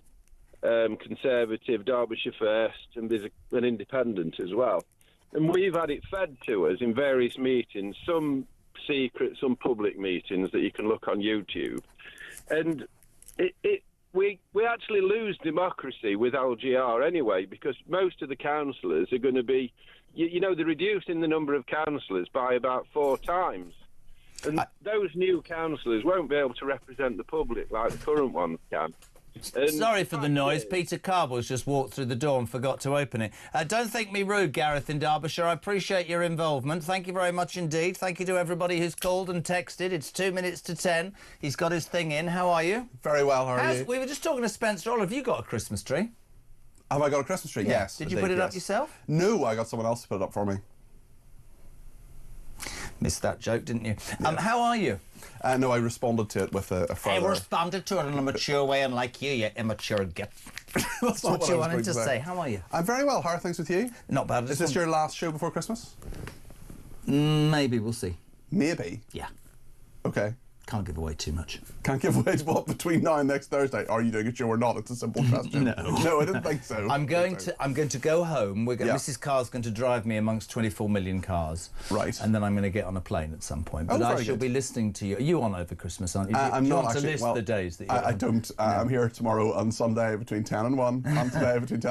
[SPEAKER 11] Conservative, Derbyshire First, and there's an independent as well. And we've had it fed to us in various meetings, some secret, some public meetings that you can look on YouTube. And we actually lose democracy with LGR anyway, because most of the councillors are going to be, they're reducing the number of councillors by about 4 times. And those new councillors won't be able to represent the public like the current ones can.
[SPEAKER 3] Sorry for the noise. Peter Carball's just walked through the door and forgot to open it. Don't think me rude, Gareth in Derbyshire. I appreciate your involvement. Thank you very much indeed. Thank you to everybody who's called and texted. It's 2 minutes to 10. He's got his thing in. How are you?
[SPEAKER 12] Very well. How are you?
[SPEAKER 3] We were just talking to Spencer. Have you got a Christmas tree?
[SPEAKER 12] Have I got a Christmas tree? Yes.
[SPEAKER 3] Did you put it up yourself?
[SPEAKER 12] No, I got someone else to put it up for me.
[SPEAKER 3] Missed that joke, didn't you? Yeah. How are you?
[SPEAKER 12] No, I responded to it with a further...
[SPEAKER 3] I responded to it in a mature way, and like you immature git. That's what you wanted to say. How are you?
[SPEAKER 12] I'm very well. How are things with you?
[SPEAKER 3] Not bad.
[SPEAKER 12] Is this your last show before Christmas?
[SPEAKER 3] Maybe. We'll see.
[SPEAKER 12] Maybe?
[SPEAKER 3] Yeah.
[SPEAKER 12] Okay.
[SPEAKER 3] Can't give away too much.
[SPEAKER 12] Can't give away what between now and next Thursday? Are you doing a show or not? It's a simple question. No, I didn't think so.
[SPEAKER 3] I'm going to go home. Mrs. Carr's going to drive me amongst 24 million cars.
[SPEAKER 12] Right.
[SPEAKER 3] And then I'm going to get on a plane at some point. But I shall be listening to you. Are you on over Christmas, aren't you?
[SPEAKER 12] I'm not
[SPEAKER 3] want
[SPEAKER 12] actually.
[SPEAKER 3] to list the days that you're
[SPEAKER 12] I don't. I'm here tomorrow and Sunday between 10 and 1, and today between 10 and